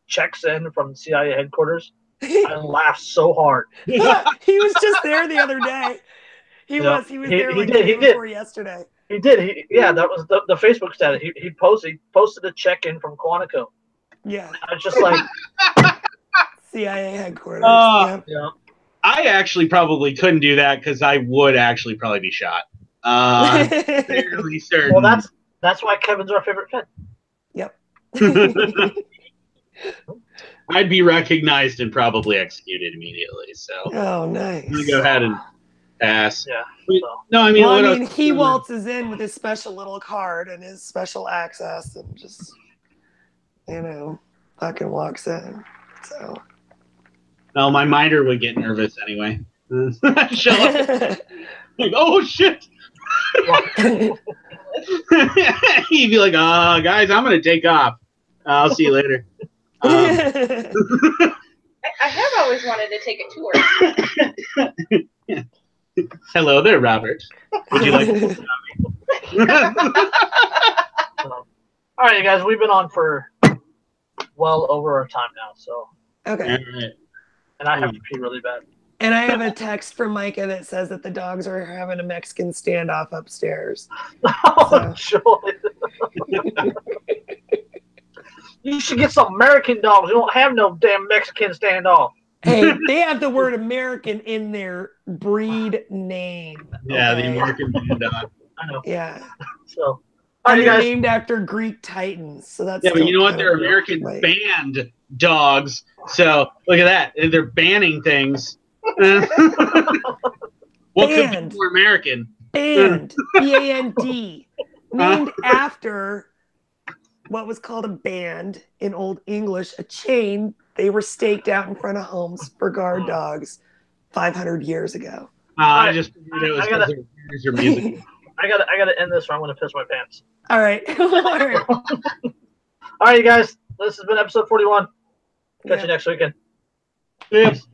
checks in from CIA headquarters, I laugh so hard. He was just there the other day. He was there the day before yesterday. He did. That was the Facebook status. He posted a check-in from Quantico. Yeah. I was just like CIA headquarters. Yeah. I actually probably couldn't do that because I would actually probably be shot. Fairly certain. Well, that's why Kevin's our favorite Fed. Yep. I'd be recognized and probably executed immediately. So. Oh, nice. I'm gonna go ahead and pass. Yeah. No, I mean, he waltzes in with his special little card and his special access and just, fucking walks in. So. No, my minder would get nervous anyway. Show up. Like, oh shit. He'd be like, guys, I'm gonna take off. I'll see you later. I have always wanted to take a tour. Hello there, Robert. Would you like to All right, you guys, we've been on for well over our time now, so. Okay. All right. And I have to pee really bad. And I have a text from Micah that says that the dogs are having a Mexican standoff upstairs. Oh, joy. You should get some American dogs. You don't have no damn Mexican standoff. Hey, they have the word American in their breed name. Yeah, okay? The American breed dog. I know. Yeah. So, and they're named after Greek titans. So that's but you know what? They're American banned dogs. So look at that. They're banning things. What could be more American? Band. B-A-N-D. Named after what was called a band in Old English, a chain. They were staked out in front of homes for guard dogs 500 years ago. I just figured it was because your music. I gotta end this or I'm gonna piss my pants. All right. All right, you guys. This has been episode 41. Catch you next weekend. Peace.